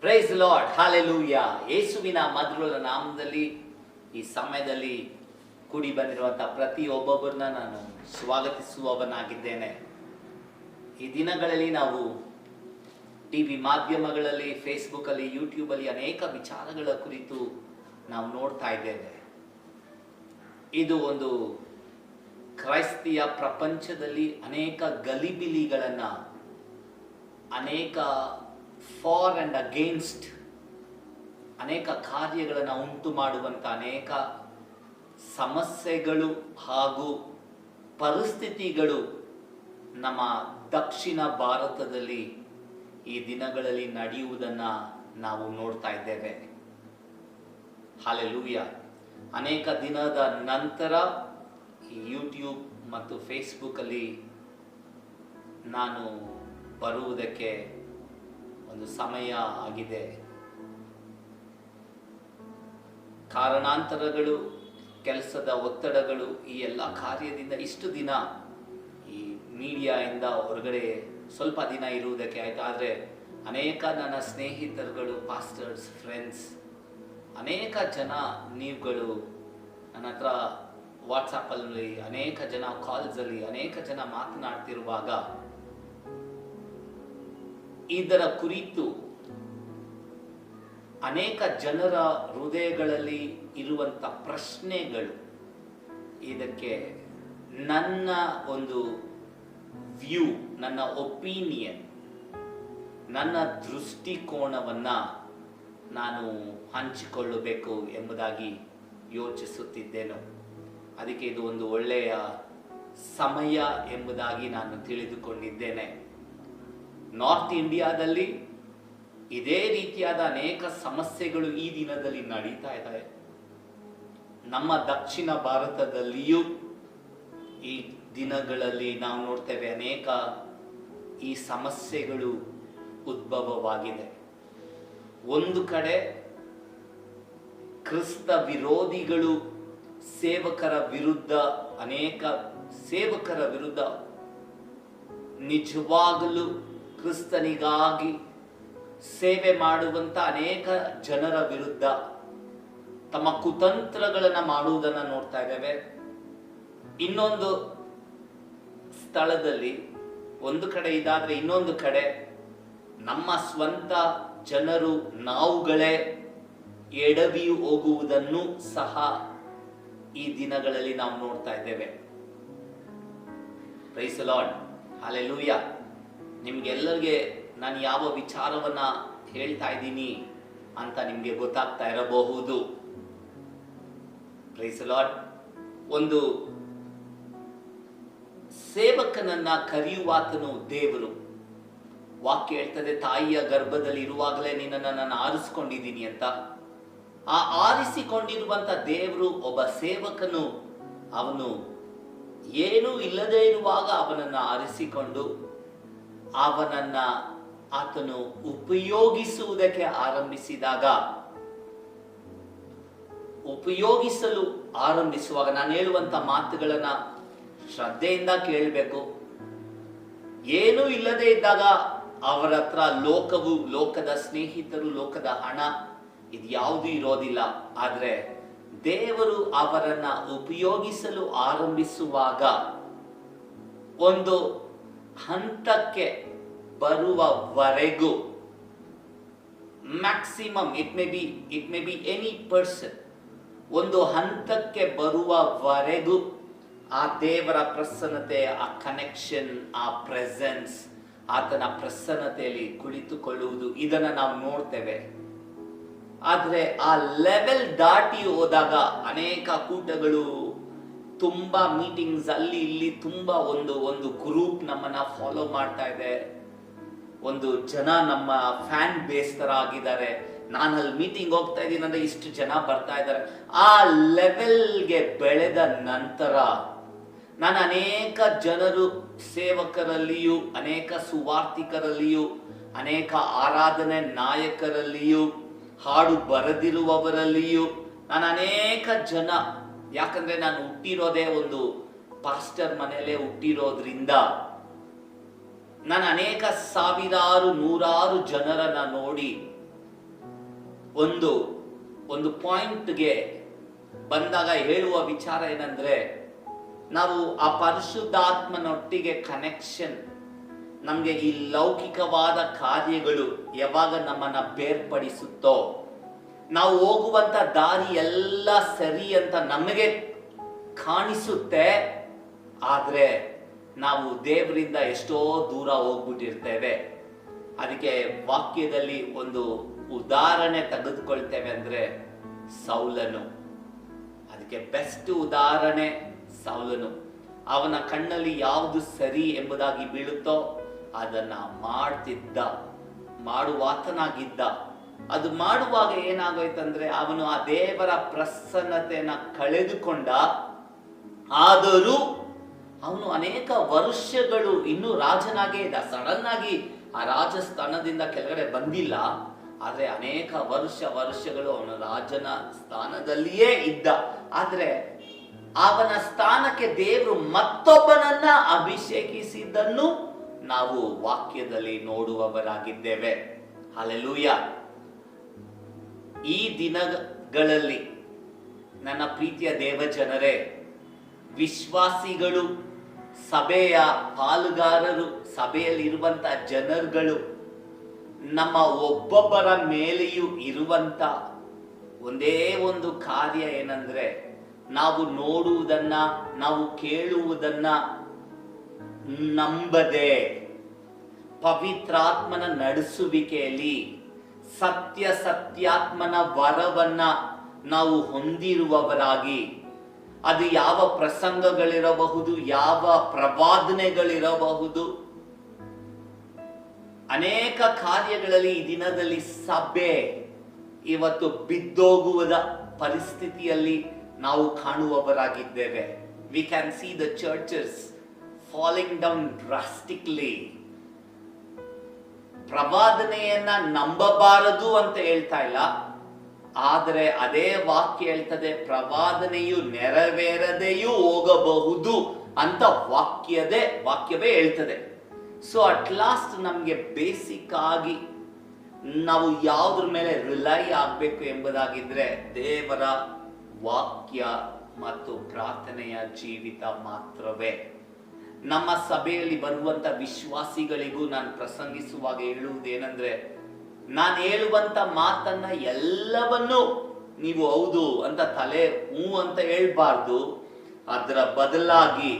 Price lord, hallelujah. ಯೇಸುವಿನ ಮಧುರ ನಾಮದಲ್ಲಿ ಈ ಸಮಯದಲ್ಲಿ ಕೂಡಿ ಬಂದಿರುವಂತಹ ಪ್ರತಿಯೊಬ್ಬೊಬ್ಬರನ್ನ ನಾನು ಸ್ವಾಗತಿಸುವವನಾಗಿದ್ದೇನೆ. ಈ ದಿನಗಳಲ್ಲಿ ನಾವು ಟಿವಿ ಮಾಧ್ಯಮಗಳಲ್ಲಿ, ಫೇಸ್ಬುಕ್ಕಲ್ಲಿ, ಯೂಟ್ಯೂಬಲ್ಲಿ ಅನೇಕ ವಿಚಾರಗಳ ಕುರಿತು ನಾವು ನೋಡ್ತಾ ಇದ್ದೇವೆ. ಇದು ಒಂದು ಕ್ರೈಸ್ತಿಯ ಪ್ರಪಂಚದಲ್ಲಿ ಅನೇಕ ಗಲಿಬಿಲಿಗಳನ್ನು, ಅನೇಕ ಫಾರ್ ಆ್ಯಂಡ್ ಅಗೇನ್ಸ್ಟ್, ಅನೇಕ ಕಾರ್ಯಗಳನ್ನು ಉಂಟು ಮಾಡುವಂಥ ಅನೇಕ ಸಮಸ್ಯೆಗಳು ಹಾಗೂ ಪರಿಸ್ಥಿತಿಗಳು ನಮ್ಮ ದಕ್ಷಿಣ ಭಾರತದಲ್ಲಿ ಈ ದಿನಗಳಲ್ಲಿ ನಡೆಯುವುದನ್ನು ನಾವು ನೋಡ್ತಾ ಇದ್ದೇವೆ. ಹಾಲೆಲೂಯಾ. ಅನೇಕ ದಿನದ ನಂತರ ಈ ಯೂಟ್ಯೂಬ್ ಮತ್ತು ಫೇಸ್ಬುಕ್ಕಲ್ಲಿ ನಾನು ಬರುವುದಕ್ಕೆ ಒಂದು ಸಮಯ ಆಗಿದೆ. ಕಾರಣಾಂತರಗಳು, ಕೆಲಸದ ಒತ್ತಡಗಳು, ಈ ಎಲ್ಲ ಕಾರ್ಯದಿಂದ ಇಷ್ಟು ದಿನ ಈ ಮೀಡಿಯಾದಿಂದ ಹೊರಗಡೆ ಸ್ವಲ್ಪ ದಿನ ಇರುವುದಕ್ಕೆ ಆಯಿತು. ಆದರೆ ಅನೇಕ ನನ್ನ ಸ್ನೇಹಿತರುಗಳು, ಪಾಸ್ಟರ್ಸ್, ಫ್ರೆಂಡ್ಸ್, ಅನೇಕ ಜನ ನೀವುಗಳು ನನ್ನ ಹತ್ರ ವಾಟ್ಸಪ್ಪಲ್ಲಿ, ಅನೇಕ ಜನ ಕಾಲ್ಸಲ್ಲಿ, ಅನೇಕ ಜನ ಮಾತನಾಡ್ತಿರುವಾಗ ಇದರ ಕುರಿತು ಅನೇಕ ಜನರ ಹೃದಯಗಳಲ್ಲಿ ಇರುವಂಥ ಪ್ರಶ್ನೆಗಳು, ಇದಕ್ಕೆ ನನ್ನ ಒಂದು ವ್ಯೂ, ನನ್ನ ಒಪಿನಿಯನ್, ನನ್ನ ದೃಷ್ಟಿಕೋನವನ್ನು ನಾನು ಹಂಚಿಕೊಳ್ಳಬೇಕು ಎಂಬುದಾಗಿ ಯೋಚಿಸುತ್ತಿದ್ದೇನೆ. ಅದಕ್ಕೆ ಇದು ಒಂದು ಒಳ್ಳೆಯ ಸಮಯ ಎಂಬುದಾಗಿ ನಾನು ತಿಳಿದುಕೊಂಡಿದ್ದೇನೆ. ನಾರ್ತ್ ಇಂಡಿಯಾದಲ್ಲಿ ಇದೇ ರೀತಿಯಾದ ಅನೇಕ ಸಮಸ್ಯೆಗಳು ಈ ದಿನದಲ್ಲಿ ನಡೀತಾ ಇದ್ದಾವೆ. ನಮ್ಮ ದಕ್ಷಿಣ ಭಾರತದಲ್ಲಿಯೂ ಈ ದಿನಗಳಲ್ಲಿ ನಾವು ನೋಡ್ತೇವೆ ಅನೇಕ ಈ ಸಮಸ್ಯೆಗಳು ಉದ್ಭವವಾಗಿದೆ. ಒಂದು ಕಡೆ ಕ್ರಿಸ್ತ ವಿರೋಧಿಗಳು ಸೇವಕರ ವಿರುದ್ಧ, ಅನೇಕ ಸೇವಕರ ವಿರುದ್ಧ, ನಿಜವಾಗಲೂ ಕ್ರಿಸ್ತನಿಗಾಗಿ ಸೇವೆ ಮಾಡುವಂಥ ಅನೇಕ ಜನರ ವಿರುದ್ಧ ತಮ್ಮ ಕುತಂತ್ರಗಳನ್ನು ಮಾಡುವುದನ್ನು ನೋಡ್ತಾ ಇದ್ದೇವೆ. ಇನ್ನೊಂದು ಸ್ಥಳದಲ್ಲಿ ಒಂದು ಕಡೆ ಇದಾದರೆ ಇನ್ನೊಂದು ಕಡೆ ನಮ್ಮ ಸ್ವಂತ ಜನರು, ನಾವುಗಳೇ ಎಡವಿ ಹೋಗುವುದನ್ನು ಸಹ ಈ ದಿನಗಳಲ್ಲಿ ನಾವು ನೋಡ್ತಾ ಇದ್ದೇವೆ. Praise the lord, hallelujah. ನಿಮ್ಗೆಲ್ಲರಿಗೆ ನಾನು ಯಾವ ವಿಚಾರವನ್ನ ಹೇಳ್ತಾ ಇದ್ದೀನಿ ಅಂತ ನಿಮಗೆ ಗೊತ್ತಾಗ್ತಾ ಇರಬಹುದು. Praise the Lord. ಒಂದು ಸೇವಕನನ್ನ ಕರೆಯುವಾತನು ದೇವರು. ವಾಕ್ಯ ಹೇಳ್ತದೆ, ತಾಯಿಯ ಗರ್ಭದಲ್ಲಿ ಇರುವಾಗಲೇ ನಿನ್ನನ್ನು ನಾನು ಆರಿಸಿಕೊಂಡಿದ್ದೀನಿ ಅಂತ. ಆ ಆರಿಸಿಕೊಂಡಿರುವಂತ ದೇವರು ಒಬ್ಬ ಸೇವಕನು, ಅವನು ಏನೂ ಇಲ್ಲದೆ ಇರುವಾಗ ಅವನನ್ನು ಆರಿಸಿಕೊಂಡು ಅವನನ್ನ ಆತನು ಉಪಯೋಗಿಸುವುದಕ್ಕೆ ಆರಂಭಿಸಿದಾಗ, ಉಪಯೋಗಿಸಲು ಆರಂಭಿಸುವಾಗ ನಾನು ಹೇಳುವಂತ ಮಾತುಗಳನ್ನ ಶ್ರದ್ಧೆಯಿಂದ ಕೇಳಬೇಕು. ಏನೂ ಇಲ್ಲದೆ ಇದ್ದಾಗ ಅವರ ಹತ್ರ ಲೋಕವು, ಲೋಕದ ಸ್ನೇಹಿತರು, ಲೋಕದ ಹಣ, ಇದು ಯಾವುದೂ ಇರೋದಿಲ್ಲ. ಆದರೆ ದೇವರು ಅವರನ್ನ ಉಪಯೋಗಿಸಲು ಆರಂಭಿಸುವಾಗ ಒಂದು ಹಂತಕ್ಕೆ ಬರುವವರೆಗೂ, maximum it may be any person, ಒಂದು ಹಂತಕ್ಕೆ ಬರುವವರೆಗೂ ಆ ದೇವರ ಪ್ರಸನ್ನತೆ, ಆ ಕನೆಕ್ಷನ್, ಆ ಪ್ರೆಸೆನ್ಸ್, ಆತನ ಪ್ರಸನ್ನತೆಯಲ್ಲಿ ಕುಳಿತುಕೊಳ್ಳುವುದು, ಇದನ್ನು ನಾವು ನೋಡ್ತೇವೆ. ಆದರೆ ಆ ಲೆವೆಲ್ ದಾಟಿ ಹೋದಾಗ ಅನೇಕ ಕೂಟಗಳು, ತುಂಬಾ ಮೀಟಿಂಗ್ಸ್, ಅಲ್ಲಿ ಇಲ್ಲಿ ತುಂಬಾ ಒಂದು ಗ್ರೂಪ್ ನಮ್ಮನ್ನ ಫಾಲೋ ಮಾಡ್ತಾ ಇದೆ. ಒಂದು ಜನ ನಮ್ಮ ಫ್ಯಾನ್ ಬೇಸ್ ತರ ಆಗಿದ್ದಾರೆ. ನಾನು ಅಲ್ಲಿ ಮೀಟಿಂಗ್ ಹೋಗ್ತಾ ಇದ್ದೀನಿ ಅಂದ್ರೆ ಇಷ್ಟು ಜನ ಬರ್ತಾ ಇದ್ದಾರೆ. ಆ ಲೆವೆಲ್ಗೆ ಬೆಳೆದ ನಂತರ ನಾನು ಅನೇಕ ಜನರು, ಸೇವಕರಲ್ಲಿಯೂ, ಅನೇಕ ಸುವಾರ್ತಿಕರಲ್ಲಿಯೂ, ಅನೇಕ ಆರಾಧನೆ ನಾಯಕರಲ್ಲಿಯೂ, ಹಾಡು ಬರೆದಿರುವವರಲ್ಲಿಯೂ ನಾನು ಅನೇಕ ಜನ, ಯಾಕಂದ್ರೆ ನಾನು ಹುಟ್ಟಿರೋದೇ ಒಂದು ಪಾಸ್ಟರ್ ಮನೆಯಲ್ಲೇ ಹುಟ್ಟಿರೋದ್ರಿಂದ ನಾನು ಅನೇಕ ಸಾವಿರಾರು ನೂರಾರು ಜನರನ್ನ ನೋಡಿ ಒಂದು ಒಂದು ಪಾಯಿಂಟ್ಗೆ ಬಂದಾಗ ಹೇಳುವ ವಿಚಾರ ಏನಂದ್ರೆ, ನಾವು ಆ ಪರಿಶುದ್ಧಾತ್ಮನೊಟ್ಟಿಗೆ ಕನೆಕ್ಷನ್, ನಮಗೆ ಈ ಲೌಕಿಕವಾದ ಕಾರ್ಯಗಳು ಯಾವಾಗ ನಮ್ಮನ್ನ ಬೇರ್ಪಡಿಸುತ್ತೋ, ನಾವು ಹೋಗುವಂತ ದಾರಿ ಎಲ್ಲ ಸರಿ ಅಂತ ನಮಗೆ ಕಾಣಿಸುತ್ತೆ, ಆದ್ರೆ ನಾವು ದೇವರಿಂದ ಎಷ್ಟೋ ದೂರ ಹೋಗ್ಬಿಟ್ಟಿರ್ತೇವೆ. ಅದಕ್ಕೆ ವಾಕ್ಯದಲ್ಲಿ ಒಂದು ಉದಾಹರಣೆ ತೆಗೆದುಕೊಳ್ತೇವೆ ಅಂದ್ರೆ ಸೌಲನು. ಅದಕ್ಕೆ ಬೆಸ್ಟ್ ಉದಾಹರಣೆ ಸೌಲನು. ಅವನ ಕಣ್ಣಲ್ಲಿ ಯಾವುದು ಸರಿ ಎಂಬುದಾಗಿ ಬೀಳುತ್ತೋ ಅದನ್ನ ಮಾಡುವಾತನಾಗಿದ್ದ. ಅದು ಮಾಡುವಾಗ ಏನಾಗೋಯ್ತಂದ್ರೆ, ಅವನು ಆ ದೇವರ ಪ್ರಸನ್ನತೆಯನ್ನ ಕಳೆದುಕೊಂಡ. ಆದರೂ ಅವನು ಅನೇಕ ವರ್ಷಗಳು ಇನ್ನೂ ರಾಜನಾಗೇ ಇದ್ದ. ಸಡನ್ ಆಗಿ ಆ ರಾಜಸ್ಥಾನದಿಂದ ಕೆಳಗಡೆ ಬಂದಿಲ್ಲ, ಆದ್ರೆ ಅನೇಕ ವರ್ಷಗಳು ಅವನ ರಾಜನ ಸ್ಥಾನದಲ್ಲಿಯೇ ಇದ್ದ. ಆದ್ರೆ ಅವನ ಸ್ಥಾನಕ್ಕೆ ದೇವರು ಮತ್ತೊಬ್ಬನನ್ನ ಅಭಿಷೇಕಿಸಿದ್ದನ್ನು ನಾವು ವಾಕ್ಯದಲ್ಲಿ ನೋಡುವವರಾಗಿದ್ದೇವೆ. ಹಲ್ಲೆಲೂಯಾ. ಈ ದಿನಗಳಲ್ಲಿ ನನ್ನ ಪ್ರೀತಿಯ ದೇವಜನರೇ, ವಿಶ್ವಾಸಿಗಳು, ಸಭೆಯ ಪಾಲುಗಾರರು, ಸಭೆಯಲ್ಲಿ ಇರುವಂತ ಜನರುಗಳು, ನಮ್ಮ ಒಬ್ಬೊಬ್ಬರ ಮೇಲೆಯೂ ಇರುವಂತ ಒಂದೇ ಒಂದು ಕಾರ್ಯ ಏನಂದ್ರೆ, ನಾವು ನೋಡುವುದನ್ನ, ನಾವು ಕೇಳುವುದನ್ನ ನಂಬದೆ ಪವಿತ್ರಾತ್ಮನ ನಡೆಸುವಿಕೆಯಲ್ಲಿ ಸತ್ಯಾತ್ಮನ ವರವನ್ನ ನಾವು ಹೊಂದಿರುವವರಾಗಿ, ಅದು ಯಾವ ಪ್ರಸಂಗಗಳಿರಬಹುದು, ಯಾವ ಪ್ರವಾದನೆಗಳಿರಬಹುದು, ಅನೇಕ ಕಾರ್ಯಗಳಲ್ಲಿ ಈ ದಿನದಲ್ಲಿ ಸಭೆ ಇವತ್ತು ಬಿದ್ದೋಗುವುದ ಪರಿಸ್ಥಿತಿಯಲ್ಲಿ ನಾವು ಕಾಣುವವರಾಗಿದ್ದೇವೆ. We can see the churches falling down drastically. ಪ್ರವಾದನೆಯನ್ನ ನಂಬಬಾರದು ಅಂತ ಹೇಳ್ತಾ ಇಲ್ಲ, ಆದರೆ ಅದೇ ವಾಕ್ಯ ಹೇಳ್ತದೆ, ಪ್ರವಾದನೆಯು ನೆರವೇರದೆಯೂ ಹೋಗಬಹುದು ಅಂತ ವಾಕ್ಯವೇ ಹೇಳ್ತದೆ. ಸೊ ಅಟ್ ಲಾಸ್ಟ್ ನಮ್ಗೆ ಬೇಸಿಕ್ ಆಗಿ ನಾವು ಯಾವುದ್ರ ಮೇಲೆ ರಿಲೈ ಆಗ್ಬೇಕು ಎಂಬುದಾಗಿದ್ರೆ ದೇವರ ವಾಕ್ಯ ಮತ್ತು ಪ್ರಾರ್ಥನೆಯ ಜೀವಿತ ಮಾತ್ರವೇ. ನಮ್ಮ ಸಭೆಯಲ್ಲಿ ಬರುವಂತ ವಿಶ್ವಾಸಿಗಳಿಗೂ ನಾನು ಪ್ರಸಂಗಿಸುವಾಗ ಹೇಳುವುದೇನೆಂದ್ರೆ, ನಾನು ಹೇಳುವಂತ ಮಾತನ್ನ ಎಲ್ಲವನ್ನೂ ನೀವು ಹೌದು ಅಂತ ತಲೆ ಹೂ ಅಂತ ಹೇಳ್ಬಾರ್ದು. ಅದರ ಬದಲಾಗಿ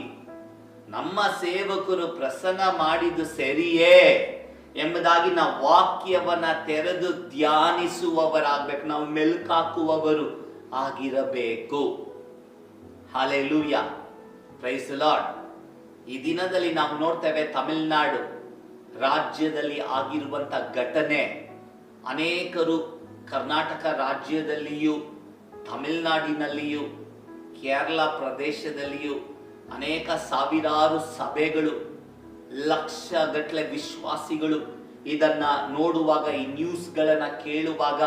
ನಮ್ಮ ಸೇವಕರು ಪ್ರಸನ್ನ ಮಾಡಿದ್ದು ಸರಿಯೇ ಎಂಬುದಾಗಿ ನಾವು ವಾಕ್ಯವನ್ನ ತೆರೆದು ಧ್ಯಾನಿಸುವವರಾಗಬೇಕು. ನಾವು ಮೆಲುಕಾಕುವವರು ಆಗಿರಬೇಕು. Hallelujah, praise the lord. ಈ ದಿನದಲ್ಲಿ ನಾವು ನೋಡ್ತೇವೆ, ತಮಿಳುನಾಡು ರಾಜ್ಯದಲ್ಲಿ ಆಗಿರುವಂತ ಘಟನೆ, ಅನೇಕರು ಕರ್ನಾಟಕ ರಾಜ್ಯದಲ್ಲಿಯೂ, ತಮಿಳುನಾಡಿನಲ್ಲಿಯೂ, ಕೇರಳ ಪ್ರದೇಶದಲ್ಲಿಯೂ ಅನೇಕ ಸಾವಿರಾರು ಸಭೆಗಳು, ಲಕ್ಷಗಟ್ಟಲೆ ವಿಶ್ವಾಸಿಗಳು ಇದನ್ನ ನೋಡುವಾಗ, ಈ ನ್ಯೂಸ್ಗಳನ್ನ ಕೇಳುವಾಗ,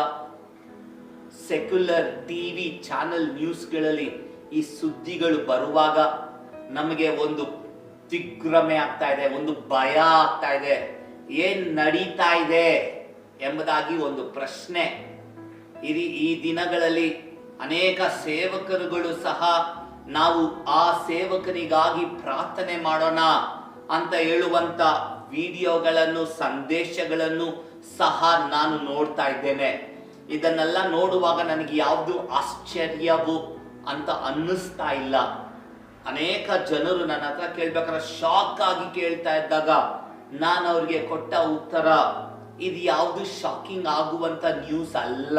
ಸೆಕ್ಯುಲರ್ ಟಿವಿ ಚಾನೆಲ್ ನ್ಯೂಸ್ಗಳಲ್ಲಿ ಈ ಸುದ್ದಿಗಳು ಬರುವಾಗ ನಮಗೆ ಒಂದು ದಿಗ್ಭ್ರಮೆ ಆಗ್ತಾ ಇದೆ, ಒಂದು ಭಯ ಆಗ್ತಾ ಇದೆ. ಏನ್ ನಡೀತಾ ಇದೆ ಎಂಬುದಾಗಿ ಒಂದು ಪ್ರಶ್ನೆ. ಈ ದಿನಗಳಲ್ಲಿ ಅನೇಕ ಸೇವಕರುಗಳು ಸಹ ನಾವು ಆ ಸೇವಕನಿಗಾಗಿ ಪ್ರಾರ್ಥನೆ ಮಾಡೋಣ ಅಂತ ಹೇಳುವಂತ ವಿಡಿಯೋಗಳನ್ನು, ಸಂದೇಶಗಳನ್ನು ಸಹ ನಾನು ನೋಡ್ತಾ ಇದ್ದೇನೆ. ಇದನ್ನೆಲ್ಲ ನೋಡುವಾಗ ನನಗೆ ಯಾವುದು ಆಶ್ಚರ್ಯವು ಅಂತ ಅನ್ನಿಸ್ತಾ ಇಲ್ಲ. ಅನೇಕ ಜನರು ನನ್ನ ಹತ್ರ ಕೇಳ್ಬೇಕಾದ್ರೆ ಶಾಕ್ ಆಗಿ ಕೇಳ್ತಾ ಇದ್ದಾಗ ನಾನು ಅವ್ರಿಗೆ ಕೊಟ್ಟ ಉತ್ತರ, ಇದು ಯಾವುದು ಶಾಕಿಂಗ್ ಆಗುವಂತ ನ್ಯೂಸ್ ಅಲ್ಲ.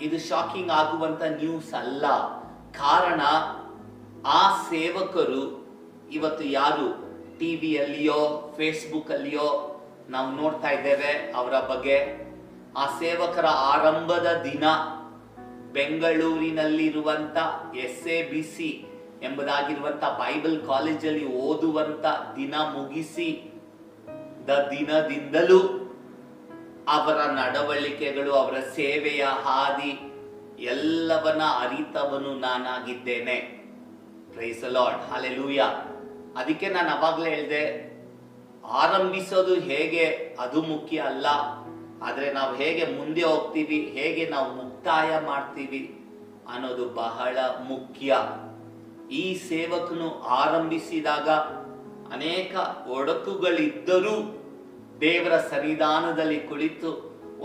ಇದು ಶಾಕಿಂಗ್ ಆಗುವಂತ ನ್ಯೂಸ್ ಅಲ್ಲ. ಕಾರಣ, ಆ ಸೇವಕರು ಇವತ್ತು ಯಾರು ಟಿವಿಯಲ್ಲಿಯೋ ಫೇಸ್ಬುಕ್ ಅಲ್ಲಿಯೋ ನಾವು ನೋಡ್ತಾ ಇದ್ದೇವೆ ಅವರ ಬಗ್ಗೆ. ಆ ಸೇವಕರ ಆರಂಭದ ದಿನ ಬೆಂಗಳೂರಿನಲ್ಲಿರುವಂತ SABC ಎಂಬುದಾಗಿರುವಂತ ಬೈಬಲ್ ಕಾಲೇಜಲ್ಲಿ ಓದುವಂತ ದಿನ ಮುಗಿಸಿ ದಿನದಿಂದಲೂ ಅವರ ನಡವಳಿಕೆಗಳು, ಅವರ ಸೇವೆಯ ಹಾದಿ ಎಲ್ಲವನ್ನ ಅರಿತವನು ನಾನಾಗಿದ್ದೇನೆ. Praise the lord, hallelujah. ಅದಕ್ಕೆ ನಾನು ಅವಾಗಲೇ ಹೇಳಿದೆ, ಆರಂಭಿಸೋದು ಹೇಗೆ ಅದು ಮುಖ್ಯ ಅಲ್ಲ, ಆದರೆ ನಾವು ಹೇಗೆ ಮುಂದೆ ಹೋಗ್ತೀವಿ, ಹೇಗೆ ನಾವು ಮುಕ್ತಾಯ ಮಾಡ್ತೀವಿ ಅನ್ನೋದು ಬಹಳ ಮುಖ್ಯ. ಈ ಸೇವಕನು ಆರಂಭಿಸಿದಾಗ ಅನೇಕ ಒಡಕುಗಳಿದ್ದರೂ ದೇವರ ಸನ್ನಿಧಾನದಲ್ಲಿ ಕುಳಿತು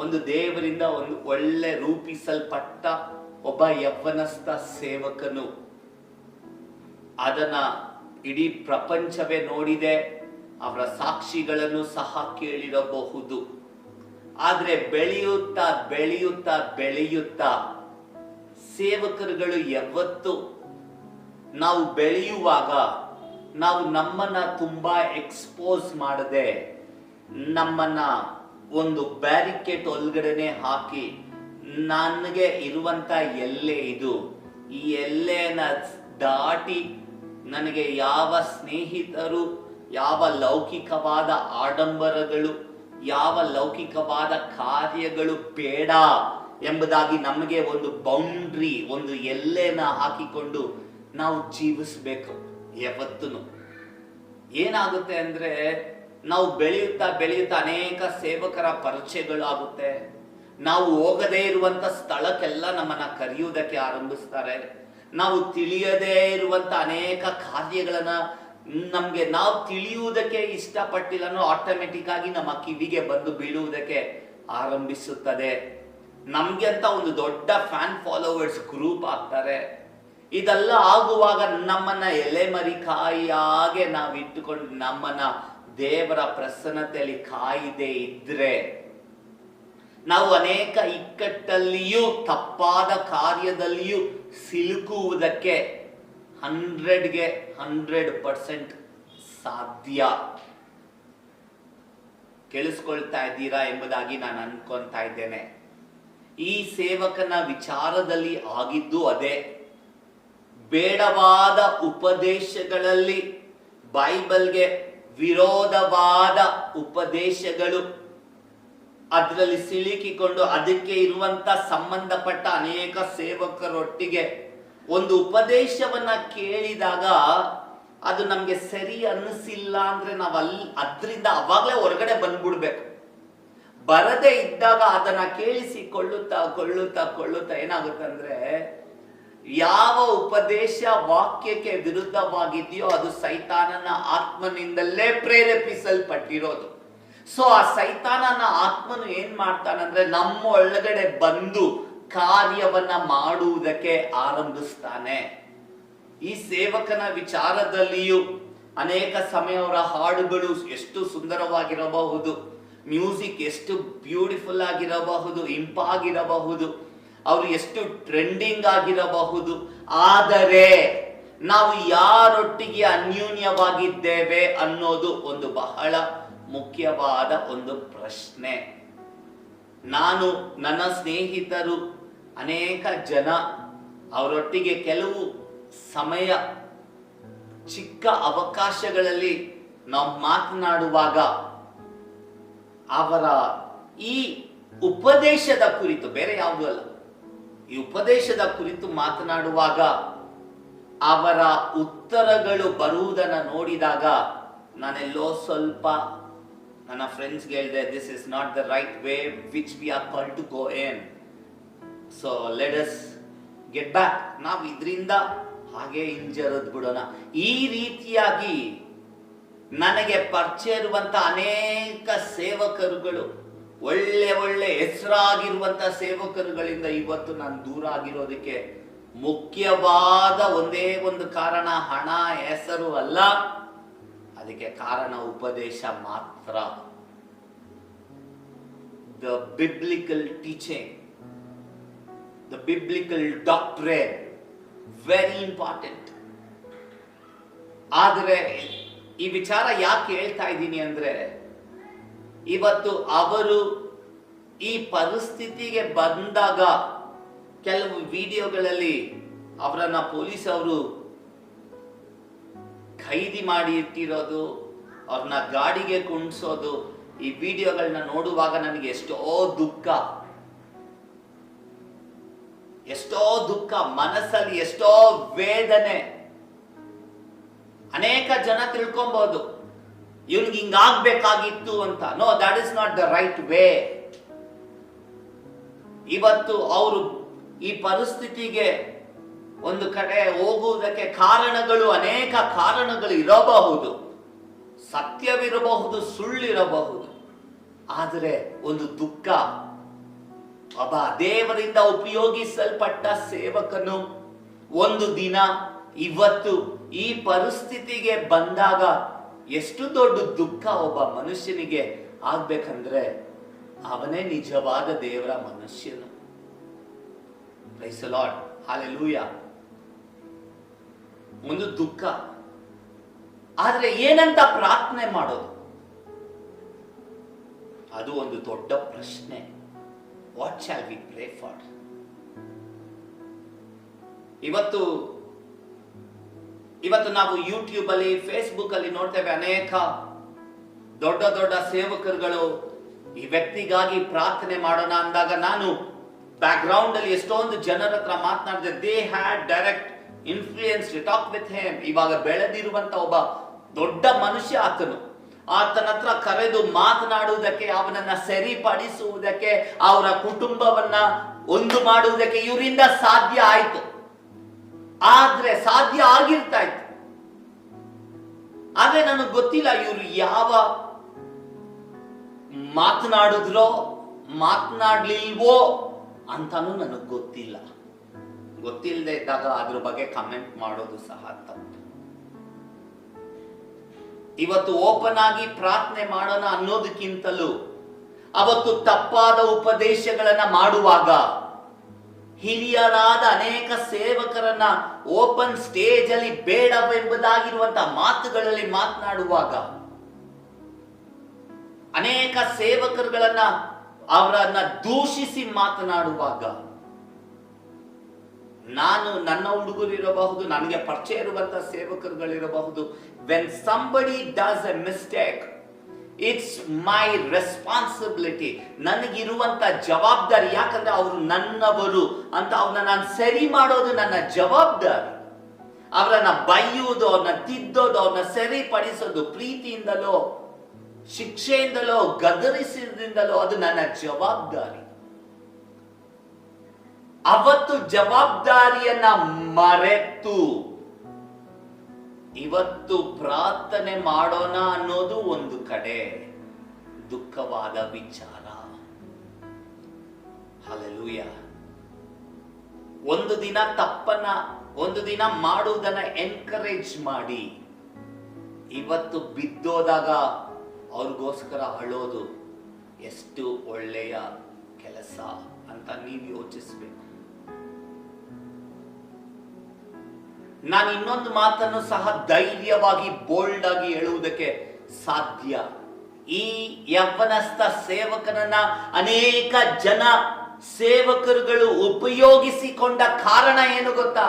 ಒಂದು ದೇವರಿಂದ ಒಂದು ಒಳ್ಳೆ ರೂಪಿಸಲ್ಪಟ್ಟ ಒಬ್ಬ ಯೌವನಸ್ಥ ಸೇವಕನು ಅದನ್ನ ಇಡೀ ಪ್ರಪಂಚವೇ ನೋಡಿದೆ, ಅವರ ಸಾಕ್ಷಿಗಳನ್ನು ಸಹ ಕೇಳಿರಬಹುದು. ಆದ್ರೆ ಬೆಳೆಯುತ್ತಾ ಬೆಳೆಯುತ್ತಾ ಬೆಳೆಯುತ್ತಾ ಸೇವಕರುಗಳು ಯಾವತ್ತು ನಾವು ಬೆಳೆಯುವಾಗ ನಾವು ನಮ್ಮನ್ನ ತುಂಬಾ ಎಕ್ಸ್ಪೋಸ್ ಮಾಡದೆ, ನಮ್ಮನ್ನ ಒಂದು ಬ್ಯಾರಿಕೇಡ್ ಒಳಗಡೆನೆ ಹಾಕಿ, ನನಗೆ ಇರುವಂತ ಎಲ್ಲೆ ಇದು, ಈ ಎಲ್ಲೆನ ದಾಟಿ ನನಗೆ ಯಾವ ಸ್ನೇಹಿತರು, ಯಾವ ಲೌಕಿಕವಾದ ಆಡಂಬರಗಳು, ಯಾವ ಲೌಕಿಕವಾದ ಕಾರ್ಯಗಳು ಬೇಡ ಎಂಬುದಾಗಿ ನಮಗೆ ಒಂದು ಬೌಂಡ್ರಿ, ಒಂದು ಎಲ್ಲೆನ ಹಾಕಿಕೊಂಡು ನಾವು ಜೀವಿಸ್ಬೇಕು. ಯಾವತ್ತೂ ಏನಾಗುತ್ತೆ ಅಂದ್ರೆ ನಾವು ಬೆಳೆಯುತ್ತಾ ಬೆಳೆಯುತ್ತಾ ಅನೇಕ ಸೇವಕರ ಪರಿಚಯಗಳು ಆಗುತ್ತೆ. ನಾವು ಹೋಗದೇ ಇರುವಂತ ಸ್ಥಳಕ್ಕೆಲ್ಲ ನಮ್ಮನ್ನ ಕರೆಯುವುದಕ್ಕೆ ಆರಂಭಿಸ್ತಾರೆ. ನಾವು ತಿಳಿಯದೇ ಇರುವಂತ ಅನೇಕ ಕಾರ್ಯಗಳನ್ನ ನಮ್ಗೆ ನಾವು ತಿಳಿಯುವುದಕ್ಕೆ ಇಷ್ಟಪಟ್ಟಿಲ್ಲ ಆಟೋಮೆಟಿಕ್ ಆಗಿ ನಮ್ಮ ಕಿವಿಗೆ ಬಂದು ಬೀಳುವುದಕ್ಕೆ ಆರಂಭಿಸುತ್ತದೆ. ನಮ್ಗೆ ಅಂತ ಒಂದು ದೊಡ್ಡ ಫ್ಯಾನ್ ಫಾಲೋವರ್ಸ್ ಗ್ರೂಪ್ ಆಗ್ತಾರೆ. ಇದೆಲ್ಲ ಆಗುವಾಗ ನಮ್ಮನ್ನ ಎಲೆಮರಿ ಕಾಯಿಯಾಗೆ ನಾವು ಇಟ್ಟುಕೊಂಡು ನಮ್ಮನ್ನ ದೇವರ ಪ್ರಸನ್ನತೆಯಲ್ಲಿ ಕಾಯದೆ ಇದ್ರೆ ನಾವು ಅನೇಕ ಇಕ್ಕಟ್ಟಲ್ಲಿಯೂ ತಪ್ಪಾದ ಕಾರ್ಯದಲ್ಲಿಯೂ ಸಿಲುಕುವುದಕ್ಕೆ 100ಗೆ 100% ಸಾಧ್ಯ. ಕೇಳಿಸ್ಕೊಳ್ತಾ ಇದ್ದೀರಾ ಎಂಬುದಾಗಿ ನಾನು ಅನ್ಕೊಂತಾ ಇದ್ದೇನೆ. ಈ ಸೇವಕನ ವಿಚಾರದಲ್ಲಿ ಆಗಿದ್ದು ಅದೇ. ಬೇಡವಾದ ಉಪದೇಶಗಳಲ್ಲಿ, ಬೈಬಲ್ಗೆ ವಿರೋಧವಾದ ಉಪದೇಶಗಳು, ಅದರಲ್ಲಿ ಸಿಲುಕಿಕೊಂಡು ಅದಕ್ಕೆ ಇರುವಂತ ಸಂಬಂಧಪಟ್ಟ ಅನೇಕ ಸೇವಕರೊಟ್ಟಿಗೆ ಒಂದು ಉಪದೇಶವನ್ನ ಕೇಳಿದಾಗ ಅದು ನಮ್ಗೆ ಸರಿ ಅನ್ನಿಸಿಲ್ಲ ಅಂದ್ರೆ ನಾವು ಅದರಿಂದ ಅವಾಗಲೇ ಹೊರಗಡೆ ಬಂದ್ಬಿಡ್ಬೇಕು. ಬರದೇ ಇದ್ದಾಗ ಅದನ್ನ ಕೇಳಿಸಿಕೊಳ್ಳುತ್ತಾ ಕೊಳ್ಳುತ್ತಾ ಕೊಳ್ಳುತ್ತಾ ಏನಾಗುತ್ತಂದ್ರೆ ಯಾವ ಉಪದೇಶ ವಾಕ್ಯಕ್ಕೆ ವಿರುದ್ಧವಾಗಿದೆಯೋ ಅದು ಸೈತಾನನ ಆತ್ಮನಿಂದಲೇ ಪ್ರೇರೇಪಿಸಲ್ಪಟ್ಟಿರೋದು. ಸೊ ಆ ಸೈತಾನನ ಆತ್ಮನು ಏನ್ ಮಾಡ್ತಾನಂದ್ರೆ ನಮ್ಮ ಒಳಗಡೆ ಬಂದು ಕಾರ್ಯವನ್ನ ಮಾಡುವುದಕ್ಕೆ ಆರಂಭಿಸ್ತಾನೆ. ಈ ಸೇವಕನ ವಿಚಾರದಲ್ಲಿಯೂ ಅನೇಕ ಸಮಯ ಅವರ ಹಾಡುಗಳು ಎಷ್ಟು ಸುಂದರವಾಗಿರಬಹುದು, ಮ್ಯೂಸಿಕ್ ಎಷ್ಟು ಬ್ಯೂಟಿಫುಲ್ ಆಗಿರಬಹುದು, ಇಂಪಾಗಿರಬಹುದು, ಅವರು ಎಷ್ಟು ಟ್ರೆಂಡಿಂಗ್ ಆಗಿರಬಹುದು. ಆದರೆ ನಾವು ಯಾರೊಟ್ಟಿಗೆ ಅನ್ಯೂನ್ಯವಾಗಿದ್ದೇವೆ ಅನ್ನೋದು ಒಂದು ಬಹಳ ಮುಖ್ಯವಾದ ಒಂದು ಪ್ರಶ್ನೆ. ನಾನು, ನನ್ನ ಸ್ನೇಹಿತರು, ಅನೇಕ ಜನ ಅವರೊಟ್ಟಿಗೆ ಕೆಲವು ಸಮಯ ಚಿಕ್ಕ ಅವಕಾಶಗಳಲ್ಲಿ ನಾವು ಮಾತನಾಡುವಾಗ ಅವರ ಈ ಉಪದೇಶದ ಕುರಿತು, ಬೇರೆ ಯಾವುದೂ ಅಲ್ಲ, ಈ ಉಪದೇಶದ ಕುರಿತು ಮಾತನಾಡುವಾಗ ಅವರ ಉತ್ತರಗಳು ಬರುವುದನ್ನು ನೋಡಿದಾಗ ನಾನೆಲ್ಲೋ ಸ್ವಲ್ಪ ನನ್ನ ಫ್ರೆಂಡ್ಸ್ಗೆ ಹೇಳಿದೆ, this is not the right way which we are called to go in. So let us get back. ನಾವು ಇದರಿಂದ ಹಾಗೆ ಹಿಂಜರಿದ್ ಬಿಡೋಣ. ಈ ರೀತಿಯಾಗಿ ನನಗೆ ಪರಿಚಯ ಇರುವಂತ ಅನೇಕ ಸೇವಕರುಗಳು, ಒಳ್ಳೆ ಒಳ್ಳೆ ಹೆಸರಾಗಿರುವಂತ ಸೇವಕರುಗಳಿಂದ ಇವತ್ತು ನಾನು ದೂರ ಆಗಿರೋದಕ್ಕೆ ಮುಖ್ಯವಾದ ಒಂದೇ ಒಂದು ಕಾರಣ ಹಣ, ಹೆಸರು ಅಲ್ಲ. ಅದಕ್ಕೆ ಕಾರಣ ಉಪದೇಶ ಮಾತ್ರ. The biblical teaching, the biblical doctrine, very important. ಆದರೆ ಈ ವಿಚಾರ ಯಾಕೆ ಹೇಳ್ತಾ ಇದ್ದೀನಿ ಅಂದ್ರೆ, ಇವತ್ತು ಅವರು ಈ ಪರಿಸ್ಥಿತಿಗೆ ಬಂದಾಗ ಕೆಲವು ವಿಡಿಯೋಗಳಲ್ಲಿ ಅವರನ್ನ ಪೊಲೀಸ್ ಅವರು ಖೈದಿ ಮಾಡಿ ಇಟ್ಟಿರೋದು, ಅವ್ರನ್ನ ಗಾಡಿಗೆ ಕುಣಿಸೋದು, ಈ ವಿಡಿಯೋಗಳನ್ನ ನೋಡುವಾಗ ನನಗೆ ಎಷ್ಟೋ ದುಃಖ, ಮನಸ್ಸಲ್ಲಿ ಎಷ್ಟೋ ವೇದನೆ. ಅನೇಕ ಜನ ತಿಳ್ಕೊಬಹುದು ಇವನಿಗೆ ಹಿಂಗಾಗ್ಬೇಕಾಗಿತ್ತು ಅಂತ. No, that is not the right way. ಇವತ್ತು ಅವರು ಈ ಪರಿಸ್ಥಿತಿಗೆ ಒಂದು ಕಡೆ ಹೋಗುವುದಕ್ಕೆ ಕಾರಣಗಳು, ಅನೇಕ ಕಾರಣಗಳು ಇರಬಹುದು, ಸತ್ಯವಿರಬಹುದು, ಸುಳ್ಳಿರಬಹುದು. ಆದರೆ ಒಂದು ದುಃಖ, ಒಬ್ಬ ದೇವರಿಂದ ಉಪಯೋಗಿಸಲ್ಪಟ್ಟ ಸೇವಕನು ಒಂದು ದಿನ ಇವತ್ತು ಈ ಪರಿಸ್ಥಿತಿಗೆ ಬಂದಾಗ ಎಷ್ಟು ದೊಡ್ಡ ದುಃಖ ಒಬ್ಬ ಮನುಷ್ಯನಿಗೆ ಆಗ್ಬೇಕಂದ್ರೆ ಅವನೇ ನಿಜವಾದ ದೇವರ ಮನುಷ್ಯನು. Praise the lord, hallelujah. ಒಂದು ದುಃಖ. ಆದ್ರೆ ಏನಂತ ಪ್ರಾರ್ಥನೆ ಮಾಡೋದು, ಅದು ಒಂದು ದೊಡ್ಡ ಪ್ರಶ್ನೆ. What shall we pray for? ಇವತ್ತು ನಾವು ಯೂಟ್ಯೂಬ್ ಅಲ್ಲಿ, ಫೇಸ್ಬುಕ್ ಅಲ್ಲಿ ನೋಡ್ತೇವೆ, ಅನೇಕ ದೊಡ್ಡ ದೊಡ್ಡ ಸೇವಕರುಗಳು ಈ ವ್ಯಕ್ತಿಗಾಗಿ ಪ್ರಾರ್ಥನೆ ಮಾಡೋಣ ಅಂದಾಗ ನಾನು ಬ್ಯಾಕ್ ಗ್ರೌಂಡ್ ಅಲ್ಲಿ ಎಷ್ಟೊಂದು ಜನರ ಹತ್ರ ಮಾತನಾಡಿದೆ. They had direct influence to talk with him. ಇವಾಗ ಬೆಳೆದಿರುವಂತ ಒಬ್ಬ ದೊಡ್ಡ ಮನುಷ್ಯ ಆತನ ಹತ್ರ ಕರೆದು ಮಾತನಾಡುವುದಕ್ಕೆ, ಅವನನ್ನ ಸರಿಪಡಿಸುವುದಕ್ಕೆ, ಅವರ ಕುಟುಂಬವನ್ನ ಒಂದು ಮಾಡುವುದಕ್ಕೆ ಇವರಿಂದ ಸಾಧ್ಯ ಆಯ್ತು. ಆದ್ರೆ ಸಾಧ್ಯ ಆಗಿರ್ತಾ ಇತ್ತು. ಆದ್ರೆ ನನಗೆ ಗೊತ್ತಿಲ್ಲ ಇವರು ಯಾವ ಮಾತನಾಡಿದ್ರೋ ಮಾತನಾಡ್ಲಿಲ್ವೋ ಅಂತಾನು ನನಗೆ ಗೊತ್ತಿಲ್ಲ. ಗೊತ್ತಿಲ್ಲದೆ ಇದ್ದಾಗ ಅದ್ರ ಬಗ್ಗೆ ಕಮೆಂಟ್ ಮಾಡೋದು ಸಹ ತಪ್ಪು. ಇವತ್ತು ಓಪನ್ ಆಗಿ ಪ್ರಾರ್ಥನೆ ಮಾಡೋಣ ಅನ್ನೋದಕ್ಕಿಂತಲೂ ಅವತ್ತು ತಪ್ಪಾದ ಉಪದೇಶಗಳನ್ನ ಮಾಡುವಾಗ, ಹಿರಿಯರಾದ ಅನೇಕ ಸೇವಕರನ್ನ ಓಪನ್ ಸ್ಟೇಜ್ ಅಲ್ಲಿ ಬೇಡವೆಂಬುದಾಗಿರುವಂತಹ ಮಾತುಗಳಲ್ಲಿ ಮಾತನಾಡುವಾಗ, ಅನೇಕ ಸೇವಕರುಗಳನ್ನ ಅವರನ್ನ ದೂಷಿಸಿ ಮಾತನಾಡುವಾಗ, ನನ್ನ ಹುಡುಗರಿರಬಹುದು, ನನಗೆ ಪರಿಚಯ ಇರುವಂತಹ ಸೇವಕರುಗಳಿರಬಹುದು, when somebody does a mistake, it's my responsibility, ನನಗಿರುವಂತ ಜವಾಬ್ದಾರಿ. ಯಾಕಂದ್ರೆ ಅವರು ನನ್ನವರು ಅಂತ ಅವ್ರನ್ನ ನಾನು ಸರಿ ಮಾಡೋದು ನನ್ನ ಜವಾಬ್ದಾರಿ. ಅವರನ್ನ ಬೈಯುವುದು, ಅವ್ರನ್ನ ತಿದ್ದೋದು, ಅವ್ರನ್ನ ಸರಿಪಡಿಸೋದು, ಪ್ರೀತಿಯಿಂದಲೋ ಶಿಕ್ಷೆಯಿಂದಲೋ ಗದರಿಸಿದಿಂದಲೋ ಅದು ನನ್ನ ಜವಾಬ್ದಾರಿ. ಅವತ್ತು ಜವಾಬ್ದಾರಿಯನ್ನ ಮರೆತು ಇವತ್ತು ಪ್ರಾರ್ಥನೆ ಮಾಡೋಣ ಅನ್ನೋದು ಒಂದು ಕಡೆ ದುಃಖವಾದ ವಿಚಾರ. ಹಲ್ಲೆಲೂಯಾ. ಒಂದು ದಿನ ತಪ್ಪನ್ನ, ಒಂದು ದಿನ ಮಾಡುವುದನ್ನ ಎನ್ಕರೇಜ್ ಮಾಡಿ ಇವತ್ತು ಬಿದ್ದೋದಾಗ ಅವ್ರಿಗೋಸ್ಕರ ಅಳೋದು ಎಷ್ಟು ಒಳ್ಳೆಯ ಕೆಲಸ ಅಂತ ನೀವು ಯೋಚಿಸಬೇಕು. ನಾನು ಇನ್ನೊಂದು ಮಾತನ್ನು ಸಹ ಧೈರ್ಯವಾಗಿ ಬೋಲ್ಡ್ ಆಗಿ ಹೇಳುವುದಕ್ಕೆ ಸಾಧ್ಯ. ಈ ಯವ್ವನಸ್ಥ ಸೇವಕನನ್ನ ಅನೇಕ ಜನ ಸೇವಕರುಗಳು ಉಪಯೋಗಿಸಿಕೊಂಡ ಕಾರಣ ಏನು ಗೊತ್ತಾ?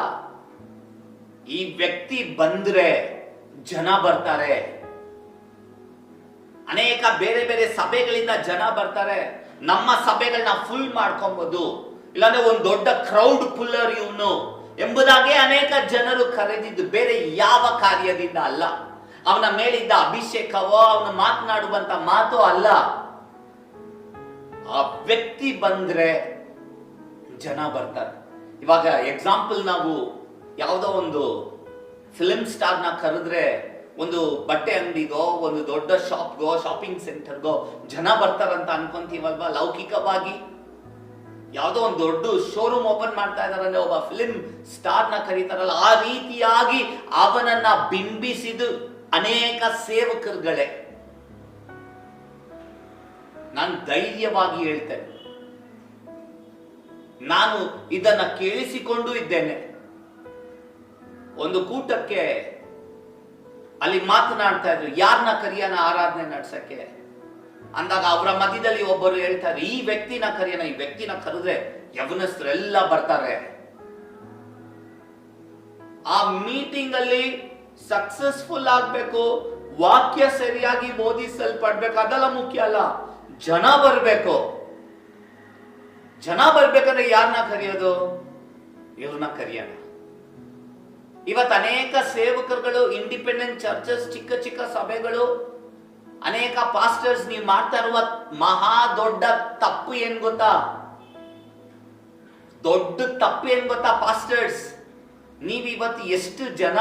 ಈ ವ್ಯಕ್ತಿ ಬಂದ್ರೆ ಜನ ಬರ್ತಾರೆ, ಅನೇಕ ಬೇರೆ ಬೇರೆ ಸಭೆಗಳಿಂದ ಜನ ಬರ್ತಾರೆ, ನಮ್ಮ ಸಭೆಗಳನ್ನ ಫುಲ್ ಮಾಡ್ಕೊಬಹುದು, ಇಲ್ಲಾಂದ್ರೆ ಒಂದು ದೊಡ್ಡ ಕ್ರೌಡ್ ಪುಲ್ಲರ್ ಇವನು ಎಂಬುದಾಗೆ ಅನೇಕ ಜನರು ಕರೆದಿದ್ದು ಬೇರೆ ಯಾವ ಕಾರ್ಯದಿಂದ ಅಲ್ಲ. ಅವನ ಮೇಲಿದ್ದ ಅಭಿಷೇಕವೋ ಅವನ ಮಾತನಾಡುವಂತ ಮಾತು ಅಲ್ಲ. ಆ ವ್ಯಕ್ತಿ ಬಂದ್ರೆ ಜನ ಬರ್ತಾರೆ. ಇವಾಗ ಎಕ್ಸಾಂಪಲ್, ನಾವು ಯಾವುದೋ ಒಂದು ಫಿಲ್ಮ್ ಸ್ಟಾರ್ನ ಕರೆದ್ರೆ ಒಂದು ಬಟ್ಟೆ ಅಂಗಡಿಗೋ, ಒಂದು ದೊಡ್ಡ ಶಾಪ್ಗೋ, ಶಾಪಿಂಗ್ ಸೆಂಟರ್ಗೋ ಜನ ಬರ್ತಾರಂತ ಅನ್ಕೊಂತೀವಲ್ವಾ ಲೌಕಿಕವಾಗಿ. ಯಾವುದೋ ಒಂದು ದೊಡ್ಡ ಶೋರೂಮ್ ಓಪನ್ ಮಾಡ್ತಾ ಇದಾರೆ, ಒಬ್ಬ ಫಿಲ್ಮ್ ಸ್ಟಾರ್ನ ಕರೀತಾರಲ್ಲ, ಆ ರೀತಿಯಾಗಿ ಅವನನ್ನ ಬಿಂಬಿಸಿದು ಅನೇಕ ಸೇವಕರುಗಳೇ. ನಾನು ಧೈರ್ಯವಾಗಿ ಹೇಳ್ತೇನೆ, ನಾನು ಇದನ್ನ ಕೇಳಿಸಿಕೊಂಡು ಇದ್ದೇನೆ. ಒಂದು ಕೂಟಕ್ಕೆ ಅಲ್ಲಿ ಮಾತನಾಡ್ತಾ ಇದ್ರು, ಯಾರನ್ನ ಕರಿಯನ ಆರಾಧನೆ ನಡ್ಸಕ್ಕೆ ಅಂದಾಗ ಅವರ ಮಧ್ಯದಲ್ಲಿ ಒಬ್ಬರು ಹೇಳ್ತಾರೆ, ಈ ವ್ಯಕ್ತಿನ ಕರಿಯನ, ಈ ವ್ಯಕ್ತಿನ ಕರೆದ್ರೆ ಯವನಸ್ಥರೆಲ್ಲ ಬರ್ತಾರೆ. ಆ ಮೀಟಿಂಗ್ ಅಲ್ಲಿ ಸಕ್ಸಸ್ಫುಲ್ ಆಗ್ಬೇಕು, ವಾಕ್ಯ ಸರಿಯಾಗಿ ಬೋಧಿಸಲ್ಪಡ್ಬೇಕು, ಅದೆಲ್ಲ ಮುಖ್ಯ ಅಲ್ಲ. ಜನ ಬರ್ಬೇಕು. ಜನ ಬರ್ಬೇಕಂದ್ರೆ ಯಾರನ್ನ ಕರೆಯೋದು? ಇವ್ರನ್ನ ಕರಿಯೋಣ. ಇವತ್ತು ಅನೇಕ ಸೇವಕರುಗಳು, ಇಂಡಿಪೆಂಡೆಂಟ್ ಚರ್ಚಸ್, ಚಿಕ್ಕ ಚಿಕ್ಕ ಸಭೆಗಳು, ಅನೇಕ ಪಾಸ್ಟರ್ಸ್ ನೀವು ಮಾಡ್ತಾ ಇರುವ ಮಹಾ ದೊಡ್ಡ ತಪ್ಪು ಏನ್ ಗೊತ್ತಾ? ದೊಡ್ಡ ತಪ್ಪೇನ್ ಗೊತ್ತಾ ಪಾಸ್ಟರ್ಸ್? ನೀವಿವತ್ತು ಎಷ್ಟು ಜನ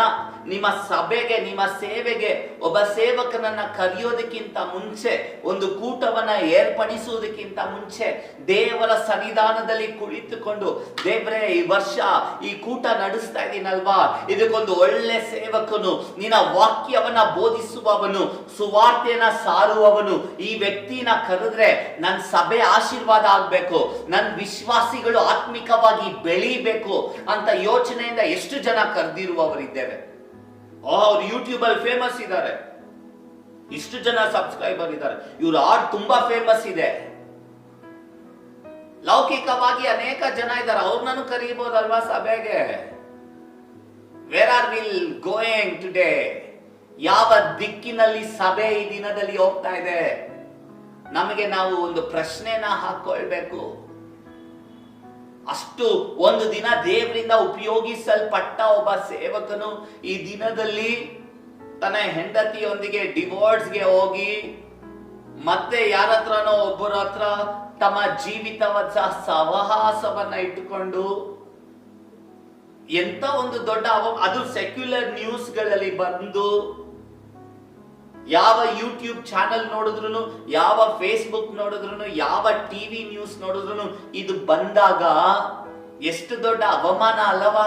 ನಿಮ್ಮ ಸಭೆಗೆ, ನಿಮ್ಮ ಸೇವೆಗೆ ಒಬ್ಬ ಸೇವಕನನ್ನ ಕರೆಯೋದಕ್ಕಿಂತ ಮುಂಚೆ, ಒಂದು ಕೂಟವನ್ನ ಏರ್ಪಡಿಸುವುದಕ್ಕಿಂತ ಮುಂಚೆ ದೇವರ ಸನ್ನಿಧಾನದಲ್ಲಿ ಕುಳಿತುಕೊಂಡು, ದೇವರೇ ಈ ವರ್ಷ ಈ ಕೂಟ ನಡೆಸ್ತಾ ಇದ್ದೀನಲ್ವಾ, ಇದಕ್ಕೊಂದು ಒಳ್ಳೆ ಸೇವಕನು, ನಿನ್ನ ವಾಕ್ಯವನ್ನ ಬೋಧಿಸುವವನು, ಸುವಾರ್ತೆಯನ್ನ ಸಾರುವವನು ಈ ವ್ಯಕ್ತಿನ ಕರೆದ್ರೆ ನನ್ನ ಸಭೆ ಆಶೀರ್ವಾದ ಆಗ್ಬೇಕು, ನನ್ನ ವಿಶ್ವಾಸಿಗಳು ಆತ್ಮಿಕವಾಗಿ ಬೆಳೀಬೇಕು ಅಂತ ಯೋಚನೆಯಿಂದ ಎಷ್ಟು ಜನ ಕರೆದಿರುವವರಿದ್ದೇವೆ. ಅವ್ರು ಯೂಟ್ಯೂಬ್ ಅಲ್ಲಿ ಫೇಮಸ್ ಇದ್ದಾರೆ, ಇಷ್ಟು ಜನ ಸಬ್ಸ್ಕ್ರೈಬರ್ ಇದ್ದಾರೆ, ಇವ್ರ ಆರ್ಟ್ ತುಂಬಾ ಫೇಮಸ್ ಇದೆ. ಲೌಕಿಕವಾಗಿ ಅನೇಕ ಜನ ಇದ್ದಾರೆ, ಅವ್ರನ್ನೂ ಕರೀಬಹುದಲ್ವಾ ಸಭೆಗೆ? Where are will going today? ಯಾವ ದಿಕ್ಕಿನಲ್ಲಿ ಸಭೆ ಈ ದಿನದಲ್ಲಿ ಹೋಗ್ತಾ ಇದೆ? ನಮಗೆ ನಾವು ಒಂದು ಪ್ರಶ್ನೆನ ಹಾಕೊಳ್ಬೇಕು. ಅಷ್ಟು ಒಂದು ದಿನ ದೇವರಿಂದ ಉಪಯೋಗಿಸಲ್ಪಟ್ಟ ಒಬ್ಬ ಸೇವಕನು ಈ ದಿನದಲ್ಲಿ ತನ್ನ ಹೆಂಡತಿಯೊಂದಿಗೆ ಡಿವೋರ್ಸ್ಗೆ ಹೋಗಿ ಮತ್ತೆ ಯಾರ ಹತ್ರನೋ ಒಬ್ಬರ ಹತ್ರ ತಮ್ಮ ಜೀವಿತವಾದ ಸಹವಾಸವನ್ನ ಇಟ್ಟುಕೊಂಡು ಎಂತ ಒಂದು ದೊಡ್ಡ ಅದು ಸೆಕ್ಯುಲರ್ ನ್ಯೂಸ್ಗಳಲ್ಲಿ ಬಂದು, ಯಾವ ಯೂಟ್ಯೂಬ್ ಚಾನೆಲ್ ನೋಡಿದ್ರು, ಯಾವ ಫೇಸ್ಬುಕ್ ನೋಡಿದ್ರು, ಯಾವ ಟಿವಿ ನ್ಯೂಸ್ ನೋಡಿದ್ರು ಇದು ಬಂದಾಗ ಎಷ್ಟು ದೊಡ್ಡ ಅವಮಾನ ಅಲ್ಲವಾ?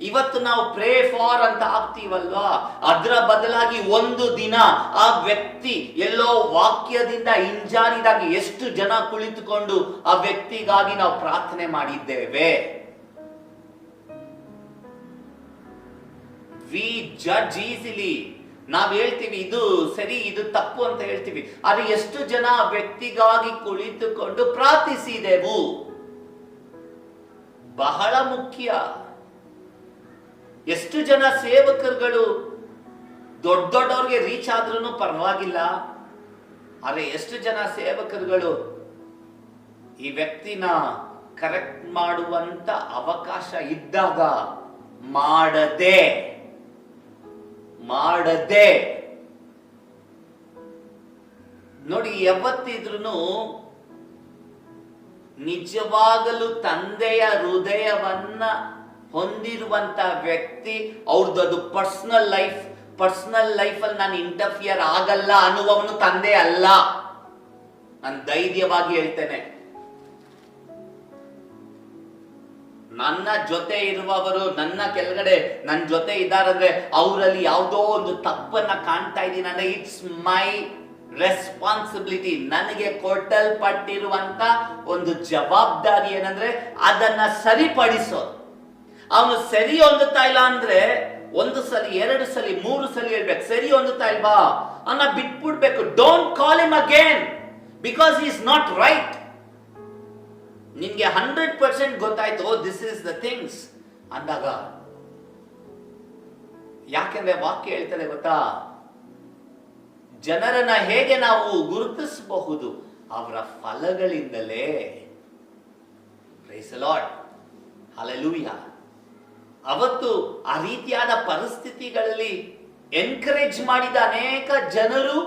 ಇವತ್ತು ನಾವು ಪ್ರೇ ಫಾರ್ ಅಂತ ಆಗ್ತೀವಲ್ವಾ, ಅದರ ಬದಲಾಗಿ ಒಂದು ದಿನ ಆ ವ್ಯಕ್ತಿ ಎಲ್ಲೋ ವಾಕ್ಯದಿಂದ ಹಿಂಜಾರಿದಾಗ ಎಷ್ಟು ಜನ ಕುಳಿತುಕೊಂಡು ಆ ವ್ಯಕ್ತಿಗಾಗಿ ನಾವು ಪ್ರಾರ್ಥನೆ ಮಾಡಿದ್ದೇವೆ. We judge easily. ನಾವ್ ಹೇಳ್ತೀವಿ ಇದು ಸರಿ, ಇದು ತಪ್ಪು ಅಂತ ಹೇಳ್ತೀವಿ, ಆದ್ರೆ ಎಷ್ಟು ಜನ ಆ ವ್ಯಕ್ತಿಗಾಗಿ ಕುಳಿತುಕೊಂಡು ಪ್ರಾರ್ಥಿಸಿದೆವು? ಬಹಳ ಮುಖ್ಯ. ಎಷ್ಟು ಜನ ಸೇವಕರುಗಳು ದೊಡ್ಡವ್ರಿಗೆ ರೀಚ್ ಆದ್ರೂ ಪರವಾಗಿಲ್ಲ, ಆದ್ರೆ ಎಷ್ಟು ಜನ ಸೇವಕರುಗಳು ಈ ವ್ಯಕ್ತಿನ ಕರೆಕ್ಟ್ ಮಾಡುವಂತ ಅವಕಾಶ ಇದ್ದಾಗ ಮಾಡದೆ ನೋಡಿ, ಯಾವತ್ತಿದ್ರೂ ನಿಜವಾಗಲೂ ತಂದೆಯ ಹೃದಯವನ್ನ ಹೊಂದಿರುವಂತ ವ್ಯಕ್ತಿ, ಅವ್ರದ್ದು ಅದು ಪರ್ಸನಲ್ ಲೈಫ್ ಅಲ್ಲಿ ನಾನು ಇಂಟರ್ಫಿಯರ್ ಆಗಲ್ಲ ಅನ್ನುವವನು ತಂದೆ ಅಲ್ಲ. ನಾನು ಧೈರ್ಯವಾಗಿ ಹೇಳ್ತೇನೆ. ನನ್ನ ಜೊತೆ ಇರುವವರು, ನನ್ನ ಕೆಳಗಡೆ ನನ್ನ ಜೊತೆ ಇದ್ದಾರಂದ್ರೆ ಅವರಲ್ಲಿ ಯಾವುದೋ ಒಂದು ತಪ್ಪನ್ನ ಕಾಣ್ತಾ ಇದ್ದೀನಿ ಅಂದ್ರೆ ಇಟ್ಸ್ ಮೈ ರೆಸ್ಪಾನ್ಸಿಬಿಲಿಟಿ. ನನಗೆ ಕೊಟ್ಟಲ್ಪಟ್ಟಿರುವಂತ ಒಂದು ಜವಾಬ್ದಾರಿ ಏನಂದ್ರೆ ಅದನ್ನ ಸರಿಪಡಿಸೋದು. ಅವನು ಸರಿ ಹೊಂದುತ್ತಾ ಇಲ್ಲ ಅಂದ್ರೆ ಒಂದು ಸಲಿ, ಎರಡು ಸಲಿ, ಮೂರು ಸಲಿ ಹೇಳ್ಬೇಕು, ಸರಿ ಹೊಂದುತ್ತಾ ಇಲ್ವಾ ಅನ್ನ ಬಿಟ್ಬಿಡ್ಬೇಕು. Don't call him again because he is not right. ನಿನ್ಗೆ 100% ಗೊತ್ತಾಯ್ತು ದಿಸ್ ಇಸ್ ದ ಥಿಂಗ್ಸ್ ಅಂದಾಗ, ಯಾಕೆಂದ್ರೆ ವಾಕ್ಯ ಹೇಳ್ತದೆ ಗೊತ್ತಾ, ಜನರನ್ನ ಹೇಗೆ ನಾವು ಗುರುತಿಸಬಹುದು? ಅವರ ಫಲಗಳಿಂದಲೇ. Praise the lord, hallelujah. ಅವತ್ತು ಆ ರೀತಿಯಾದ ಪರಿಸ್ಥಿತಿಗಳಲ್ಲಿ ಎನ್ಕರೇಜ್ ಮಾಡಿದ ಅನೇಕ ಜನರು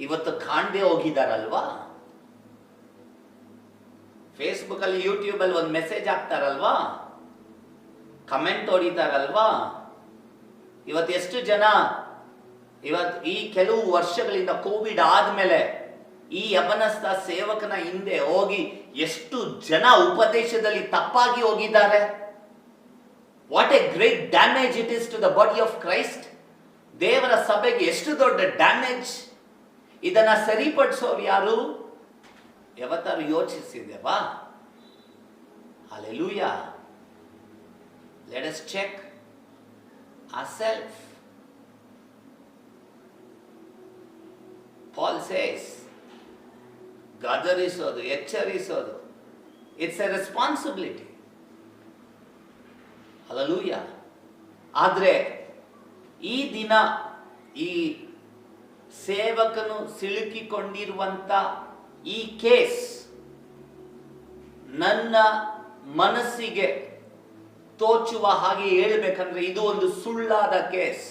ಇವತ್ತು ಕಾಣದೆ ಹೋಗಿದಾರಲ್ವಾ? ಫೇಸ್ಬುಕ್ ಅಲ್ಲಿ, ಯೂಟ್ಯೂಬ್ ಅಲ್ಲಿ ಒಂದು ಮೆಸೇಜ್ ಹಾಕ್ತಾರಲ್ವಾ, ಕಮೆಂಟ್ ಹೊಡಿತಾರಲ್ವಾ. ಇವತ್ತು ಎಷ್ಟು ಜನ ಇವತ್ತು ಈ ಕೆಲವು ವರ್ಷಗಳಿಂದ ಕೋವಿಡ್ ಆದ್ಮೇಲೆ ಈ ಯವನಸ್ಥ ಸೇವಕನ ಹಿಂದೆ ಹೋಗಿ ಎಷ್ಟು ಜನ ಉಪದೇಶದಲ್ಲಿ ತಪ್ಪಾಗಿ ಹೋಗಿದ್ದಾರೆ. What a great damage it is to the body of Christ. ದೇವರ ಸಭೆಗೆ ಎಷ್ಟು ದೊಡ್ಡ ಡ್ಯಾಮೇಜ್. ಇದನ್ನ ಸರಿಪಡಿಸೋರು ಯಾರು? ಯಾವತ್ತಾರು ಯೋಚಿಸಿದೆವಾ? Hallelujah. Let us check ourselves. Paul says, ಗದರಿಸೋದು, ಎಚ್ಚರಿಸೋದು, ಇಟ್ಸ್ ಎ ರೆಸ್ಪಾನ್ಸಿಬಿಲಿಟಿ. ಹಲ್ಲೆಲೂಯಾ. ಆದ್ರೆ ಈ ದಿನ ಈ ಸೇವಕನು ಸಿಲುಕಿಕೊಂಡಿರುವಂತ ಈ ಕೇಸ್ ನನ್ನ ಮನಸ್ಸಿಗೆ ತೋಚುವ ಹಾಗೆ ಹೇಳ್ಬೇಕಂದ್ರೆ ಇದು ಒಂದು ಸುಳ್ಳಾದ case.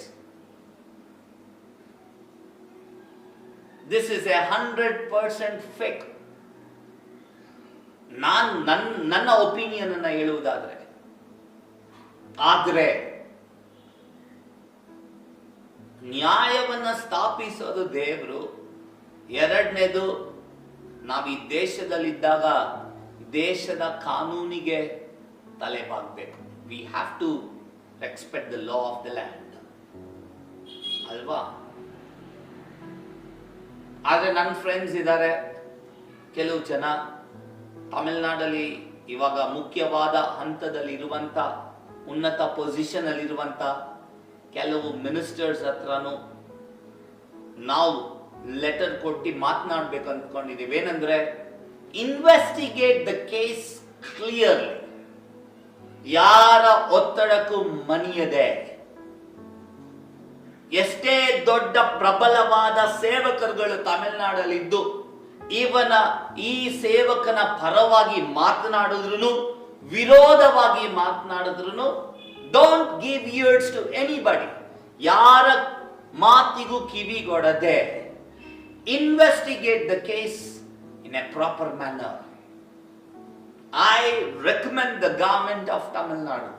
This is a 100% fake. ನನ್ನ ಒಪಿನಿಯನ್ ಅನ್ನ ಹೇಳುವುದಾದ್ರೆ, ಆದ್ರೆ ನ್ಯಾಯವನ್ನ ಸ್ಥಾಪಿಸೋದು ದೇವರು. ಎರಡನೇದು, ನಾವು ಈ ದೇಶದಲ್ಲಿದ್ದಾಗ ದೇಶದ ಕಾನೂನಿಗೆ ತಲೆ ಬಾಗಬೇಕು. We have to respect the law of the land, ಅಲ್ವಾ? ಆದ್ರೆ ನನ್ನ ಫ್ರೆಂಡ್ಸ್ ಇದ್ದಾರೆ, ಕೆಲವು ಜನ ತಮಿಳುನಾಡಲ್ಲಿ ಇವಾಗ ಮುಖ್ಯವಾದ ಹಂತದಲ್ಲಿ ಇರುವಂತ, ಉನ್ನತ ಪೊಸಿಷನ್ ಅಲ್ಲಿರುವಂತ ಕೆಲವು ಮಿನಿಸ್ಟರ್ಸ್ ಹತ್ರನೂ ನಾವು ಲೆಟರ್ ಕೊಟ್ಟು ಮಾತನಾಡ್ಬೇಕು ಅಂದ್ಕೊಂಡಿದ್ದೀವಿ. ಏನಂದ್ರೆ, ಇನ್ವೆಸ್ಟಿಗೇಟ್ ದ ಕೇಸ್ ಕ್ಲಿಯರ್ಲಿ, ಯಾರ ಒತ್ತಡಕ್ಕೂ ಮಣಿಯದೆ, ಎಷ್ಟೇ ದೊಡ್ಡ ಪ್ರಬಲವಾದ ಸೇವಕರುಗಳು ತಮಿಳುನಾಡಲ್ಲಿದ್ದು ಈ ಸೇವಕನ ಪರವಾಗಿ ಮಾತನಾಡಿದ್ರು, ವಿರೋಧವಾಗಿ ಮಾತನಾಡಿದ್ರು, don't give ears to anybody, ಯಾರ ಮಾತಿಗೂ ಕಿವಿಗೊಡದೆ investigate the case in a proper manner. I recommend the government of Tamil Nadu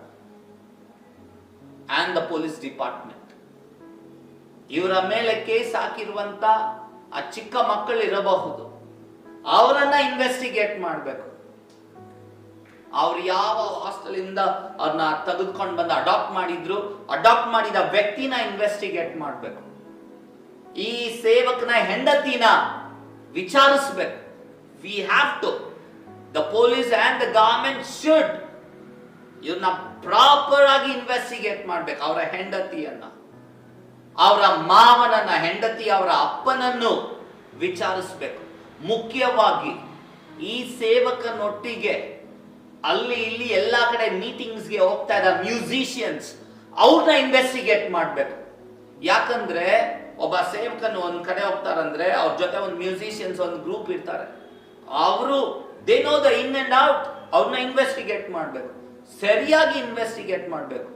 and the police department, ಇವರ ಮೇಲೆ ಕೇಸ್ ಹಾಕಿರುವಂತ ಆ ಚಿಕ್ಕ ಮಕ್ಕಳು ಇರಬಹುದು, ಅವರನ್ನ ಇನ್ವೆಸ್ಟಿಗೇಟ್ ಮಾಡಬೇಕು. ಅವ್ರು ಯಾವ ಹಾಸ್ಟೆಲ್ ಇಂದ ಅವ್ರನ್ನ ತೆಗೆದುಕೊಂಡು ಬಂದು ಅಡಾಪ್ಟ್ ಮಾಡಿದ ವ್ಯಕ್ತಿನ ಇನ್ವೆಸ್ಟಿಗೇಟ್ ಮಾಡಬೇಕು. ಈ ಸೇವಕನ ಹೆಂಡತಿನ ವಿಚಾರಿಸಬೇಕು. We have to, the police and the government should ಇವ್ರನ್ನ ಪ್ರಾಪರ್ ಆಗಿ ಇನ್ವೆಸ್ಟಿಗೇಟ್ ಮಾಡ್ಬೇಕು. ಅವರ ಹೆಂಡತಿಯನ್ನ, ಅವರ ಮಾವನನ್ನ, ಹೆಂಡತಿ ಅವರ ಅಪ್ಪನನ್ನು ವಿಚಾರಿಸಬೇಕು. ಮುಖ್ಯವಾಗಿ ಈ ಸೇವಕನೊಟ್ಟಿಗೆ ಅಲ್ಲಿ ಇಲ್ಲಿ ಎಲ್ಲಾ ಕಡೆ ಮೀಟಿಂಗ್ಸ್ಗೆ ಹೋಗ್ತಾ ಇದ್ದ ಮ್ಯೂಸಿಷಿಯನ್ಸ್, ಅವ್ರನ್ನ ಇನ್ವೆಸ್ಟಿಗೇಟ್ ಮಾಡಬೇಕು. ಯಾಕಂದ್ರೆ ಒಬ್ಬ ಸೇವಕನು ಒಂದ್ ಕಡೆ ಹೋಗ್ತಾರಂದ್ರೆ ಅವ್ರ ಜೊತೆ ಒಂದು ಮ್ಯೂಸಿಷಿಯನ್ಸ್ ಒಂದು ಗ್ರೂಪ್ ಇರ್ತಾರೆ, ಅವರು they know the in and out. ಅವ್ರನ್ನ ಇನ್ವೆಸ್ಟಿಗೇಟ್ ಮಾಡಬೇಕು, ಸರಿಯಾಗಿ ಇನ್ವೆಸ್ಟಿಗೇಟ್ ಮಾಡಬೇಕು.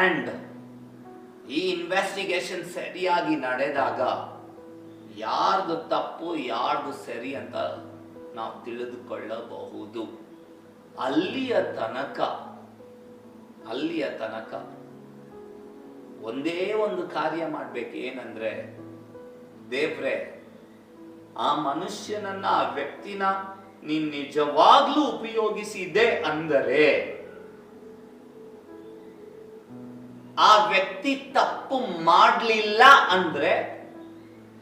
ಅಂಡ್ ಈ ಇನ್ವೆಸ್ಟಿಗೇಷನ್ ಸರಿಯಾಗಿ ನಡೆದಾಗ ಯಾರ್ದು ತಪ್ಪು ಯಾರ್ದು ಸರಿ ಅಂತ ನಾವು ತಿಳಿದುಕೊಳ್ಳಬಹುದು. ಅಲ್ಲಿಯ ತನಕ ಒಂದೇ ಒಂದು ಕಾರ್ಯ ಮಾಡ್ಬೇಕು. ಏನಂದ್ರೆ, ದೇವ್ರೆ, ಆ ಮನುಷ್ಯನನ್ನ, ಆ ವ್ಯಕ್ತಿನ ನೀನ್ ನಿಜವಾಗ್ಲೂ ಉಪಯೋಗಿಸಿದೆ ಅಂದರೆ, ಆ ವ್ಯಕ್ತಿ ತಪ್ಪು ಮಾಡಲಿಲ್ಲ ಅಂದ್ರೆ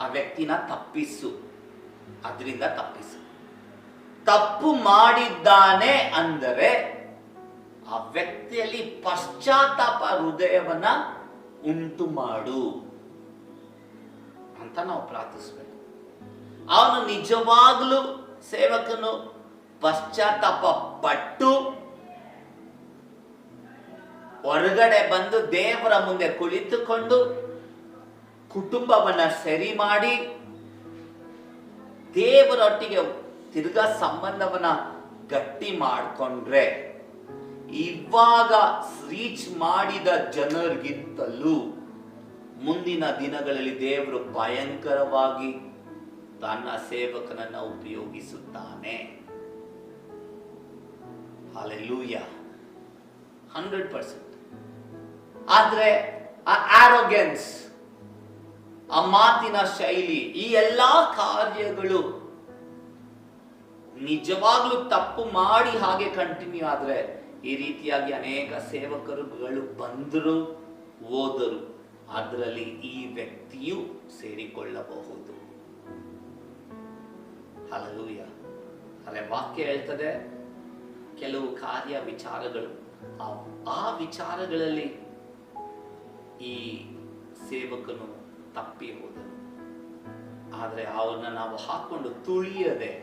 ಆ ವ್ಯಕ್ತಿನ ತಪ್ಪಿಸು, ಅದರಿಂದ ತಪ್ಪಿಸು. ತಪ್ಪು ಮಾಡಿದ್ದಾನೆ ಅಂದರೆ ಆ ವ್ಯಕ್ತಿಯಲ್ಲಿ ಪಶ್ಚಾತ್ತಾಪ ಹೃದಯವನ್ನ ಉಂಟು ಮಾಡು ಅಂತ ನಾವು ಪ್ರಾರ್ಥಿಸಬೇಕು. ಅವನು ನಿಜವಾಗ್ಲೂ ಸೇವಕನು ಪಶ್ಚಾತ್ತಾಪ ಪಟ್ಟು ಹೊರಗಡೆ ಬಂದು ದೇವರ ಮುಂದೆ ಕುಳಿತುಕೊಂಡು ಕುಟುಂಬವನ್ನ ಸರಿ ಮಾಡಿ ದೇವರೊಟ್ಟಿಗೆ ತಿರ್ಗಾ ಸಂಬಂಧವನ್ನ ಗಟ್ಟಿ ಮಾಡಿಕೊಂಡ್ರೆ, ಇವಾಗ ರೀಚ್ ಮಾಡಿದ ಜನರಿಗಿಂತಲೂ ಮುಂದಿನ ದಿನಗಳಲ್ಲಿ ದೇವರು ಭಯಂಕರವಾಗಿ ತನ್ನ ಸೇವಕನನ್ನ ಉಪಯೋಗಿಸುತ್ತಾನೆ. ಹಲ್ಲೆಲೂಯಾ, 100%. ಆದ್ರೆ ಆ ಆರೋಗೆನ್ಸ್, ಆ ಮಾತಿನ ಶೈಲಿ, ಈ ಎಲ್ಲಾ ಕಾರ್ಯಗಳು ನಿಜವಾಗ್ಲೂ ತಪ್ಪು ಮಾಡಿ ಹಾಗೆ ಕಂಟಿನ್ಯೂ ಆದ್ರೆ, ಈ ರೀತಿಯಾಗಿ ಅನೇಕ ಸೇವಕರುಗಳು ಬಂದರು ಹೋದರು, ಅದರಲ್ಲಿ ಈ ವ್ಯಕ್ತಿಯು ಸೇರಿಕೊಳ್ಳಬಹುದು. ಹಲ್ಲೆಲೂಯಾ. ಅರೆ ವಾಕ್ಯ ಹೇಳ್ತದೆ, ಕೆಲವು ಕಾರ್ಯ ವಿಚಾರಗಳು, ಆ ವಿಚಾರಗಳಲ್ಲಿ ಈ ಸೇವಕನು ತಪ್ಪಿ ಹೋದನು. ಆದ್ರೆ ಅವನ್ನ ನಾವು ಹಾಕೊಂಡು ತುಳಿಯದೆ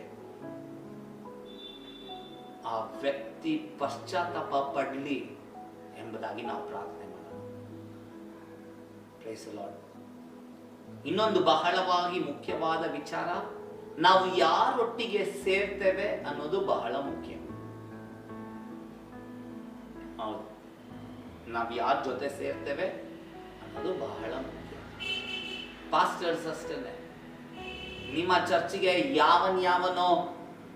ಆ ವ್ಯಕ್ತಿ ಪಶ್ಚಾತ್ತಾಪ ಪಡಲಿ ಎಂಬುದಾಗಿ ನಾವು ಪ್ರಾರ್ಥನೆ ಮಾಡೋಣ. Praise the lord. ಇನ್ನೊಂದು ಬಹಳವಾಗಿ ಮುಖ್ಯವಾದ ವಿಚಾರ, ನಾವು ಯಾರೊಟ್ಟಿಗೆ ಸೇರ್ತೇವೆ ಅನ್ನೋದು ಬಹಳ ಮುಖ್ಯ. ಹೌದು, ನಾವು ಯಾರ ಜೊತೆ ಸೇರ್ತೇವೆ ಅನ್ನೋದು ಬಹಳ ಮುಖ್ಯ. ಪಾಸ್ಟರ್ಸ್ ಅಷ್ಟೇನೆ, ನಿಮ್ಮ ಚರ್ಚಿಗೆ ಯಾವನೋ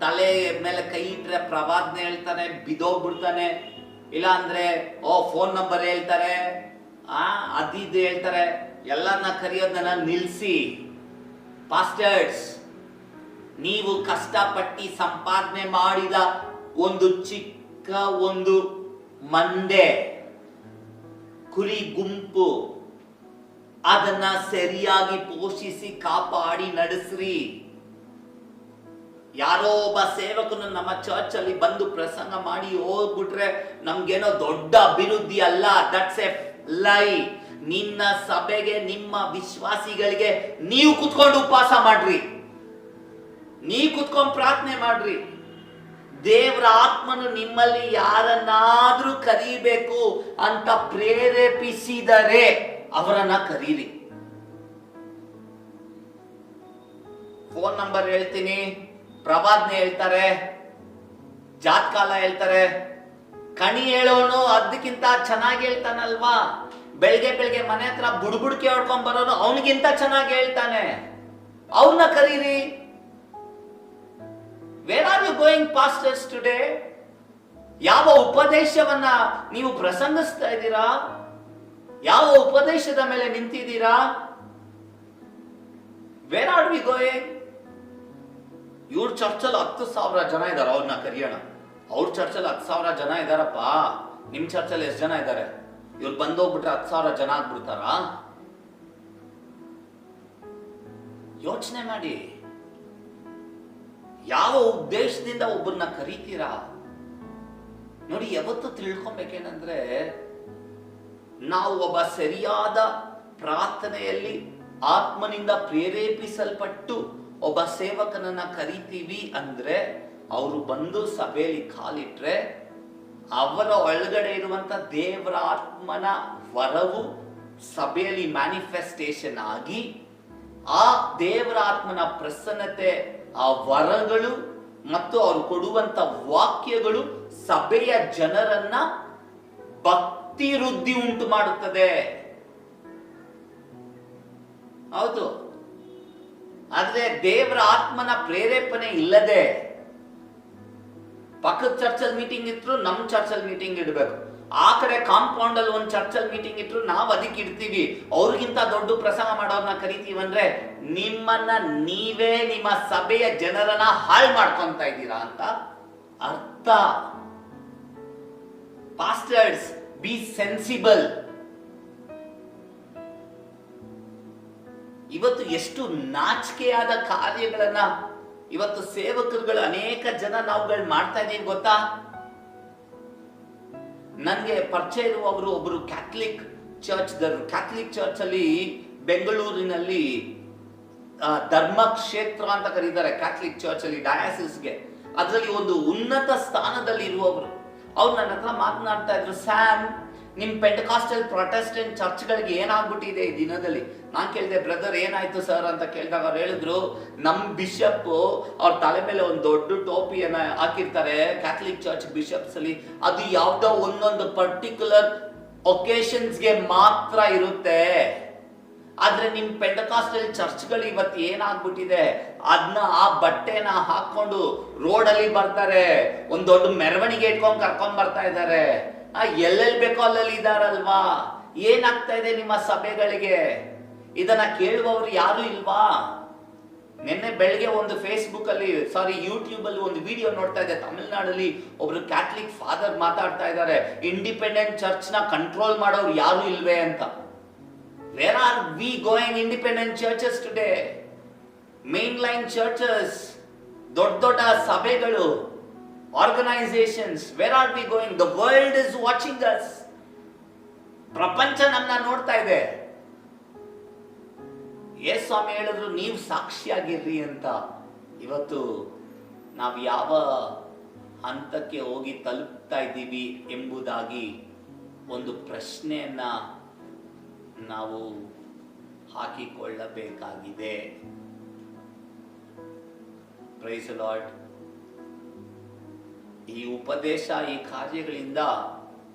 ತಲೆ ಮೇಲೆ ಕೈ ಇಟ್ರೆ ಪ್ರವಾದನೆ ಹೇಳ್ತಾನೆ, ಬಿದೋಗ್ಬಿಡ್ತಾನೆ. ಇಲ್ಲ ಅಂದ್ರೆ ಫೋನ್ ನಂಬರ್ ಹೇಳ್ತಾರೆ, ಅದಿದ್ದು ಹೇಳ್ತಾರೆ. ಎಲ್ಲರನ್ನ ಕರೆಯೋದನ್ನ ನಿಲ್ಲಿಸಿ, ಪಾಸ್ಟರ್ಸ್, ನೀವು ಕಷ್ಟಪಟ್ಟು ಸಂಪಾದನೆ ಮಾಡಿದ ಒಂದು ಚಿಕ್ಕ ಒಂದು ಮಂದೆ, ಕುರಿ ಗುಂಪು, ಅದನ್ನ ಸರಿಯಾಗಿ ಪೋಷಿಸಿ ಕಾಪಾಡಿ ನಡೆಸ್ರಿ. ಯಾರೋ ಒಬ್ಬ ಸೇವಕನು ನಮ್ಮ ಚರ್ಚ್ ಅಲ್ಲಿ ಬಂದು ಪ್ರಸಂಗ ಮಾಡಿ ಹೋಗ್ಬಿಟ್ರೆ ನಮ್ಗೇನೋ ದೊಡ್ಡ ಅಭಿವೃದ್ಧಿ ಅಲ್ಲ. ದಟ್ಸ್ ಎ ಲೈ. ನಿನ್ನ ಸಭೆಗೆ, ನಿಮ್ಮ ವಿಶ್ವಾಸಿಗಳಿಗೆ ನೀವು ಕುತ್ಕೊಂಡು ಉಪವಾಸ ಮಾಡ್ರಿ, ನೀವು ಕುತ್ಕೊಂಡು ಪ್ರಾರ್ಥನೆ ಮಾಡ್ರಿ. ದೇವರ ಆತ್ಮನು ನಿಮ್ಮಲ್ಲಿ ಯಾರನ್ನಾದ್ರೂ ಕರೀಬೇಕು ಅಂತ ಪ್ರೇರೇಪಿಸಿದರೆ ಅವರನ್ನ ಕರೀರಿ. ಫೋನ್ ನಂಬರ್ ಹೇಳ್ತೀನಿ, ಪ್ರವಾದನೆ ಹೇಳ್ತಾರೆ, ಜಾತ್ಕಾಲ ಹೇಳ್ತಾರೆ. ಕಣಿ ಹೇಳೋನು ಅದಕ್ಕಿಂತ ಚೆನ್ನಾಗಿ ಹೇಳ್ತಾನಲ್ವಾ? ಬೆಳಗ್ಗೆ ಬೆಳಗ್ಗೆ ಮನೆ ಹತ್ರ ಬುಡ್ಬುಡ್ಕೆ ಹೊಡ್ಕೊಂಡ್ ಬರೋನು ಅವನಿಗಿಂತ ಚೆನ್ನಾಗಿ ಹೇಳ್ತಾನೆ. ಅವನ್ನ ಕರೀರಿ. Where are you going pastors today? ಯಾವ ಉಪದೇಶವನ್ನ ನೀವು ಪ್ರಸಂಗಿಸ್ತಾ ಇದ್ದೀರಾ? ಯಾವ ಉಪದೇಶದ ಮೇಲೆ ನಿಂತಿದ್ದೀರಾ? Where are we going? ಇವ್ರ ಚರ್ಚಲ್ಲಿ 10,000 ಜನ ಇದ್ದಾರೆ, ಅವ್ರನ್ನ ಕರಿಯೋಣ. ಅವ್ರ ಚರ್ಚಲ್ಲಿ 10,000 ಜನ ಇದಾರಪ್ಪ, ನಿಮ್ ಚರ್ಚಲ್ಲಿ ಎಷ್ಟು ಜನ ಇದ್ದಾರೆ? ಇವ್ರು ಬಂದೋಗ್ಬಿಟ್ರೆ 10,000 ಜನ ಆಗ್ಬಿಡ್ತಾರ? ಯೋಚನೆ ಮಾಡಿ. ಯಾವ ಉದ್ದೇಶದಿಂದ ಒಬ್ಬರನ್ನ ಕರೀತೀರಾ? ನೋಡಿ, ಯಾವತ್ತು ತಿಳ್ಕೊಬೇಕೇನಂದ್ರೆ, ನಾವು ಒಬ್ಬ ಸರಿಯಾದ ಪ್ರಾರ್ಥನೆಯಲ್ಲಿ ಆತ್ಮನಿಂದ ಪ್ರೇರೇಪಿಸಲ್ಪಟ್ಟು ಒಬ್ಬ ಸೇವಕನನ್ನ ಕರಿತೀವಿ ಅಂದ್ರೆ, ಅವರು ಬಂದು ಸಭೆಯಲ್ಲಿ ಕಾಲಿಟ್ರೆ ಅವರ ಒಳಗಡೆ ಇರುವಂತ ದೇವರ ಆತ್ಮನ ವರವು ಸಭೆಯಲ್ಲಿ ಮ್ಯಾನಿಫೆಸ್ಟೇಷನ್ ಆಗಿ, ಆ ದೇವರ ಆತ್ಮನ ಪ್ರಸನ್ನತೆ, ಆ ವರಗಳು ಮತ್ತು ಅವರು ಕೊಡುವಂತ ವಾಕ್ಯಗಳು ಸಭೆಯ ಜನರನ್ನ ಭಕ್ತಿ ವೃದ್ಧಿ ಉಂಟು ಮಾಡುತ್ತದೆ. ಹೌದು. ಆದ್ರೆ ದೇವರ ಆತ್ಮನ ಪ್ರೇರೇಪಣೆ ಇಲ್ಲದೆ ಪಕ್ಕದ ಚರ್ಚಲ್ಲಿ ಮೀಟಿಂಗ್ ಇಟ್ರು ನಮ್ ಚರ್ಚಲ್ಲಿ ಮೀಟಿಂಗ್ ಇಡಬೇಕು, ಆ ಕಡೆ ಕಾಂಪೌಂಡ್ ಅಲ್ಲಿ ಒಂದು ಚರ್ಚಲ್ಲಿ ಮೀಟಿಂಗ್ ಇಟ್ರು ನಾವು ಅದಕ್ಕೆ ಇಡ್ತೀವಿ, ಅವ್ರಿಗಿಂತ ದೊಡ್ಡ ಪ್ರಸಂಗ ಮಾಡೋರ್ನ ಕರಿತೀವಂದ್ರೆ ನಿಮ್ಮನ್ನ ನೀವೇ, ನಿಮ್ಮ ಸಭೆಯ ಜನರನ್ನ ಹಾಳು ಮಾಡ್ಕೊಂತ ಇದ್ದೀರಾ ಅಂತ ಅರ್ಥ. Pastors, B sensible. ಇವತ್ತು ಎಷ್ಟು ನಾಚಿಕೆಯಾದ ಕಾರ್ಯಗಳನ್ನ ಇವತ್ತು ಸೇವಕರುಗಳು ಅನೇಕ ಜನ ನಾವುಗಳು ಮಾಡ್ತಾ ಇದೀವಿ ಗೊತ್ತಾ? ನನ್ಗೆ ಪರಿಚಯ ಇರುವವರು ಒಬ್ರು ಕ್ಯಾಥಲಿಕ್ ಚರ್ಚ್ ಅಲ್ಲಿ ಬೆಂಗಳೂರಿನಲ್ಲಿ ಧರ್ಮಕ್ಷೇತ್ರ ಅಂತ ಕರೀತಾರೆ ಕ್ಯಾಥಲಿಕ್ ಚರ್ಚ್ ಅಲ್ಲಿ, ಡಯಾಸಿಸ್ಗೆ. ಅದರಲ್ಲಿ ಒಂದು ಉನ್ನತ ಸ್ಥಾನದಲ್ಲಿ ಇರುವವರು. ಅವ್ರು ನನ್ನ ಹತ್ರ ಮಾತನಾಡ್ತಾ ಇದ್ರು, ಸ್ಯಾಮ್, ನಿಮ್ ಪೆಂಟಕಾಸ್ಟಲ್ ಪ್ರೊಟೆಸ್ಟೆಂಟ್ ಚರ್ಚ್ಗಳಿಗೆ ಏನಾಗ್ಬಿಟ್ಟಿದೆ ಈ ದಿನದಲ್ಲಿ. ನಾನ್ ಕೇಳಿದೆ, ಬ್ರದರ್ ಏನಾಯ್ತು ಸರ್ ಅಂತ ಕೇಳಿದಾಗ ಅವ್ರು ಹೇಳಿದ್ರು, ನಮ್ ಬಿಷಪ್ ಅವ್ರ ತಲೆ ಮೇಲೆ ಒಂದು ದೊಡ್ಡ ಟೋಪಿಯನ್ನ ಹಾಕಿರ್ತಾರೆ ಕ್ಯಾಥಲಿಕ್ ಚರ್ಚ್ ಬಿಷಪ್ಸ್ ಅಲ್ಲಿ, ಅದು ಯಾವ್ದೋ ಒಂದೊಂದು ಪರ್ಟಿಕ್ಯುಲರ್ ಒಕೇಶನ್ಸ್ಗೆ ಮಾತ್ರ ಇರುತ್ತೆ. ಆದ್ರೆ ನಿಮ್ ಪೆಂಟಕಾಸ್ಟಲ್ ಚರ್ಚ್ಗಳು ಇವತ್ತು ಏನಾಗ್ಬಿಟ್ಟಿದೆ, ಅದನ್ನ ಆ ಬಟ್ಟೆನ ಹಾಕೊಂಡು ರೋಡ್ ಅಲ್ಲಿ ಬರ್ತಾರೆ, ಒಂದ್ ದೊಡ್ಡ ಮೆರವಣಿಗೆ ಇಟ್ಕೊಂಡ್ ಕರ್ಕೊಂಡ್ ಬರ್ತಾ ಇದ್ದಾರೆ. ಎಲ್ಲೆಲ್ಲಿ ಬೇಕೋ ಅಲ್ಲಲ್ಲಿ ಇದಾರಲ್ವಾ? ಏನಾಗ್ತಾ ಇದೆ ನಿಮ್ಮ ಸಭೆಗಳಿಗೆ? ಇದನ್ನ ಕೇಳುವವರು ಯಾರು ಇಲ್ವಾ? ನಿನ್ನೆ ಬೆಳಗ್ಗೆ ಒಂದು ಫೇಸ್ಬುಕ್ ಅಲ್ಲಿ, ಯೂಟ್ಯೂಬ್ ಅಲ್ಲಿ ಒಂದು ವಿಡಿಯೋ ನೋಡ್ತಾ ಇದ್ದೆ. ತಮಿಳುನಾಡಲ್ಲಿ ಒಬ್ರು ಕ್ಯಾಥಲಿಕ್ ಫಾದರ್ ಮಾತಾಡ್ತಾ ಇದ್ದಾರೆ, ಇಂಡಿಪೆಂಡೆಂಟ್ ಚರ್ಚ್ ನ ಕಂಟ್ರೋಲ್ ಮಾಡೋರು ಯಾರು ಇಲ್ವೇ ಅಂತ. Wear are we going independent churches today? Main line churches, ದೊಡ್ಡ ದೊಡ್ಡ ಸಭೆಗಳು, organizations, where are we going? The world is watching us. ಪ್ರಪಂಚ ನಮ್ಮನ್ನ ನೋಡ್ತಾ ಇದೆ. ಯೇಸು ಸ್ವಾಮಿ ಹೇಳಿದ್ರು, ನೀವು ಸಾಕ್ಷಿಯಾಗಿರ್ರಿ ಅಂತ. ಇವತ್ತು ನಾವು ಯಾವ ಹಂತಕ್ಕೆ ಹೋಗಿ ತಲುಪ್ತಾ ಇದ್ದೀವಿ ಎಂಬುದಾಗಿ ಒಂದು ಪ್ರಶ್ನೆಯನ್ನ ನಾವು ಹಾಕಿಕೊಳ್ಳಬೇಕಾಗಿದೆ. Price the lord. ಈ ಉಪದೇಶ, ಈ ಕಾರ್ಯಗಳಿಂದ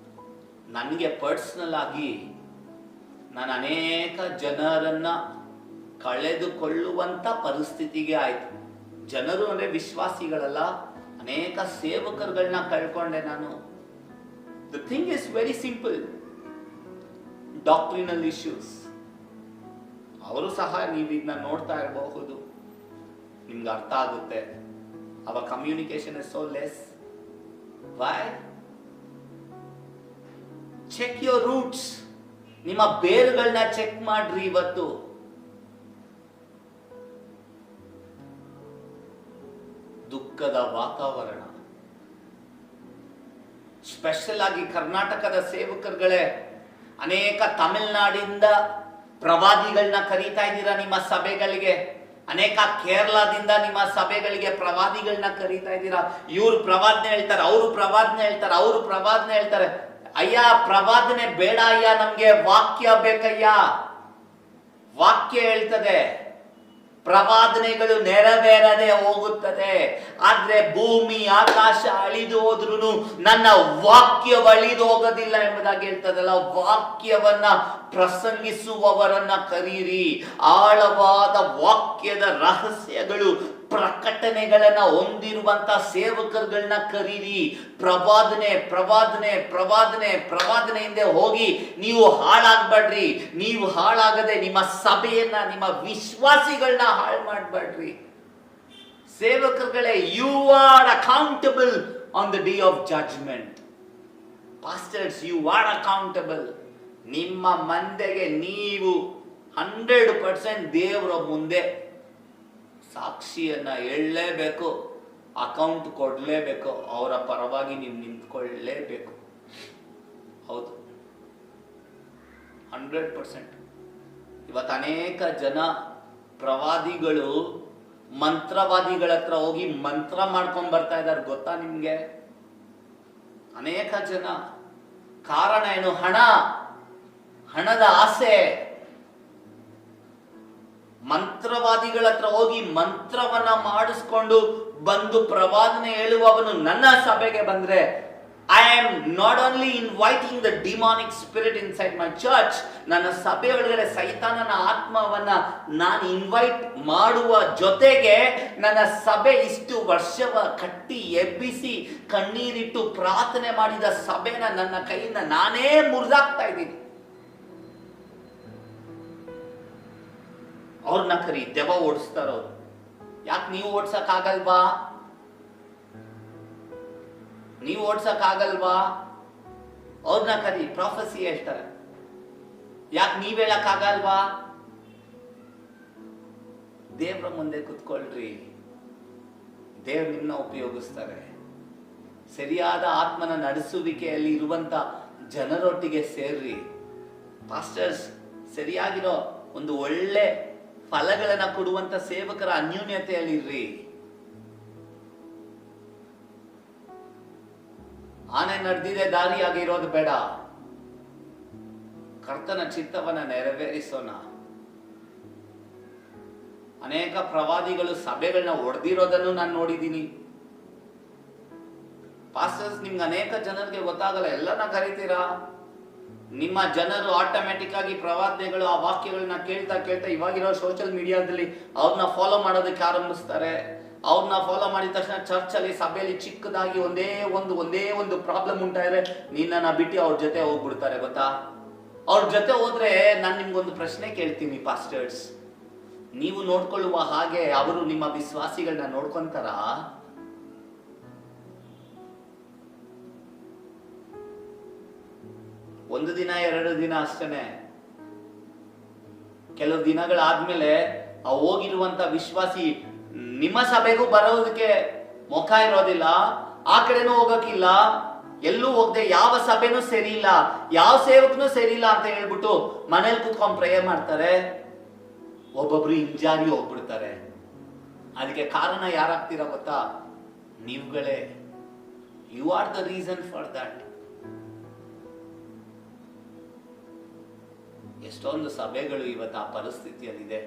ನನಗೆ ಪರ್ಸನಲ್ ಆಗಿ ನಾನು ಅನೇಕ ಜನರನ್ನ ಕಳೆದುಕೊಳ್ಳುವಂತ ಪರಿಸ್ಥಿತಿಗೆ ಆಯ್ತು. ಜನರು ಅಂದ್ರೆ ವಿಶ್ವಾಸಿಗಳಲ್ಲ, ಅನೇಕ ಸೇವಕರುಗಳನ್ನ ಕಳ್ಕೊಂಡೆ ನಾನು. The thing is very simple. Doctrinal issues ಅವರು ಸಹ ನೀವು ಇದನ್ನ ನೋಡ್ತಾ ಇರಬಹುದು, ನಿಮ್ಗೆ ಅರ್ಥ ಆಗುತ್ತೆ. Our communication is so less. Why? Check your roots. ನಿಮ್ಮ ಬೇರುಗಳನ್ನ ಚೆಕ್ ಮಾಡ್ರಿ. ಇವತ್ತು ದುಃಖದ ವಾತಾವರಣ, ಸ್ಪೆಷಲ್ ಆಗಿ ಕರ್ನಾಟಕದ ಸೇವಕರುಗಳೇ, ಅನೇಕ ತಮಿಳುನಾಡಿಂದ ಪ್ರವಾದಿಗಳನ್ನ ಕರೀತಾ ಇದ್ದೀರಾ ನಿಮ್ಮ ಸಭೆಗಳಿಗೆ. ಅನೇಕ ಕೇರಳದಿಂದ ನಿಮ್ಮ ಸಭೆಗಳಿಗೆ ಪ್ರವಾದಿಗಳನ್ನ ಕರೀತಾ ಇದ್ದೀರಾ. ಇವ್ರು ಪ್ರವಾದನೆ ಹೇಳ್ತಾರೆ, ಅವರು ಪ್ರವಾದನೆ ಹೇಳ್ತಾರೆ, ಅವರು ಪ್ರವಾದನೆ ಹೇಳ್ತಾರೆ. ಅಯ್ಯ, ಪ್ರವಾದನೆ ಬೇಡ ಅಯ್ಯ, ನಮ್ಗೆ ವಾಕ್ಯ ಬೇಕಯ್ಯ. ವಾಕ್ಯ ಹೇಳ್ತದೆ, ಪ್ರವಾದನೆಗಳು ನೆರವೇರದೆ ಹೋಗುತ್ತದೆ. ಆದ್ರೆ ಭೂಮಿ ಆಕಾಶ ಅಳಿದು ಹೋದ್ರೂ ನನ್ನ ವಾಕ್ಯ ಅಳಿದು ಹೋಗೋದಿಲ್ಲ ಎಂಬುದಾಗಿ ಹೇಳ್ತದಲ್ಲ. ವಾಕ್ಯವನ್ನ ಪ್ರಸಂಗಿಸುವವರನ್ನ ಕರೀರಿ. ಆಳವಾದ ವಾಕ್ಯದ ರಹಸ್ಯಗಳು, ಪ್ರಕಟಣೆಗಳನ್ನ ಹೊಂದಿರುವಂತ ಸೇವಕರುಗಳನ್ನ ಕರೀರಿ. ಪ್ರವಾದನೆ ಪ್ರವಾದನೆ ಪ್ರವಾದನೆ ಪ್ರವಾದನೆಯಿಂದ ಹೋಗಿ ನೀವು ಹಾಳಾಗ್ಬೇಡ್ರಿ. ನೀವು ಹಾಳಾಗದೆ ನಿಮ್ಮ ಸಭೆಯನ್ನ, ನಿಮ್ಮ ವಿಶ್ವಾಸಿಗಳನ್ನ ಹಾಳು ಮಾಡ್ಬೇಡ್ರಿ. ಸೇವಕರುಗಳೇ, you are accountable on the day of judgment. Pastors, you are accountable. ನಿಮ್ಮ ಮಂದೆಗೆ ನೀವು 100% ದೇವರ ಮುಂದೆ ಸಾಕ್ಷಿಯನ್ನ ಹೇಳಲೇಬೇಕು, ಅಕೌಂಟ್ ಕೊಡಲೇಬೇಕು, ಅವರ ಪರವಾಗಿ ನೀವು ನಿಂತ್ಕೊಳ್ಳೇಬೇಕು. ಹೌದು, 100%. ಇವತ್ತು ಅನೇಕ ಜನ ಪ್ರವಾದಿಗಳು ಮಂತ್ರವಾದಿಗಳ ಹತ್ರ ಹೋಗಿ ಮಂತ್ರ ಮಾಡ್ಕೊಂಡ್ ಬರ್ತಾ ಇದ್ದಾರೆ, ಗೊತ್ತಾ ನಿಮ್ಗೆ? ಅನೇಕ ಜನ. ಕಾರಣ ಏನು? ಹಣದ ಆಸೆ. ಮಂತ್ರವಾದಿಗಳ ಹತ್ರ ಹೋಗಿ ಮಂತ್ರವನ್ನ ಮಾಡಿಸ್ಕೊಂಡು ಬಂದು ಪ್ರವಾದನೆ ಹೇಳುವವನು ನನ್ನ ಸಭೆಗೆ ಬಂದ್ರೆ, I am not only inviting the ಡಿಮಾನಿಕ್ spirit inside my church. ನನ್ನ ಸಭೆಯೊಳಗಡೆ ಸೈತಾನನ ಆತ್ಮವನ್ನ ನಾನು ಇನ್ವೈಟ್ ಮಾಡುವ ಜೊತೆಗೆ, ನನ್ನ ಸಭೆ ಇಷ್ಟು ವರ್ಷವ ಕಟ್ಟಿ ಎಬ್ಬಿಸಿ ಕಣ್ಣೀರಿಟ್ಟು ಪ್ರಾರ್ಥನೆ ಮಾಡಿದ ಸಭೆನ ನನ್ನ ಕೈಯಿಂದ ನಾನೇ ಮುರಿದಾಕ್ತಾ ಇದ್ದೀನಿ. ಅವ್ರನ್ನ ಕರಿ, ದೆವ್ವ ಓಡಿಸ್ತಾರವ್ರು. ಯಾಕೆ ನೀವು ಓಡ್ಸಕ್ ಆಗಲ್ವಾ? ನೀವು ಓಡ್ಸಕ್ ಆಗಲ್ವಾ? ಅವ್ರನ್ನ ಕರಿ, ಪ್ರಾಫೆಸಿ ಹೇಳ್ತಾರೆ. ಯಾಕೆ ನೀವ್ ಹೇಳಕ್ ಆಗಲ್ವಾ? ದೇವ್ರ ಮುಂದೆ ಕುತ್ಕೊಳ್ರಿ, ದೇವ್ರು ನಿಮ್ಮನ್ನ ಉಪಯೋಗಿಸ್ತಾರೆ. ಸರಿಯಾದ ಆತ್ಮನ ನಡೆಸುವಿಕೆಯಲ್ಲಿ ಇರುವಂತ ಜನರೊಟ್ಟಿಗೆ ಸೇರ್ರಿ. ಪಾಸ್ಟರ್ಸ್, ಸರಿಯಾಗಿರೋ ಒಂದು ಒಳ್ಳೆ ಫಲಗಳನ್ನ ಕೊಡುವಂತ ಸೇವಕರ ಅನ್ಯೂನ್ಯತೆಯಲ್ಲಿ ಇರ್ರಿ. ಆನೆ ನಡೆದಿದೆ ದಾರಿಯಾಗಿ ಇರೋದು ಬೇಡ. ಕರ್ತನ ಚಿತ್ತವನ್ನ ನೆರವೇರಿಸೋಣ. ಅನೇಕ ಪ್ರವಾದಿಗಳು ಸಭೆಗಳನ್ನ ಒಡೆದಿರೋದನ್ನು ನಾನು ನೋಡಿದ್ದೀನಿ. ಪಾಸ್ಟರ್ಸ್, ನಿಮ್ಗೆ ಅನೇಕ ಜನರಿಗೆ ಗೊತ್ತಾಗಲ್ಲ, ಎಲ್ಲನ ಕರಿತೀರಾ. ನಿಮ್ಮ ಜನರು ಆಟೋಮ್ಯಾಟಿಕ್ ಆಗಿ ಪ್ರವಾದನೆಗಳು, ಆ ವಾಕ್ಯಗಳನ್ನ ಕೇಳ್ತಾ ಕೇಳ್ತಾ ಇವಾಗಿರೋ ಸೋಷಿಯಲ್ ಮೀಡಿಯಾದಲ್ಲಿ ಅವ್ರನ್ನ ಫಾಲೋ ಮಾಡೋದಕ್ಕೆ ಆರಂಭಿಸ್ತಾರೆ. ಅವ್ರನ್ನ ಫಾಲೋ ಮಾಡಿದ ತಕ್ಷಣ ಚರ್ಚಲ್ಲಿ, ಸಭೆಯಲ್ಲಿ ಚಿಕ್ಕದಾಗಿ ಒಂದೇ ಒಂದು ಪ್ರಾಬ್ಲಮ್ ಉಂಟಾದ್ರೆ ನಿನ್ನನ್ನ ಬಿಟ್ಟು ಅವ್ರ ಜೊತೆ ಹೋಗ್ಬಿಡ್ತಾರೆ, ಗೊತ್ತಾ? ಅವ್ರ ಜೊತೆ ಹೋದ್ರೆ ನಾನು ನಿಮ್ಗೊಂದು ಪ್ರಶ್ನೆ ಕೇಳ್ತೀನಿ ಪಾಸ್ಟರ್ಸ್, ನೀವು ನೋಡ್ಕೊಳ್ಳುವ ಹಾಗೆ ಅವರು ನಿಮ್ಮ ವಿಶ್ವಾಸಿಗಳನ್ನ ನೋಡ್ಕೊಂತಾರ? ಒಂದು ದಿನ 2 ದಿನ ಅಷ್ಟೇನೆ. ಕೆಲವು ದಿನಗಳಾದ್ಮೇಲೆ ಆ ಹೋಗಿರುವಂತ ವಿಶ್ವಾಸಿ ನಿಮ್ಮ ಸಭೆಗೂ ಬರೋದಕ್ಕೆ ಮುಖ ಇರೋದಿಲ್ಲ, ಆ ಕಡೆನೂ ಹೋಗಕ್ಕಿಲ್ಲ, ಎಲ್ಲೂ ಹೋಗದೆ ಯಾವ ಸಭೆನೂ ಸರಿ ಇಲ್ಲ, ಯಾವ ಸೇವಕನೂ ಸರಿ ಇಲ್ಲ ಅಂತ ಹೇಳ್ಬಿಟ್ಟು ಮನೇಲಿ ಕುತ್ಕೊಂಡು ಪ್ರೇಯರ್ ಮಾಡ್ತಾರೆ. ಒಬ್ಬೊಬ್ರು ಹಿಂಜಾರಿ ಹೋಗ್ಬಿಡ್ತಾರೆ. ಅದಕ್ಕೆ ಕಾರಣ ಯಾರಾಗ್ತೀರಾ ಗೊತ್ತಾ? ನೀವುಗಳೇ. You are the reason for that. ಎಷ್ಟೊಂದು ಸಭೆಗಳು ಇವತ್ತು ಆ ಪರಿಸ್ಥಿತಿಯಲ್ಲಿದೆ.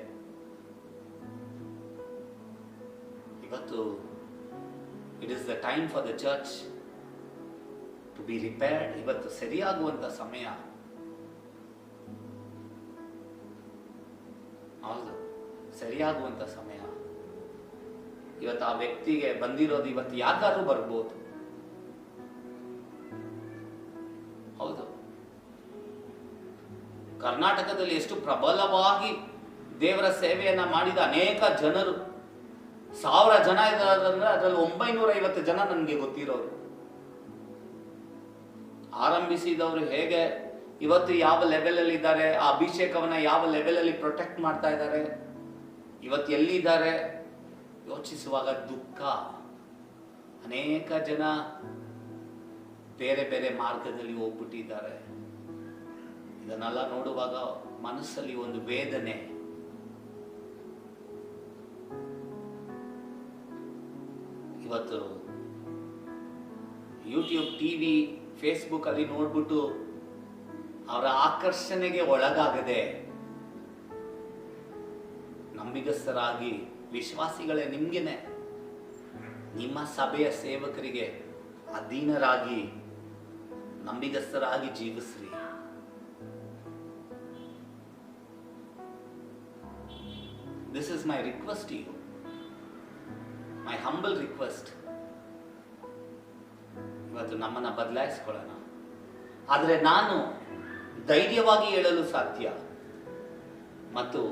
ಇವತ್ತು it is the time for the church to be repaired. ಇವತ್ತು ಸರಿಯಾಗುವಂತ ಸಮಯ. ಹೌದು, ಸರಿಯಾಗುವಂತ ಸಮಯ. ಇವತ್ತು ಆ ವ್ಯಕ್ತಿಗೆ ಬಂದಿರೋದು ಇವತ್ತು ಯಾಕಾದ್ರೂ ಬರ್ಬೋದು. ಹೌದು, ಕರ್ನಾಟಕದಲ್ಲಿ ಎಷ್ಟು ಪ್ರಬಲವಾಗಿ ದೇವರ ಸೇವೆಯನ್ನ ಮಾಡಿದ ಅನೇಕ ಜನರು, 1000 ಜನ ಇದ್ದಾರಂದ್ರೆ ಅದರಲ್ಲಿ 950 ಜನ ನನಗೆ ಗೊತ್ತಿರೋರು. ಆರಂಭಿಸಿದವರು ಹೇಗೆ ಇವತ್ತು ಯಾವ ಲೆವೆಲ್ ಅಲ್ಲಿ ಇದ್ದಾರೆ, ಆ ಅಭಿಷೇಕವನ್ನ ಯಾವ ಲೆವೆಲ್ ಅಲ್ಲಿ ಪ್ರೊಟೆಕ್ಟ್ ಮಾಡ್ತಾ ಇದ್ದಾರೆ, ಇವತ್ತು ಎಲ್ಲಿದ್ದಾರೆ ಯೋಚಿಸುವಾಗ ದುಃಖ. ಅನೇಕ ಜನ ಬೇರೆ ಬೇರೆ ಮಾರ್ಗದಲ್ಲಿ ಹೋಗ್ಬಿಟ್ಟಿದ್ದಾರೆ. ಇದನ್ನೆಲ್ಲ ನೋಡುವಾಗ ಮನಸ್ಸಲ್ಲಿ ಒಂದು ವೇದನೆ. ಇವತ್ತು ಯೂಟ್ಯೂಬ್, ಟಿವಿ, ಫೇಸ್ಬುಕ್ ಅಲ್ಲಿ ನೋಡ್ಬಿಟ್ಟು ಅವರ ಆಕರ್ಷಣೆಗೆ ಒಳಗಾಗದೆ ನಂಬಿಗಸ್ತರಾಗಿ, ವಿಶ್ವಾಸಿಗಳೇ ನಿಮ್ಗೆನೆ, ನಿಮ್ಮ ಸಭೆಯ ಸೇವಕರಿಗೆ ಅಧೀನರಾಗಿ ನಂಬಿಗಸ್ತರಾಗಿ ಜೀವಿಸ್ರಿ. This is my request to you, my humble request. ಇವತ್ತು ನಮ್ಮನ್ನ ಬದಲಾಯಿಸ್ಕೊಳ್ಳೋಣ. ಆದರೆ ನಾನು ಧೈರ್ಯವಾಗಿ ಹೇಳಲು ಸಾಧ್ಯ, ಮತ್ತು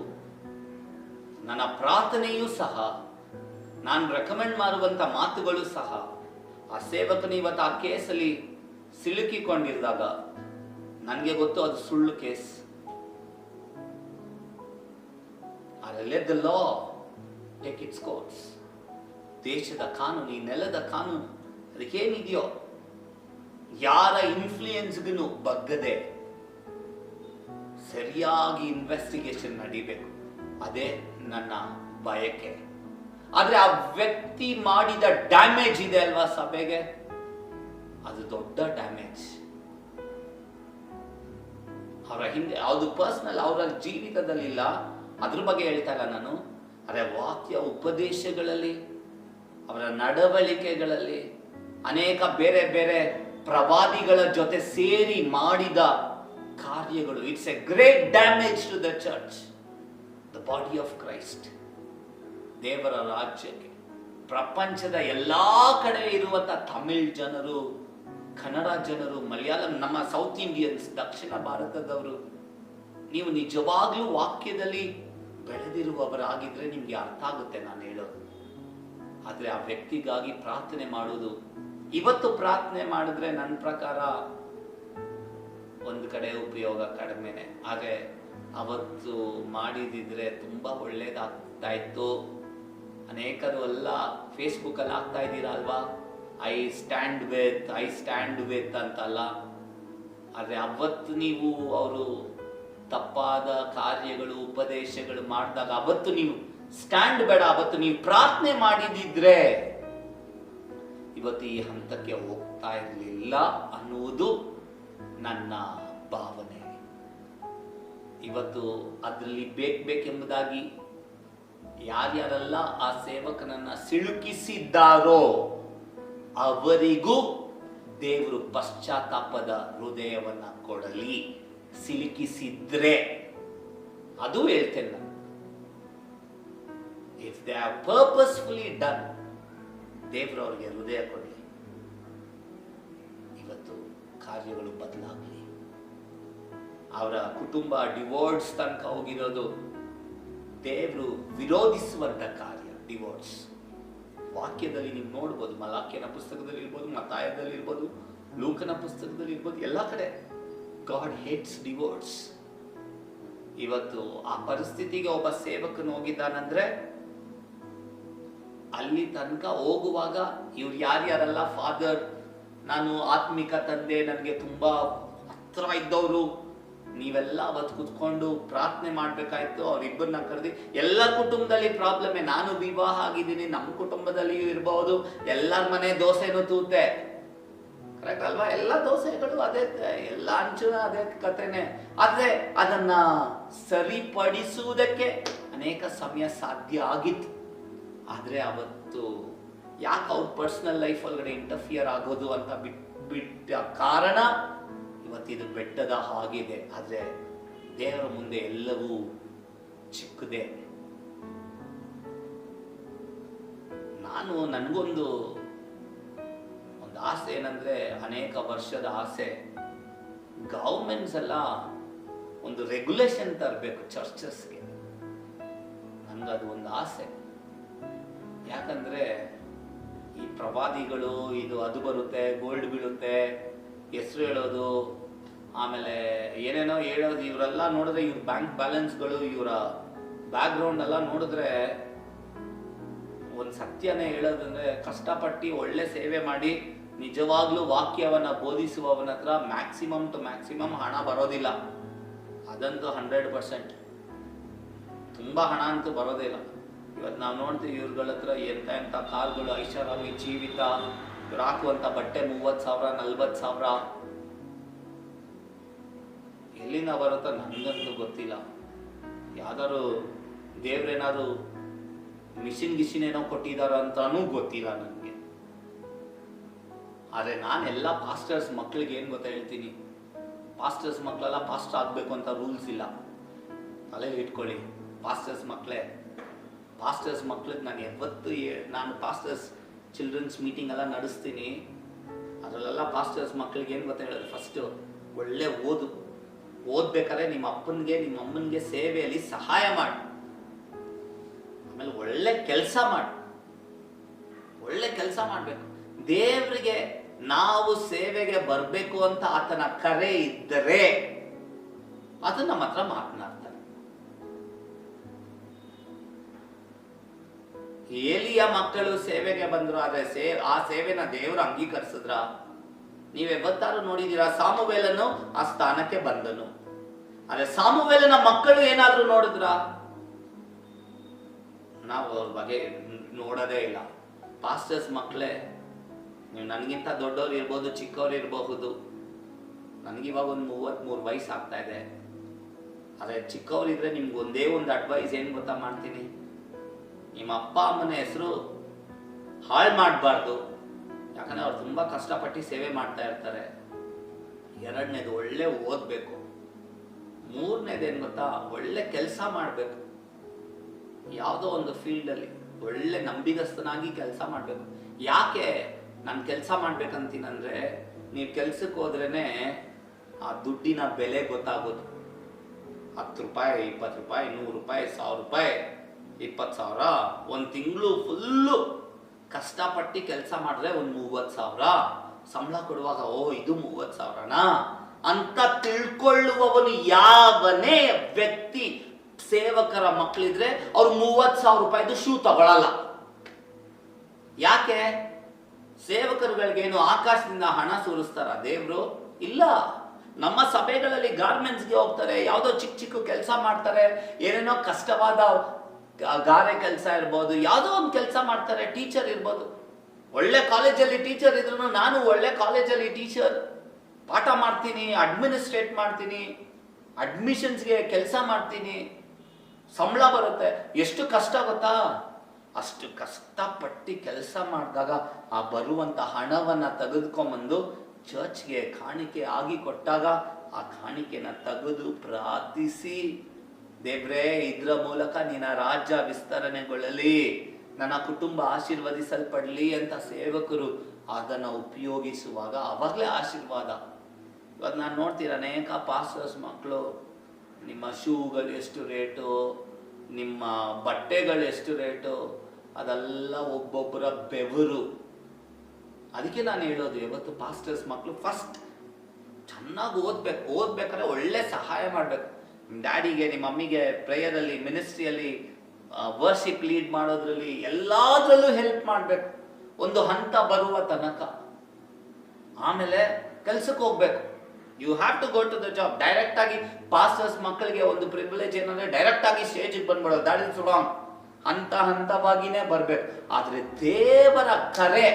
ನನ್ನ ಪ್ರಾರ್ಥನೆಯೂ ಸಹ, ನಾನು ರೆಕಮೆಂಡ್ ಮಾಡುವಂತ ಮಾತುಗಳು ಸಹ, ಆ ಸೇವಕನು ಇವತ್ತು ಆ ಕೇಸಲ್ಲಿ ಸಿಲುಕಿಕೊಂಡಿರಿದಾಗ ನನಗೆ ಗೊತ್ತು ಅದು ಸುಳ್ಳು ಕೇಸ್. ಆದರೆ let the law take its course. ದೇಶದ ಕಾನೂನು, ಈ ನೆಲದ ಕಾನೂನು, ಅದಕ್ಕೇನಿದೆಯೋ ಯಾರ ಇನ್ಫ್ಲೂಯೆನ್ಸ್ಗೂ ಬಗ್ಗದೆ ಸರಿಯಾಗಿ ಇನ್ವೆಸ್ಟಿಗೇಷನ್ ನಡೀಬೇಕು. ಅದೇ ನನ್ನ ಬಯಕೆ. ಆದ್ರೆ ಆ ವ್ಯಕ್ತಿ ಮಾಡಿದ ಡ್ಯಾಮೇಜ್ ಇದೆ ಅಲ್ವಾ ಸಭೆಗೆ, ಅದು ದೊಡ್ಡ ಡ್ಯಾಮೇಜ್. ಅವರ ಹಿಂದೆ ಯಾವುದು ಪರ್ಸನಲ್ ಅವರ ಜೀವಿತದಲ್ಲಿ ಇಲ್ಲ, ಅದ್ರ ಬಗ್ಗೆ ಹೇಳ್ತಾ ಇಲ್ಲ ನಾನು. ಅದೇ ವಾಕ್ಯ ಉಪದೇಶಗಳಲ್ಲಿ, ಅವರ ನಡವಳಿಕೆಗಳಲ್ಲಿ, ಅನೇಕ ಬೇರೆ ಬೇರೆ ಪ್ರವಾದಿಗಳ ಜೊತೆ ಸೇರಿ ಮಾಡಿದ ಕಾರ್ಯಗಳು, it's a great damage to the church, the body of Christ, ದೇವರ ರಾಜ್ಯಕ್ಕೆ. ಪ್ರಪಂಚದ ಎಲ್ಲಾ ಕಡೆ ಇರುವಂತ ತಮಿಳ್ ಜನರು, ಕನ್ನಡ ಜನರು, ಮಲಯಾಳಂ, ನಮ್ಮ ಸೌತ್ ಇಂಡಿಯನ್ಸ್, ದಕ್ಷಿಣ ಭಾರತದವರು, ನೀವು ನಿಜವಾಗ್ಲೂ ವಾಕ್ಯದಲ್ಲಿ ಬೆಳೆದಿರುವವರಾಗಿದ್ರೆ ನಿಮ್ಗೆ ಅರ್ಥ ಆಗುತ್ತೆ ನಾನು ಹೇಳೋದು. ಆದ್ರೆ ಆ ವ್ಯಕ್ತಿಗಾಗಿ ಪ್ರಾರ್ಥನೆ ಮಾಡೋದು, ಇವತ್ತು ಪ್ರಾರ್ಥನೆ ಮಾಡಿದ್ರೆ ನನ್ನ ಪ್ರಕಾರ ಒಂದು ಕಡೆ ಉಪಯೋಗ ಕಡಿಮೆನೆ. ಆದ್ರೆ ಅವತ್ತು ಮಾಡಿದಿದ್ರೆ ತುಂಬಾ ಒಳ್ಳೇದಾಗ್ತಾ ಇತ್ತು. ಅನೇಕರು ಎಲ್ಲ ಫೇಸ್ಬುಕ್ ಅಲ್ಲಿ ಆಗ್ತಾ ಇದ್ದೀರಾ ಅಲ್ವಾ, ಐ ಸ್ಟ್ಯಾಂಡ್ ವಿತ್ ಅಂತಲ್ಲ. ಆದ್ರೆ ಅವತ್ತು ನೀವು ಅವರು ತಪ್ಪಾದ ಕಾರ್ಯಗಳು, ಉಪದೇಶಗಳು ಮಾಡಿದಾಗ ಅವತ್ತು ನೀವು ಸ್ಟ್ಯಾಂಡ್ ಬೇಡ, ಅವತ್ತು ನೀವು ಪ್ರಾರ್ಥನೆ ಮಾಡಿದಿದ್ರೆ ಇವತ್ತು ಈ ಹಂತಕ್ಕೆ ಹೋಗ್ತಾ ಇರಲಿಲ್ಲ ಅನ್ನುವುದು ನನ್ನ ಭಾವನೆ. ಇವತ್ತು ಅದರಲ್ಲಿ ಬೇಕೆಂಬುದಾಗಿ ಯಾರ್ಯಾರೆಲ್ಲ ಆ ಸೇವಕನನ್ನ ಸಿಲುಕಿಸಿದ್ದಾರೋ ಅವರಿಗೂ ದೇವರು ಪಶ್ಚಾತ್ತಾಪದ ಹೃದಯವನ್ನ ಕೊಡಲಿ. ಸಿಲುಕಿಸಿದ್ರೆ ಅದು ಹೇಳ್ತೇನೆ ನಾನು, if they have purposefully done, ದೇವರು ಅವರಿಗೆ ಹೃದಯ ಕೊಡಲಿ. ಇವತ್ತು ಕಾರ್ಯಗಳು ಬದಲಾಗಲಿ. ಅವರ ಕುಟುಂಬ ಡಿವೋರ್ಸ್ ತನಕ ಹೋಗಿರೋದು ದೇವರು ವಿರೋಧಿಸುವಂತ ಕಾರ್ಯ. ಡಿವೋರ್ಸ್ ವಾಕ್ಯದಲ್ಲಿ ನೀವು ನೋಡ್ಬೋದು, ಮಲಾಕ್ಯನ ಪುಸ್ತಕದಲ್ಲಿ ಇರ್ಬೋದು, ಮತ್ತಾಯದಲ್ಲಿ ಇರ್ಬೋದು, ಲೂಕನ ಪುಸ್ತಕದಲ್ಲಿ ಇರ್ಬೋದು, ಎಲ್ಲ ಕಡೆ ಗಾಡ್ ಹೇಟ್ಸ್ ಡಿವೋರ್ಸ್. ಇವತ್ತು ಆ ಪರಿಸ್ಥಿತಿಗೆ ಒಬ್ಬ ಸೇವಕನು ಹೋಗಿದ್ದಾನಂದ್ರೆ ಅಲ್ಲಿ ತನಕ ಹೋಗುವಾಗ ಇವ್ರು ಯಾರ್ಯಾರಲ್ಲ, ಫಾದರ್, ನಾನು ಆತ್ಮಿಕ ತಂದೆ, ನನಗೆ ತುಂಬಾ ಹತ್ರ ಇದ್ದವರು, ನೀವೆಲ್ಲ ಅವತ್ತು ಕುತ್ಕೊಂಡು ಪ್ರಾರ್ಥನೆ ಮಾಡ್ಬೇಕಾಯ್ತು. ಅವ್ರಿಬ್ಬರನ್ನ ಕರೆದಿ, ಎಲ್ಲ ಕುಟುಂಬದಲ್ಲಿ ಪ್ರಾಬ್ಲಮೇ. ನಾನು ವಿವಾಹ ಆಗಿದ್ದೀನಿ, ನಮ್ಮ ಕುಟುಂಬದಲ್ಲಿಯೂ ಇರಬಹುದು, ಎಲ್ಲರ ಮನೆ ದೋಸೆನೂ ತೂತೆ, ಕರೆಕ್ಟ್ ಅಲ್ವಾ? ಎಲ್ಲ ದೋಸೆಗಳು ಅದೇ, ಎಲ್ಲ ಹಂಚಿನ ಅದೇ ಕಥೆನೆ. ಆದ್ರೆ ಅದನ್ನ ಸರಿಪಡಿಸುವುದಕ್ಕೆ ಅನೇಕ ಸಮಯ ಸಾಧ್ಯ ಆಗಿತ್ತು. ಆದ್ರೆ ಅವತ್ತು ಯಾಕೆ ಅವ್ರ ಪರ್ಸನಲ್ ಲೈಫ್ ಒಳಗಡೆ ಇಂಟರ್ಫಿಯರ್ ಆಗೋದು ಅಂತ ಬಿಟ್ಟ ಕಾರಣ ಇವತ್ತಿದು ಬೆಟ್ಟದ ಹಾಗಿದೆ. ಆದ್ರೆ ದೇವರ ಮುಂದೆ ಎಲ್ಲವೂ ಚಿಕ್ಕದೆ. ನನಗೊಂದು ಆಸೆ ಏನಂದ್ರೆ, ಅನೇಕ ವರ್ಷದ ಆಸೆ, ಗವರ್ಮೆಂಟ್ಸ್ ಎಲ್ಲ ಒಂದು ರೆಗ್ಯುಲೇಷನ್ ತರಬೇಕು ಚರ್ಚಸ್ಗೆ. ನನ್ಗದು ಒಂದು ಆಸೆ. ಯಾಕಂದ್ರೆ ಈ ಪ್ರವಾದಿಗಳು ಇದು ಅದು ಬರುತ್ತೆ, ಗೋಲ್ಡ್ ಬೀಳುತ್ತೆ, ಹೆಸರು ಹೇಳೋದು, ಆಮೇಲೆ ಏನೇನೋ ಹೇಳೋದು, ಇವರೆಲ್ಲ ನೋಡಿದ್ರೆ ಇವ್ರ ಬ್ಯಾಂಕ್ ಬ್ಯಾಲೆನ್ಸ್ಗಳು, ಇವರ ಬ್ಯಾಕ್ ಗ್ರೌಂಡ್ ಎಲ್ಲ ನೋಡಿದ್ರೆ ಒಂದು ಸತ್ಯನೇ ಹೇಳೋದಂದ್ರೆ, ಕಷ್ಟಪಟ್ಟು ಒಳ್ಳೆ ಸೇವೆ ಮಾಡಿ ನಿಜವಾಗ್ಲೂ ವಾಕ್ಯವನ್ನ ಬೋಧಿಸುವವನ ಹತ್ರ ಮ್ಯಾಕ್ಸಿಮಮ್ ಟು ಮ್ಯಾಕ್ಸಿಮಮ್ ಹಣ ಬರೋದಿಲ್ಲ. ಅದಂತೂ 100%. ತುಂಬಾ ಹಣ ಅಂತೂ ಬರೋದಿಲ್ಲ. ಇವತ್ತು ನಾವು ನೋಡ್ತೀವಿ ಇವ್ರಗಳ ಹತ್ರ ಎಂತ ಕಾರ್ಗಳು, ಐಷಾರಾಮಿ ಜೀವಿತ, ಇವ್ರು ಹಾಕುವಂತ ಬಟ್ಟೆ 30,000 40,000 ಎಲ್ಲಿಂದ ಬರುತ್ತೋ ನನಗಂತೂ ಗೊತ್ತಿಲ್ಲ. ಯಾವ್ದಾದ್ರು ದೇವ್ರೇನಾದ್ರು ಮಿಷಿನ್ ಏನೋ ಕೊಟ್ಟಿದಾರ ಅಂತಾನೂ ಗೊತ್ತಿಲ್ಲ ನನಗೆ. ಆದರೆ ನಾನೆಲ್ಲ ಪಾಸ್ಟರ್ಸ್ ಮಕ್ಕಳಿಗೆ ಏನು ಗೊತ್ತಾ ಹೇಳ್ತೀನಿ, ಪಾಸ್ಟರ್ಸ್ ಮಕ್ಕಳೆಲ್ಲ ಪಾಸ್ಟರ್ ಆಗಬೇಕು ಅಂತ ರೂಲ್ಸ್ ಇಲ್ಲ. ತಲೆಯಲ್ಲಿ ಇಟ್ಕೊಳ್ಳಿ, ಪಾಸ್ಟರ್ಸ್ ಮಕ್ಕಳಿಗೆ ನಾನು ಯಾವತ್ತು ನಾನು ಪಾಸ್ಟರ್ಸ್ ಚಿಲ್ಡ್ರನ್ಸ್ ಮೀಟಿಂಗ್ ಎಲ್ಲ ನಡೆಸ್ತೀನಿ. ಅದರಲ್ಲೆಲ್ಲ ಪಾಸ್ಟರ್ಸ್ ಮಕ್ಕಳಿಗೆ ಏನು ಗೊತ್ತಾ ಹೇಳೋದು, ಫಸ್ಟು ಒಳ್ಳೆ ಓದ್ಬೇಕಾದ್ರೆ ನಿಮ್ಮ ಅಪ್ಪನಿಗೆ ನಿಮ್ಮ ಅಮ್ಮನಿಗೆ ಸೇವೆಯಲ್ಲಿ ಸಹಾಯ ಮಾಡಿ. ಆಮೇಲೆ ಒಳ್ಳೆ ಕೆಲಸ ಮಾಡಬೇಕು. ದೇವರಿಗೆ ನಾವು ಸೇವೆಗೆ ಬರಬೇಕು ಅಂತ ಆತನ ಕರೆ ಇದ್ದರೆ ಅದು ನಮ್ಮ ಹತ್ರ ಮಾತನಾಡ್ತಾರೆ. ಏಲಿಯ ಮಕ್ಕಳು ಸೇವೆಗೆ ಬಂದ್ರು, ಆದ್ರೆ ಆ ಸೇವೆನ ದೇವರು ಅಂಗೀಕರಿಸಿದ್ರ? ನೀವ್ಯಾವತ್ತಾರು ನೋಡಿದೀರಾ ಸಾಮುವೇಲನು ಆ ಸ್ಥಾನಕ್ಕೆ ಬಂದನು? ಆದ್ರೆ ಸಾಮುವೇಲನ ಮಕ್ಕಳು ಏನಾದ್ರೂ ನೋಡಿದ್ರ? ನಾವು ಅವ್ರ ಬಗ್ಗೆ ನೋಡೋದೇ ಇಲ್ಲ. ಪಾಸ್ಟರ್ಸ್ ಮಕ್ಕಳೇ, ನೀವು ನನಗಿಂತ ದೊಡ್ಡವ್ರು ಇರ್ಬೋದು, ಚಿಕ್ಕವ್ರು ಇರಬಹುದು. ನನಗಿವಾಗ ಒಂದು 33 ವಯಸ್ಸು ಆಗ್ತಾ ಇದೆ. ಆದರೆ ಚಿಕ್ಕವರಿದ್ರೆ ನಿಮ್ಗೆ ಒಂದೇ ಒಂದು ಅಡ್ವೈಸ್ ಏನು ಗೊತ್ತಾ ಮಾಡ್ತೀನಿ, ನಿಮ್ಮ ಅಪ್ಪ ಅಮ್ಮನ ಹೆಸರು ಹಾಳು ಮಾಡಬಾರ್ದು. ಯಾಕಂದ್ರೆ ಅವ್ರು ತುಂಬ ಕಷ್ಟಪಟ್ಟು ಸೇವೆ ಮಾಡ್ತಾ ಇರ್ತಾರೆ. ಎರಡನೇದು, ಒಳ್ಳೆ ಓದಬೇಕು. ಮೂರನೇದು ಏನು ಗೊತ್ತಾ, ಒಳ್ಳೆ ಕೆಲಸ ಮಾಡಬೇಕು. ಯಾವುದೋ ಒಂದು ಫೀಲ್ಡಲ್ಲಿ ಒಳ್ಳೆ ನಂಬಿಗಸ್ತನಾಗಿ ಕೆಲಸ ಮಾಡಬೇಕು. ಯಾಕೆ ನಾನು ಕೆಲಸ ಮಾಡ್ಬೇಕಂತೀನಂದ್ರೆ, ನೀವು ಕೆಲ್ಸಕ್ಕೆ ಹೋದ್ರೇನೆ ಆ ದುಡ್ಡಿನ ಬೆಲೆ ಗೊತ್ತಾಗೋದು. 10 ರೂಪಾಯಿ, 20 ರೂಪಾಯಿ, 100 ರೂಪಾಯಿ, 1000 ರೂಪಾಯಿ, 20,000, ಒಂದು ತಿಂಗಳು ಫುಲ್ಲು ಕಷ್ಟಪಟ್ಟು ಕೆಲಸ ಮಾಡಿದ್ರೆ ಒಂದು 30,000 ಸಂಬಳ ಕೊಡುವಾಗ, ಓ ಇದು 30,000ನಾ ಅಂತ ತಿಳ್ಕೊಳ್ಳುವವನು ಯಾವನೇ ವ್ಯಕ್ತಿ ಸೇವಕರ ಮಕ್ಕಳಿದ್ರೆ ಅವ್ರು 30,000 ರೂಪಾಯಿದು ಶೂ ತಗೊಳ್ಳಲ್ಲ. ಯಾಕೆ? ಸೇವಕರುಗಳಿಗೇನು ಆಕಾಶದಿಂದ ಹಣ ಸುರಿಸ್ತಾರ ದೇವ್ರು? ಇಲ್ಲ. ನಮ್ಮ ಸಭೆಗಳಲ್ಲಿ ಗಾರ್ಮೆಂಟ್ಸ್ಗೆ ಹೋಗ್ತಾರೆ, ಯಾವುದೋ ಚಿಕ್ಕ ಕೆಲಸ ಮಾಡ್ತಾರೆ, ಏನೇನೋ ಕಷ್ಟವಾದ ಗಾರೆ ಕೆಲಸ ಇರ್ಬೋದು, ಯಾವುದೋ ಒಂದು ಕೆಲಸ ಮಾಡ್ತಾರೆ. ಟೀಚರ್ ಇರ್ಬೋದು, ಒಳ್ಳೆ ಕಾಲೇಜಲ್ಲಿ ಟೀಚರ್ ಇದ್ರು, ನಾನು ಒಳ್ಳೆ ಕಾಲೇಜಲ್ಲಿ ಟೀಚರ್ ಪಾಠ ಮಾಡ್ತೀನಿ, ಅಡ್ಮಿನಿಸ್ಟ್ರೇಟ್ ಮಾಡ್ತೀನಿ, ಅಡ್ಮಿಷನ್ಸ್ಗೆ ಕೆಲಸ ಮಾಡ್ತೀನಿ, ಸಂಬಳ ಬರುತ್ತೆ. ಎಷ್ಟು ಕಷ್ಟ ಗೊತ್ತಾ? ಅಷ್ಟು ಕಷ್ಟಪಟ್ಟು ಕೆಲಸ ಮಾಡಿದಾಗ ಆ ಬರುವಂತ ಹಣವನ್ನ ತೆಗೆದುಕೊಂಡ್ಬಂದು ಚರ್ಚ್ಗೆ ಕಾಣಿಕೆ ಆಗಿ ಕೊಟ್ಟಾಗ ಆ ಕಾಣಿಕೆನ ತೆಗೆದು ಪ್ರಾರ್ಥಿಸಿ, ದೇವ್ರೇ ಇದ್ರ ಮೂಲಕ ನಿನ್ನ ರಾಜ್ಯ ವಿಸ್ತರಣೆಗೊಳ್ಳಲಿ, ನನ್ನ ಕುಟುಂಬ ಆಶೀರ್ವದಿಸಲ್ಪಡಲಿ ಅಂತ ಸೇವಕರು ಅದನ್ನ ಉಪಯೋಗಿಸುವಾಗ ಅವಾಗಲೇ ಆಶೀರ್ವಾದ. ಇವಾಗ ನಾನು ನೋಡ್ತೀರ ಅನೇಕ ಪಾಸ್ಟರ್ಸ್ ಮಕ್ಕಳು, ನಿಮ್ಮ ಶೂಗಳು ಎಷ್ಟು ರೇಟು, ನಿಮ್ಮ ಬಟ್ಟೆಗಳು ಎಷ್ಟು ರೇಟು, ಅದೆಲ್ಲ ಒಬ್ಬೊಬ್ಬರ ಬೆವರು. ಅದಕ್ಕೆ ನಾನು ಹೇಳೋದು, ಇವತ್ತು ಪಾಸ್ಟರ್ಸ್ ಮಕ್ಕಳು ಫಸ್ಟ್ ಚೆನ್ನಾಗಿ ಓದ್ಬೇಕಾದ್ರೆ ಒಳ್ಳೆ ಸಹಾಯ ಮಾಡಬೇಕು. ನಿಮ್ಮ ಡ್ಯಾಡಿಗೆ, ನಿಮ್ಮ ಮಮ್ಮಿಗೆ ಪ್ರೇಯರಲ್ಲಿ, ಮಿನಿಸ್ಟ್ರಿಯಲ್ಲಿ, ವರ್ಷಿಪ್ ಲೀಡ್ ಮಾಡೋದ್ರಲ್ಲಿ ಎಲ್ಲಾದ್ರಲ್ಲೂ ಹೆಲ್ಪ್ ಮಾಡಬೇಕು ಒಂದು ಹಂತ ಬರುವ ತನಕ. ಆಮೇಲೆ ಕೆಲ್ಸಕ್ಕೆ ಹೋಗ್ಬೇಕು. You have to go to the job. Direct ಆಗಿ ಪಾಸ್ಟರ್ಸ್ ಮಕ್ಕಳಿಗೆ ಒಂದು ಪ್ರಿವಿಲೇಜ್ ಏನಂದ್ರೆ ಡೈರೆಕ್ಟ್ ಆಗಿ ಸ್ಟೇಜಿಗೆ ಬಂದ್ಬಿಡೋದು. That is wrong. ಹಂತವಾಗಿನೇ ಬರ್ಬೇಕು. ಆದ್ರೆ ದೇವರ ಕರೆ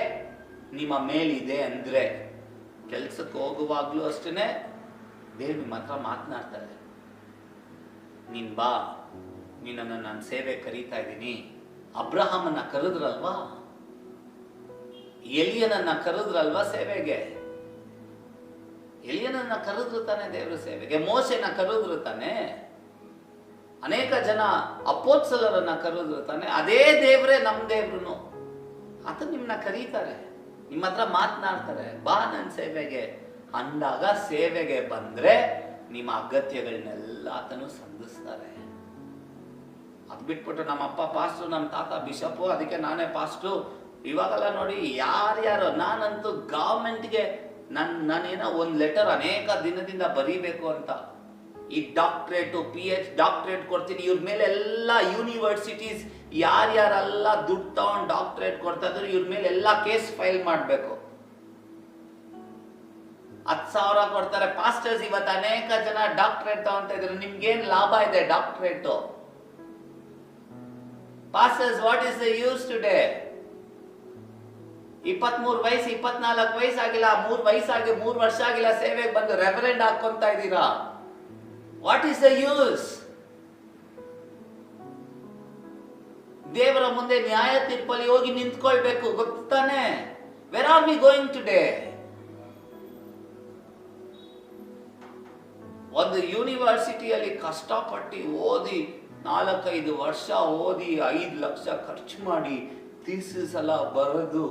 ನಿಮ್ಮ ಮೇಲಿದೆ ಅಂದ್ರೆ ಕೆಲ್ಸಕ್ಕೆ ಹೋಗುವಾಗ್ಲೂ ಅಷ್ಟೇನೆ ದೇವ್ರು ನಿಮ್ಮ ಹತ್ರ ಮಾತನಾಡ್ತಾರೆ. ನೀನ್ ಬಾ, ನಿನ್ನನ್ನು ನಾನು ಸೇವೆ ಕರೀತಾ ಇದ್ದೀನಿ. ಅಬ್ರಹಾಮನ್ನ ಕರೆದ್ರಲ್ವಾ, ಎಲಿಯನನ್ನ ಕರೆದ್ರಲ್ವಾ ಸೇವೆಗೆ, ಎಲಿಯನನ್ನ ಕರೆದ್ರು ತಾನೆ ದೇವರ ಸೇವೆಗೆ, ಮೋಸೆನ ಕರೆದ್ರು ತಾನೆ, ಅನೇಕ ಜನ ಅಪೋಸ್ತಲರನ್ನ ಕರೆದ್ರು ತಾನೆ. ಅದೇ ದೇವ್ರೆ ನಮ್ ದೇವ್ರು. ಆತ ನಿಮ್ಮನ್ನ ಕರೀತಾರೆ, ನಿಮ್ಮ ಹತ್ರ ಮಾತನಾಡ್ತಾರೆ, ಬಾ ನನ್ನ ಸೇವೆಗೆ ಅಂದಾಗ ಸೇವೆಗೆ ಬಂದ್ರೆ ನಿಮ್ಮ ಅಗತ್ಯಗಳನ್ನೆಲ್ಲ ಆತನು ಸಂಧಿಸ್ತಾರೆ. ಅದ್ ಬಿಟ್ಬಿಟ್ಟು ನಮ್ಮ ಅಪ್ಪ ಪಾಸ್ಟ್ರು, ನಮ್ಮ ತಾತ ಬಿಷಪ್ಪು, ಅದಕ್ಕೆ ನಾನೇ ಪಾಸ್ಟ್ರು. ಇವಾಗೆಲ್ಲ ನೋಡಿ ಯಾರ್ಯಾರು, ನಾನಂತೂ ಗವರ್ಮೆಂಟ್ಗೆ ನಾನೇನೋ ಒಂದು ಲೆಟರ್ ಅನೇಕ ದಿನದಿಂದ ಬರೀಬೇಕು ಅಂತ, ಈ ಡಾಕ್ಟ್ರೇಟ್ ಡಾಕ್ಟ್ರೇಟ್ ಕೊಡ್ತೀನಿ ಇವ್ರ ಮೇಲೆ ಎಲ್ಲ ಯೂನಿವರ್ಸಿಟೀಸ್ ಯಾರ್ಯಾರೆಲ್ಲ ದುಡ್ಡು ತಗೊಂಡು ಡಾಕ್ಟ್ರೇಟ್ ಕೊಡ್ತಾ ಇದ್ರು ಇವ್ರ ಮೇಲೆ ಎಲ್ಲ ಕೇಸ್ ಫೈಲ್ ಮಾಡಬೇಕು. 10,000 ಕೊಡ್ತಾರೆ ಪಾಸ್ಟರ್ಸ್. ಇವತ್ತು ಅನೇಕ ಜನ ಡಾಕ್ಟ್ರೇಟ್ ತಗೊಂತ ಇದ್ರು. ನಿಮ್ಗೇನ್ ಲಾಭ ಇದೆ doctorate? Pastors, what is the use today? 23 ವಯಸ್ಸು 24 ವಯಸ್ಸಾಗಿಲ್ಲ, 3 ವಯಸ್ಸಾಗಿ 3 ವರ್ಷ ಆಗಿಲ್ಲ, ಸೇವೆಗೆ ಬಂದು ರೆವರೆಂಡ್ ಹಾಕೊಂತ ಇದ್ದೀರಾ. What is the use? ದೇವರ ಮುಂದೆ ನ್ಯಾಯ ತೀರ್ಪಲ್ಲಿ ಹೋಗಿ ನಿಂತ್ಕೊಳ್ಬೇಕು, ಗೊತ್ತಾನೆ? Where are we going today? ಒಂದು ಯೂನಿವರ್ಸಿಟಿಯಲ್ಲಿ ಕಷ್ಟಪಟ್ಟು ಓದಿ 4-5 ವರ್ಷ ಓದಿ 5 ಲಕ್ಷ ಖರ್ಚು ಮಾಡಿ ಥೀಸಿಸ್ ಎಲ್ಲ ಬರೆದು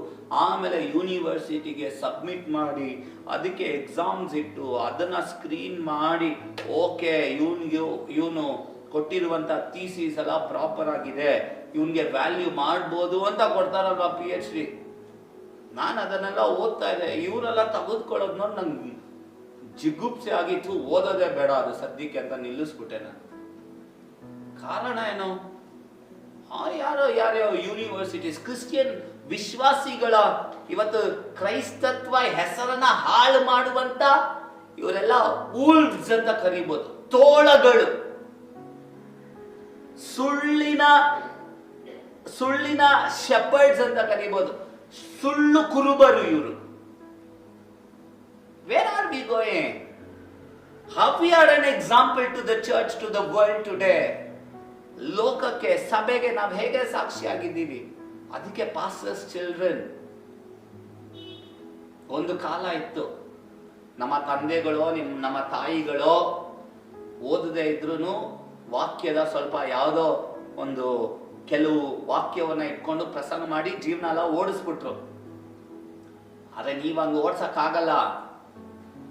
ಆಮೇಲೆ ಯೂನಿವರ್ಸಿಟಿಗೆ ಸಬ್ಮಿಟ್ ಮಾಡಿ ಅದಕ್ಕೆ ಎಕ್ಸಾಮ್ಸ್ ಇಟ್ಟು ಅದನ್ನ ಸ್ಕ್ರೀನ್ ಮಾಡಿ ಓಕೆ ಇವನು ಕೊಟ್ಟಿರುವಂತ ಥೀಸಿಸ್ ಎಲ್ಲ ಪ್ರಾಪರ್ ಆಗಿದೆ, ಇವನ್ಗೆ ವ್ಯಾಲ್ಯೂ ಮಾಡ್ಬೋದು ಅಂತ ಕೊಡ್ತಾರಲ್ವ PhD. ನಾನು ಅದನ್ನೆಲ್ಲ ಓದ್ತಾ ಇದ್ದೆ. ಇವರೆಲ್ಲ ತೆಗೆದುಕೊಳ್ಳೋದು ನೋಡಿ ನಂಗೆ ಜಿಗುಪ್ಸೆ ಆಗಿತ್ತು. ಓದೋದೇ ಬೇಡ ಅದು ಸದ್ಯಕ್ಕೆ ಅಂತ ನಿಲ್ಲಿಸ್ಬಿಟ್ಟೆ ನಾನು. ಕಾರಣ ಏನು? ಯಾರ್ಯಾವ ಯೂನಿವರ್ಸಿಟೀಸ್ ಕ್ರಿಶ್ಚಿಯನ್ ವಿಶ್ವಾಸಿಗಳ ಇವತ್ತು ಕ್ರೈಸ್ತತ್ವ ಹೆಸರನ್ನ ಹಾಳು ಮಾಡುವಂತ ಇವರೆಲ್ಲ ವೂಲ್ವ್ಸ್ ಅಂತ ಕರೀಬಹುದು, ತೋಳಗಳು, ಸುಳ್ಳಿನ ಶೆಪರ್ಡ್ಸ್ ಅಂತ ಕರೀಬಹುದು, ಸುಳ್ಳು ಕುರುಬರು ಇವರು. Where are we going? How we are an example to the church, to the world today? ಲೋಕಕ್ಕೆ, ಸಭೆಗೆ ನಾವು ಹೇಗೆ ಸಾಕ್ಷಿಯಾಗಿದ್ದೀವಿ? ಅದಕ್ಕೆ ಪಾಸ್ಟರ್ಸ್ ಚಿಲ್ಡ್ರನ್. ಒಂದು ಕಾಲ ಇತ್ತು, ನಮ್ಮ ತಂದೆಗಳೋ ನಮ್ಮ ತಾಯಿಗಳೋ ಓದದೇ ಇದ್ರೂ ವಾಕ್ಯದ ಸ್ವಲ್ಪ ಯಾವುದೋ ಒಂದು ಕೆಲವು ವಾಕ್ಯವನ್ನ ಇಟ್ಕೊಂಡು ಪ್ರಸಂಗ ಮಾಡಿ ಜೀವನ ಎಲ್ಲ ಓಡಿಸ್ಬಿಟ್ರು. ಆದ್ರೆ ನೀವ್ ಹಂಗ ಓಡ್ಸಕ್ಕಾಗಲ್ಲ.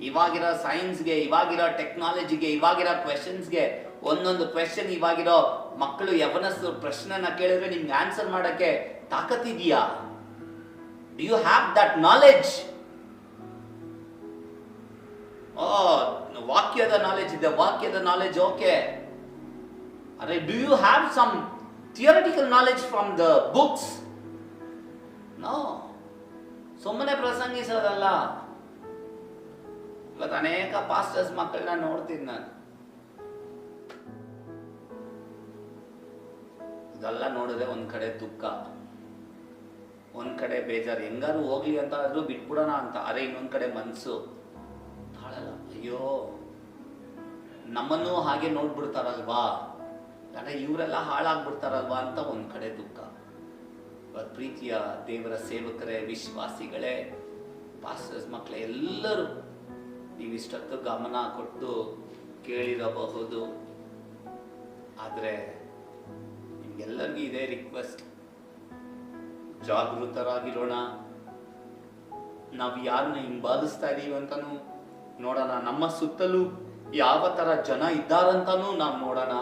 ಇವಾಗಿರೋ ಸೈನ್ಸ್ಗೆ, ಇವಾಗಿರೋ ಟೆಕ್ನಾಲಜಿಗೆ, ಇವಾಗಿರೋ ಕ್ವೆಶನ್ಸ್ಗೆ, ಒಂದೊಂದು ಕ್ವೆಶನ್ ಇವಾಗಿರೋ ಮಕ್ಕಳು ಯವನಸ್ಸು ಪ್ರಶ್ನೆನ ಕೇಳಿದ್ರೆ ನಿಮ್ಗೆ ಆನ್ಸರ್ ಮಾಡಕ್ಕೆ ತಾಕತ್ತಿದೆಯಾ? Do you have that knowledge? ವಾಕ್ಯದ ನಾಲೆಡ್ಜ್ ಇದೆ, ವಾಕ್ಯದ ನಾಲೆಡ್ಜ್ ಓಕೆ. ಅರೆ do you have some theoretical knowledge from the books? No. ಸುಮ್ಮನೆ ಪ್ರಸಂಗಿಸೋದಲ್ಲ. ಇವತ್ತು ಅನೇಕ ಪಾಸ್ಟರ್ಸ್ ಮಕ್ಕಳನ್ನ ನೋಡ್ತೀನಿ ನಾನು. ಇದೆಲ್ಲ ನೋಡಿದ್ರೆ ಒಂದ್ ಕಡೆ ದುಃಖ, ಒಂದ್ ಕಡೆ ಬೇಜಾರು, ಹೆಂಗಾರು ಹೋಗ್ಲಿ ಅಂತ ಆದ್ರೂ ಬಿಟ್ಬಿಡೋಣ ಅಂತ. ಅರೆ ಇನ್ನೊಂದ್ ಕಡೆ ಮನ್ಸು ತಾಳಲ್ಲ. ಅಯ್ಯೋ ನಮ್ಮನ್ನು ಹಾಗೆ ನೋಡ್ಬಿಡ್ತಾರಲ್ವಾ, ಯಾಕಂದ್ರೆ ಇವರೆಲ್ಲ ಹಾಳಾಗ್ಬಿಡ್ತಾರಲ್ವಾ ಅಂತ ಒಂದ್ ಕಡೆ ದುಃಖ. ಪ್ರೀತಿಯ ದೇವರ ಸೇವಕರೇ, ವಿಶ್ವಾಸಿಗಳೇ, ಪಾಸ್ಟರ್ಸ್ ಮಕ್ಕಳೇ, ಎಲ್ಲರೂ ನೀವಿಷ್ಟೊತ್ತು ಗಮನ ಕೊಟ್ಟು ಕೇಳಿರಬಹುದು. ಆದ್ರೆ ನಿಮ್ಗೆಲ್ಲರಿಗೂ ಇದೇ ರಿಕ್ವೆಸ್ಟ್, ಜಾಗೃತರಾಗಿರೋಣ. ನಾವು ಯಾರನ್ನ ಹಿಂಬಾಲಿಸ್ತಾ ಇದೀವಿ ಅಂತಾನು ನೋಡೋಣ. ನಮ್ಮ ಸುತ್ತಲೂ ಯಾವ ತರ ಜನ ಇದ್ದಾರಂತಾನೂ ನಾವು ನೋಡೋಣ.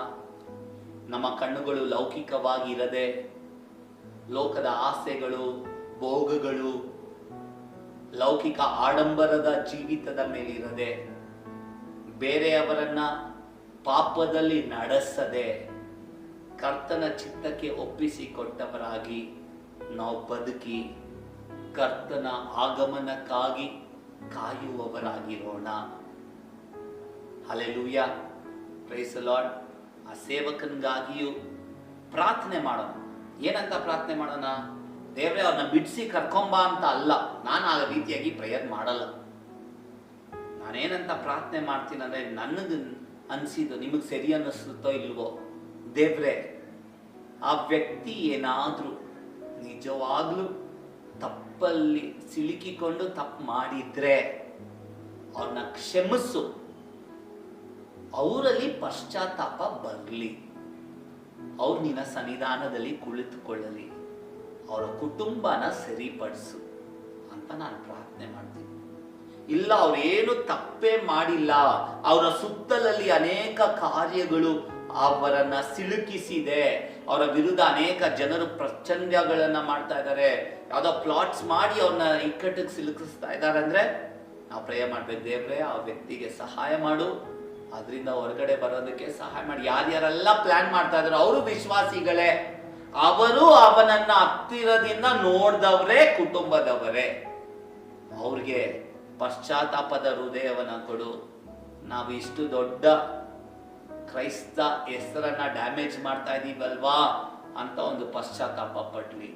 ನಮ್ಮ ಕಣ್ಣುಗಳು ಲೌಕಿಕವಾಗಿರದೆ, ಲೋಕದ ಆಸೆಗಳು, ಭೋಗಗಳು, ಲೌಕಿಕ ಆಡಂಬರದ ಜೀವಿತದ ಮೇಲಿರದೆ, ಬೇರೆಯವರನ್ನ ಪಾಪದಲ್ಲಿ ನಡೆಸದೆ, ಕರ್ತನ ಚಿತ್ತಕ್ಕೆ ಒಪ್ಪಿಸಿಕೊಟ್ಟವರಾಗಿ ನಾವು ಬದುಕಿ ಕರ್ತನ ಆಗಮನಕ್ಕಾಗಿ ಕಾಯುವವರಾಗಿರೋಣ. Hallelujah, praise the Lord. ಆ ಸೇವಕನಿಗಾಗಿಯೂ ಪ್ರಾರ್ಥನೆ ಮಾಡೋಣ. ಏನಂತ ಪ್ರಾರ್ಥನೆ ಮಾಡೋಣ? ದೇವರೇ ಅವ್ರನ್ನ ಬಿಡಿಸಿ ಕರ್ಕೊಂಬ ಅಂತ ಅಲ್ಲ. ನಾನು ಆ ರೀತಿಯಾಗಿ ಪ್ರೇಯರ್ ಮಾಡಲ್ಲ. ನಾನೇನಂತ ಪ್ರಾರ್ಥನೆ ಮಾಡ್ತೀನಿ ಅಂದ್ರೆ, ನನಗೆ ಅನ್ಸಿದ್ದು ನಿಮಗೆ ಸರಿ ಅನ್ನಿಸುತ್ತೋ ಇಲ್ವೋ, ದೇವ್ರೆ ಆ ವ್ಯಕ್ತಿ ಏನಾದ್ರೂ ನಿಜವಾಗ್ಲೂ ತಪ್ಪಲ್ಲಿ ಸಿಲುಕಿಕೊಂಡು ತಪ್ಪು ಮಾಡಿದ್ರೆ ಅವ್ರನ್ನ ಕ್ಷಮಿಸು. ಅವರಲ್ಲಿ ಪಶ್ಚಾತ್ತಾಪ ಬರಲಿ. ಅವ್ರು ನಿನ್ನ ಸನ್ನಿಧಾನದಲ್ಲಿ ಕುಳಿತುಕೊಳ್ಳಲಿ. ಅವರ ಕುಟುಂಬನ ಸರಿಪಡಿಸು ಅಂತ ನಾನು ಪ್ರಾರ್ಥನೆ ಮಾಡ್ತೀನಿ. ಇಲ್ಲ, ಅವ್ರೇನು ತಪ್ಪೇ ಮಾಡಿಲ್ಲ, ಅವರ ಸುತ್ತಲಲ್ಲಿ ಅನೇಕ ಕಾರ್ಯಗಳು ಅವರನ್ನ ಸಿಲುಕಿಸಿದೆ, ಅವರ ವಿರುದ್ಧ ಅನೇಕ ಜನರು ಪ್ರಚಂಡಗಳನ್ನ ಮಾಡ್ತಾ ಇದ್ದಾರೆ, ಯಾವ್ದೋ ಪ್ಲಾಟ್ಸ್ ಮಾಡಿ ಅವ್ರನ್ನ ಇಕ್ಕಟ್ಟಿಗೆ ಸಿಲುಕಿಸ್ತಾ ಇದ್ದಾರೆ ಅಂದ್ರೆ ನಾವು ಪ್ರೇ ಮಾಡ್ಬೇಕು, ದೇವ್ರೆ ಆ ವ್ಯಕ್ತಿಗೆ ಸಹಾಯ ಮಾಡು, ಅದರಿಂದ ಹೊರಗಡೆ ಬರೋದಕ್ಕೆ ಸಹಾಯ ಮಾಡಿ. ಯಾರ್ಯಾರೆಲ್ಲ ಪ್ಲಾನ್ ಮಾಡ್ತಾ ಇದ್ರು ಅವರು ವಿಶ್ವಾಸಿಗಳೇ, ಅವರು ಅವನನ್ನ ಹತ್ತಿರದಿಂದ ನೋಡ್ದವ್ರೆ, ಕುಟುಂಬದವರೇ. ಅವ್ರಿಗೆ ಪಶ್ಚಾತ್ತಾಪದ ಹೃದಯವನ್ನ ಕೊಡು. ನಾವು ಇಷ್ಟು ದೊಡ್ಡ ಕ್ರೈಸ್ತ ಹೆಸರನ್ನ ಡ್ಯಾಮೇಜ್ ಮಾಡ್ತಾ ಇದೀವಲ್ವಾ ಅಂತ ಒಂದು ಪಶ್ಚಾತ್ತಾಪ ಪಡ್ಲಿ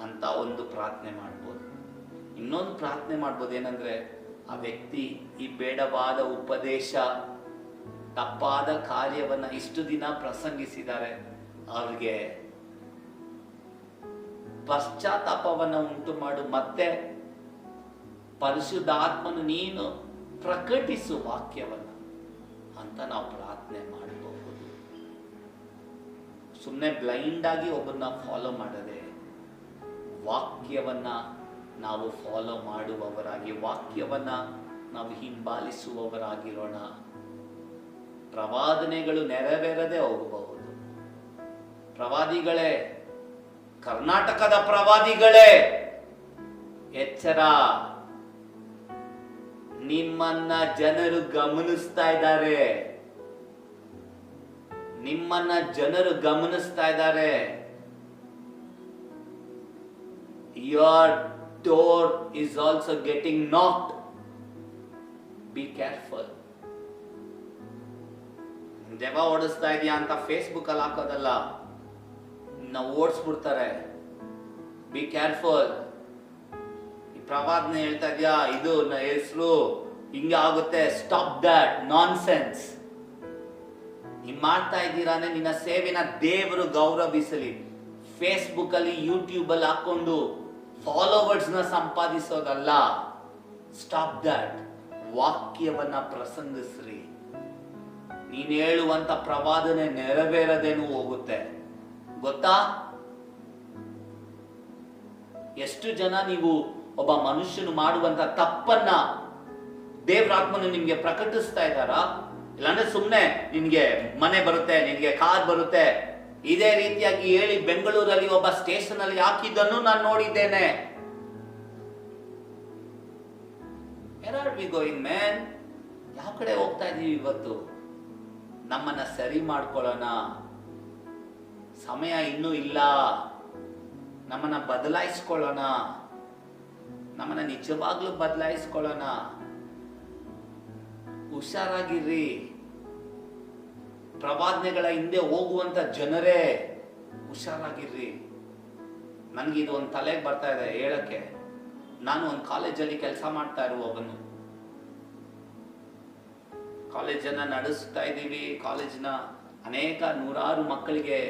ಅಂತ ಒಂದು ಪ್ರಾರ್ಥನೆ ಮಾಡ್ಬೋದು. ಇನ್ನೊಂದು ಪ್ರಾರ್ಥನೆ ಮಾಡ್ಬೋದು, ಏನಂದ್ರೆ ಆ ವ್ಯಕ್ತಿ ಈ ಬೇಡವಾದ ಉಪದೇಶ, ತಪ್ಪಾದ ಕಾರ್ಯವನ್ನ ಇಷ್ಟು ದಿನ ಪ್ರಸಂಗಿಸಿದ್ದಾರೆ, ಅವ್ರಿಗೆ ಪಶ್ಚಾತ್ತಾಪವನ್ನ ಉಂಟು ಮಾಡು, ಮತ್ತೆ ಪರಿಶುದ್ಧಾತ್ಮನು ನೀನು ಪ್ರಕಟಿಸು ವಾಕ್ಯವನ್ನ ಅಂತ ನಾವು ಪ್ರಾರ್ಥನೆ ಮಾಡಬಹುದು. ಸುಮ್ಮನೆ ಬ್ಲೈಂಡ್ ಆಗಿ ಒಬ್ಬರನ್ನ ಫಾಲೋ ಮಾಡದೆ ವಾಕ್ಯವನ್ನ ನಾವು ಫಾಲೋ ಮಾಡುವವರಾಗಿ, ವಾಕ್ಯವನ್ನ ನಾವು ಹಿಂಬಾಲಿಸುವವರಾಗಿರೋಣ. ಪ್ರವಾದನೆಗಳು ನೆರವೇರದೆ ಹೋಗಬಹುದು. ಪ್ರವಾದಿಗಳೇ, ಕರ್ನಾಟಕದ ಪ್ರವಾದಿಗಳೇ, ಎಚ್ಚರ, ನಿಮ್ಮನ್ನ ಜನರು ಗಮನಿಸ್ತಾ ಇದ್ದಾರೆ, ನಿಮ್ಮನ್ನ ಜನರು ಗಮನಿಸ್ತಾ ಇದ್ದಾರೆ. Your door is also getting knocked. Be careful. ದೆವ್ವ ಓಡಿಸ್ತಾ ಇದೆಯಾ ಅಂತ ಫೇಸ್ಬುಕ್ ಅಲ್ಲಿ ಹಾಕೋದಲ್ಲ, ನಾವು ಓಡಿಸ್ಬಿಡ್ತಾರೆ. Be careful. ಈ ಪ್ರವಾದನೆ ಹೇಳ್ತಾ ಇದೆಯಾ, ಇದು ಹೆಸರು ಹಿಂಗೆ ಆಗುತ್ತೆ, ಸ್ಟಾಪ್ ದಟ್ ನಾನ್ಸೆನ್ಸ್. ನೀವು ಮಾಡ್ತಾ ಇದ್ದೀರಾನೆ, ನಿನ್ನ ಸೇವೆನ ದೇವರು ಗೌರವಿಸಲಿ. ಫೇಸ್ಬುಕ್ ಅಲ್ಲಿ, ಯೂಟ್ಯೂಬ್ ಅಲ್ಲಿ ಹಾಕೊಂಡು ಫಾಲೋವರ್ಸ್ ನ ಸಂಪಾದಿಸೋದಲ್ಲ. Stop that. ವಾಕ್ಯವನ್ನ ಪ್ರಸಂಗಿಸ್ರಿ. ನೀನ್ ಹೇಳುವಂತ ಪ್ರವಾದನೆ ನೆರವೇರದೇನು ಹೋಗುತ್ತೆ ಗೊತ್ತಾ? ಎಷ್ಟು ಜನ ನೀವು ಒಬ್ಬ ಮನುಷ್ಯನು ಮಾಡುವಂತ ತಪ್ಪನ್ನ ದೇವರಾತ್ಮನು ನಿಮ್ಗೆ ಪ್ರಕಟಿಸ್ತಾ ಇದ್ದಾರಾ? ಇಲ್ಲಾಂದ್ರೆ ಸುಮ್ನೆ ನಿನ್ಗೆ ಮನೆ ಬರುತ್ತೆ, ನಿನ್ಗೆ ಕಾರ್ ಬರುತ್ತೆ, ಇದೇ ರೀತಿಯಾಗಿ ಹೇಳಿ ಬೆಂಗಳೂರಲ್ಲಿ ಒಬ್ಬ ಸ್ಟೇಷನ್ ಅಲ್ಲಿ ಹಾಕಿದ್ದನ್ನು ನಾನು ನೋಡಿದ್ದೇನೆ. Where are we going, man? ಯಾವ ಕಡೆ ಹೋಗ್ತಾ ಇದೀವಿ ಇವತ್ತು? ನಮ್ಮನ್ನ ಸರಿ ಮಾಡ್ಕೊಳ್ಳೋಣ. ಸಮಯ ಇನ್ನೂ ಇಲ್ಲ. ನಮ್ಮನ್ನ ಬದಲಾಯಿಸ್ಕೊಳ್ಳೋಣ. ನಮ್ಮನ್ನ ನಿಜವಾಗ್ಲೂ ಬದಲಾಯಿಸ್ಕೊಳ್ಳೋಣ. ಹುಷಾರಾಗಿರ್ರಿ. ಪ್ರವಾದನೆಗಳ ಹಿಂದೆ ಹೋಗುವಂತ ಜನರೇ ಹುಷಾರಾಗಿರ್ರಿ. ನನ್ಗಿದು ಒಂದು ತಲೆಗೆ ಬರ್ತಾ ಇದೆ ಹೇಳಕ್ಕೆ. ನಾನು ಒಂದು ಕಾಲೇಜಲ್ಲಿ ಕೆಲಸ ಮಾಡ್ತಾ ಇರುವವನು. ಕಾಲೇಜನ್ನ ನಡೆಸ್ತಾ ಇದ್ದೀವಿ. ಕಾಲೇಜಿನ ಅನೇಕ ನೂರಾರು ಮಕ್ಕಳಿಗೆ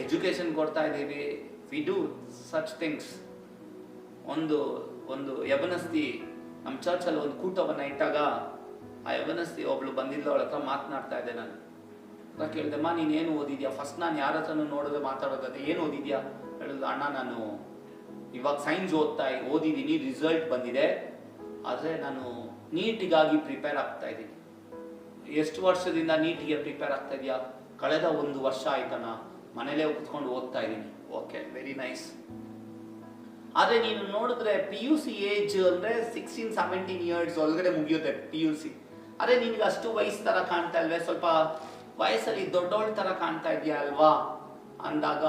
ಎಜುಕೇಶನ್ ಕೊಡ್ತಾ ಇದ್ದೀವಿ. We do such things. ಒಂದು ಯವನಸ್ತಿ ನಮ್ಮ ಚರ್ಚಲ್ಲಿ ಒಂದು ಕೂಟವನ್ನ ಇಟ್ಟಾಗ ಆ ಯವನಸ್ತಿ ಒಬ್ಳು ಬಂದಿದ್ಲು. ಅವಳ ಹತ್ರ ಮಾತನಾಡ್ತಾ ಇದ್ದೆ ನಾನು. ಕೇಳಿದೆಮ್ಮ, ನೀನು ಏನು ಓದಿದ್ಯಾ? ಫಸ್ಟ್ ನಾನು ಯಾರ ಹತ್ರನೂ ನೋಡಿದ್ರೆ ಮಾತಾಡೋದಾದ್ರೆ ಏನು ಓದಿದ್ಯಾ ಹೇಳಿದ್ರು. ಅಣ್ಣ, ನಾನು ಇವಾಗ ಸೈನ್ಸ್ ಓದಿದ್ದೀನಿ, ರಿಸಲ್ಟ್ ಬಂದಿದೆ, ಆದರೆ ನಾನು ನೀಟಿಗಾಗಿ ಪ್ರಿಪೇರ್ ಆಗ್ತಾ ಇದ್ದೀನಿ. ಎಷ್ಟು ವರ್ಷದಿಂದ ನೀಟಿಗೆ ಪ್ರಿಪೇರ್ ಆಗ್ತಾ ಇದೆಯಾ? ಕಳೆದ 1 ವರ್ಷ ಆಯ್ತಣ್ಣ, ಮನೇಲೇ ಕೂತ್ಕೊಂಡು ಓದ್ತಾ ಇದ್ದೀನಿ. Okay, very nice. ಆದರೆ ನೀನು ನೋಡಿದ್ರೆ PUC ಏಜ್ ಅಂದರೆ 16-17 ಇಯರ್ಸ್ ಒಳಗಡೆ ಮುಗಿಯುತ್ತೆ PUC. ಅದೇ ನಿನ್ಗೆ ಅಷ್ಟು ವಯಸ್ಸು ಥರ ಕಾಣ್ತಾ ಇಲ್ವೇ? ಸ್ವಲ್ಪ ವಯಸ್ಸಲ್ಲಿ ದೊಡ್ಡವಳ ಥರ ಕಾಣ್ತಾ ಇದೆಯಾ ಅಲ್ವಾ ಅಂದಾಗ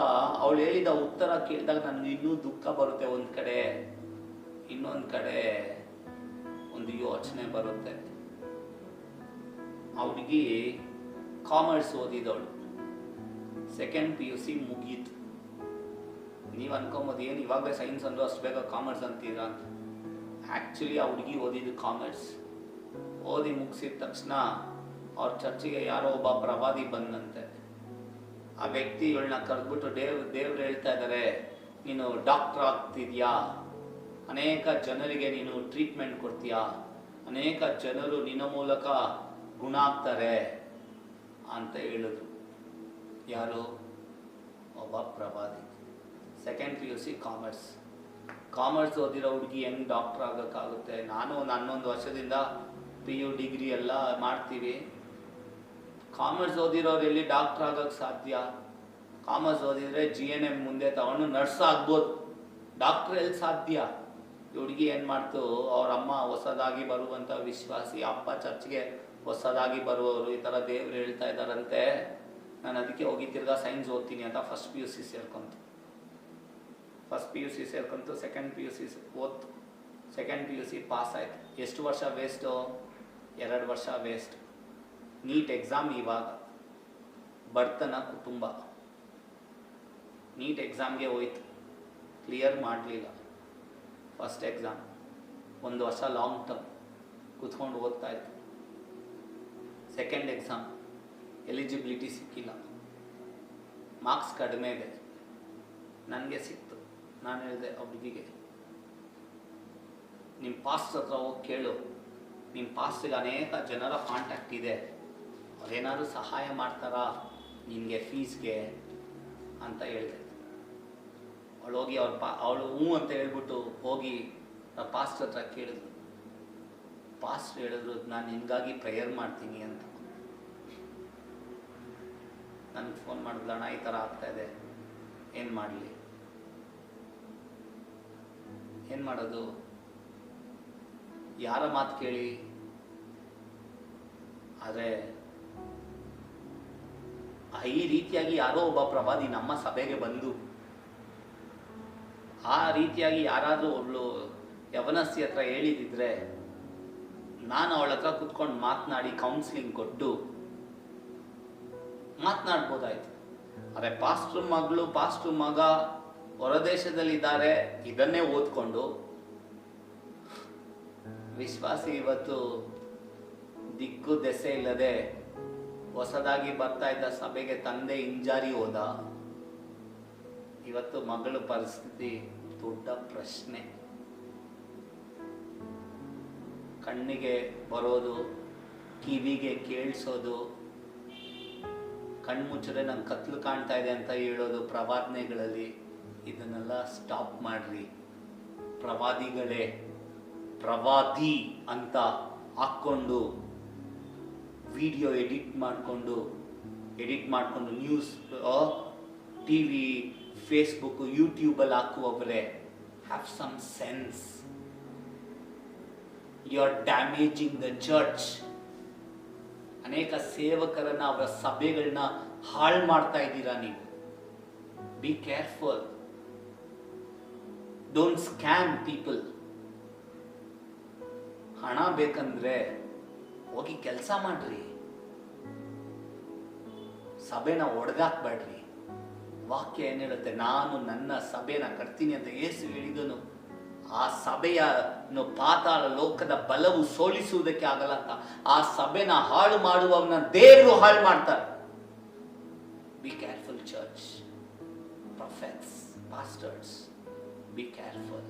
ಅವಳು ಹೇಳಿದ ಉತ್ತರ ಕೇಳಿದಾಗ ನನಗೆ ಇನ್ನೂ ದುಃಖ ಬರುತ್ತೆ. ಒಂದು ಕಡೆ, ಇನ್ನೊಂದು ಕಡೆ ಒಂದು ಯೋಚನೆ ಬರುತ್ತೆ. ಅವನಿಗೆ ಕಾಮರ್ಸ್ ಓದಿದವಳು, 2nd PUC ಮುಗೀತು. ನೀವು ಅನ್ಕೊಂಬೋದು, ಏನು ಇವಾಗಲೇ ಸೈನ್ಸ್ ಅಂದ್ರು ಅಷ್ಟು ಬೇಗ ಕಾಮರ್ಸ್ ಅಂತೀರಾ ಅಂತ. ಆ್ಯಕ್ಚುಲಿ ಆ ಹುಡುಗಿ ಓದಿದ್ದು ಕಾಮರ್ಸ್. ಓದಿ ಮುಗಿಸಿದ ತಕ್ಷಣ ಅವ್ರ ಚರ್ಚಿಗೆ ಯಾರೋ ಒಬ್ಬ ಪ್ರವಾದಿ ಬಂದಂತೆ. ಆ ವ್ಯಕ್ತಿ ಇವಳನ್ನ ಕರೆದ್ಬಿಟ್ಟು, ದೇವ್ರು ಹೇಳ್ತಾ ಇದ್ದಾರೆ, ನೀನು ಡಾಕ್ಟರ್ ಆಗ್ತಿದ್ಯಾ, ಅನೇಕ ಜನರಿಗೆ ನೀನು ಟ್ರೀಟ್ಮೆಂಟ್ ಕೊಡ್ತೀಯಾ, ಅನೇಕ ಜನರು ನಿನ್ನ ಮೂಲಕ ಗುಣ ಆಗ್ತಾರೆ ಅಂತ ಹೇಳಿದ್ರು. ಯಾರು? ಒಬ್ಬ ಪ್ರವಾದಿ. Second P U C commerce ಓದಿರೋ ಹುಡುಗಿ ಹೆಂಗೆ ಡಾಕ್ಟರ್ ಆಗೋಕ್ಕಾಗುತ್ತೆ? ನಾನು ಒಂದು 11 ವರ್ಷದಿಂದ PU ಡಿಗ್ರಿ ಎಲ್ಲ ಮಾಡ್ತೀವಿ. ಕಾಮರ್ಸ್ ಓದಿರೋರು ಎಲ್ಲಿ ಡಾಕ್ಟರ್ ಆಗೋಕ್ಕೆ ಸಾಧ್ಯ? ಕಾಮರ್ಸ್ ಓದಿದರೆ GNM ಮುಂದೆ ತಗೊಂಡು ನರ್ಸ್ ಆಗ್ಬೋದು, ಡಾಕ್ಟ್ರ್ ಎಲ್ಲಿ ಸಾಧ್ಯ? ಈ ಹುಡುಗಿ ಏನು ಮಾಡ್ತು, ಅವ್ರ ಅಮ್ಮ ಹೊಸದಾಗಿ ಬರುವಂಥ ವಿಶ್ವಾಸಿ, ಅಪ್ಪ ಚರ್ಚ್ಗೆ ಹೊಸದಾಗಿ ಬರುವವರು, ಈ ಥರ ದೇವ್ರು ಹೇಳ್ತಾ ಇದ್ದಾರಂತೆ, ನಾನು ಅದಕ್ಕೆ ಹೋಗಿ ತಿರ್ಗಾ ಸೈನ್ಸ್ ಓದ್ತೀನಿ ಅಂತ ಫಸ್ಟ್ PUC ಸೇರ್ಕೊಂತು. ಸೆಕೆಂಡ್ PUC ಓದ್ತು. ಸೆಕೆಂಡ್ PUC ಪಾಸ್ ಆಯಿತು. ಎಷ್ಟು ವರ್ಷ ವೇಸ್ಟು? 2 ವರ್ಷ ವೇಸ್ಟ್. ನೀಟ್ ಎಕ್ಸಾಮ್ ಇವಾಗ ಬರ್ತನ ಕುಟುಂಬ ನೀಟ್ ಎಕ್ಸಾಮ್ಗೆ ಹೋಯ್ತು, ಕ್ಲಿಯರ್ ಮಾಡಲಿಲ್ಲ. ಫಸ್ಟ್ ಎಕ್ಸಾಮ್ 1 ವರ್ಷ ಲಾಂಗ್ ಟರ್ಮ್ ಕೂತ್ಕೊಂಡು ಓದ್ತಾ ಇತ್ತು. ಸೆಕೆಂಡ್ ಎಕ್ಸಾಮ್ ಎಲಿಜಿಬಿಲಿಟಿ ಸಿಕ್ಕಿಲ್ಲ, ಮಾರ್ಕ್ಸ್ ಕಡಿಮೆ ಇದೆ. ನನಗೆ ಸಿಕ್ತು. ನಾನು ಹೇಳಿದೆ ಆ ಹುಡುಗಿಗೆ, ನಿಮ್ಮ ಪಾಸ್ಟ್ ಹತ್ರ ಹೋಗಿ ಕೇಳು, ನಿಮ್ಮ ಪಾಸ್ಟ್ಗೆ ಅನೇಕ ಜನರ ಕಾಂಟ್ಯಾಕ್ಟ್ ಇದೆ, ಅವ್ರೇನಾದ್ರು ಸಹಾಯ ಮಾಡ್ತಾರಾ ನಿನಗೆ ಫೀಸ್ಗೆ ಅಂತ ಹೇಳಿದೆ. ಅವಳು ಹೋಗಿ ಅವಳು ಹ್ಞೂ ಅಂತ ಹೇಳ್ಬಿಟ್ಟು ಹೋಗಿ ಪಾಸ್ಟ್ ಹತ್ರ ಕೇಳಿದ್ರು. ಪಾಸ್ಟ್ ಹೇಳಿದ್ರು, ನಾನು ನಿನಗಾಗಿ ಪ್ರೇಯರ್ ಮಾಡ್ತೀನಿ ಅಂತ. ನನಗೆ ಫೋನ್ ಮಾಡಿದ್ಲು, ಅಣ್ಣ ಈ ಥರ ಆಗ್ತಾಯಿದೆ, ಏನು ಮಾಡಲಿ? ಏನು ಮಾಡೋದು? ಯಾರ ಮಾತು ಕೇಳಿ? ಆದರೆ ಈ ರೀತಿಯಾಗಿ ಯಾರೋ ಒಬ್ಬ ಪ್ರವಾದಿ ನಮ್ಮ ಸಭೆಗೆ ಬಂದು ಆ ರೀತಿಯಾಗಿ ಯಾರಾದರೂ ಒಬ್ಳು ಯವನಸ್ಸಿ ಹತ್ರ ಹೇಳಿದಿದ್ರೆ ನಾನು ಅವಳ ಹತ್ರ ಕುತ್ಕೊಂಡು ಮಾತನಾಡಿ ಕೌನ್ಸಿಲಿಂಗ್ ಕೊಟ್ಟು ಮಾತನಾಡ್ಬೋದಾಯ್ತು. ಆದರೆ ಪಾಸ್ಟ್ರು ಮಗ ಹೊರದೇಶದಲ್ಲಿದ್ದಾರೆ, ಇದನ್ನೇ ಓದ್ಕೊಂಡು ವಿಶ್ವಾಸಿ ಇವತ್ತು ದಿಕ್ಕು ದೆಸೆ ಇಲ್ಲದೆ ಹೊಸದಾಗಿ ಬರ್ತಾ ಇದ್ದ ಸಭೆಗೆ ತಂದೆ ಹಿಂಜಾರಿ ಹೋದ. ಇವತ್ತು ಮಗಳ ಪರಿಸ್ಥಿತಿ ದೊಡ್ಡ ಪ್ರಶ್ನೆ. ಕಣ್ಣಿಗೆ ಬರೋದು, ಕಿವಿಗೆ ಕೇಳಿಸೋದು, ಕಣ್ಮುಚ್ಚರೆ ನಂಗೆ ಕತ್ಲು ಕಾಣ್ತಾ ಇದೆ ಅಂತ ಹೇಳೋದು ಪ್ರವಾದನೆಗಳಲ್ಲಿ. ಇದನ್ನೆಲ್ಲ ಸ್ಟಾಪ್ ಮಾಡ್ರಿ. ಪ್ರವಾದಿಗಳೇ ಪ್ರವಾದಿ ಅಂತ ಹಾಕ್ಕೊಂಡು ವಿಡಿಯೋ ಎಡಿಟ್ ಮಾಡಿಕೊಂಡು ನ್ಯೂಸ್ TV ಫೇಸ್ಬುಕ್ ಯೂಟ್ಯೂಬಲ್ಲಿ ಹಾಕುವವರೇ, have some sense. You are damaging the church. ಅನೇಕ ಸೇವಕರನ್ನ, ಅವರ ಸಭೆಗಳನ್ನ ಹಾಳು ಮಾಡ್ತಾ ಇದ್ದೀರಾ ನೀವು. Be careful. Don't scam people. ಹಣ ಬೇಕಂದ್ರೆ ಹೋಗಿ ಕೆಲಸ ಮಾಡ್ರಿ, ಸಭೆನ ಒಡೆದಾಕ್ಬೇಡ್ರಿ. ವಾಕ್ಯ ಏನ್ ಹೇಳುತ್ತೆ? ನಾನು ನನ್ನ ಸಭೆನ ಕಟ್ತೀನಿ ಅಂತ ಯೇಸು ಹೇಳಿದನು. ಆ ಸಭೆಯ ಪಾತಾಳ ಲೋಕದ ಬಲವು ಸೋಲಿಸುವುದಕ್ಕೆ ಆಗಲ್ಲ ಅಂತ. ಆ ಸಭೆನ ಹಾಳು ಮಾಡುವವನ ದೇವರು ಹಾಳು ಮಾಡ್ತಾರೆ. Be careful church, prophets, pastors, be careful.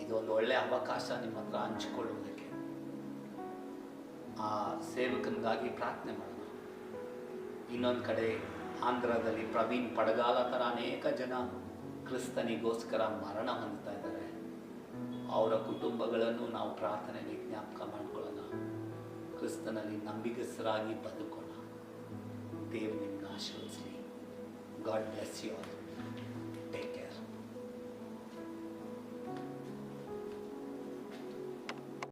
ಇದೊಂದು ಒಳ್ಳೆ ಅವಕಾಶ ನಿಮ್ಮ ಹತ್ರ ಹಂಚಿಕೊಳ್ಳುವುದಕ್ಕೆ. ಆ ಸೇವಕನಿಗಾಗಿ ಪ್ರಾರ್ಥನೆ ಮಾಡೋಣ. ಇನ್ನೊಂದು ಕಡೆ ಆಂಧ್ರದಲ್ಲಿ ಪ್ರವೀಣ್ ಪಡಗಾಲ ಥರ ಅನೇಕ ಜನ ಕ್ರಿಸ್ತನಿಗೋಸ್ಕರ ಮರಣ ಹೊಂದುತ್ತಾ ಇದ್ದಾರೆ. ಅವರ ಕುಟುಂಬಗಳನ್ನು ನಾವು ಪ್ರಾರ್ಥನೆಗೆ ಜ್ಞಾಪಕ ಮಾಡಿಕೊಳ್ಳೋಣ. ಕ್ರಿಸ್ತನಲ್ಲಿ ನಂಬಿಗಸ್ತರಾಗಿ ಬದುಕೋಣ. ದೇವರು ನಿಮ್ಮನ್ನು ಆಶೀರ್ವದಿಸಲಿ. God bless you all.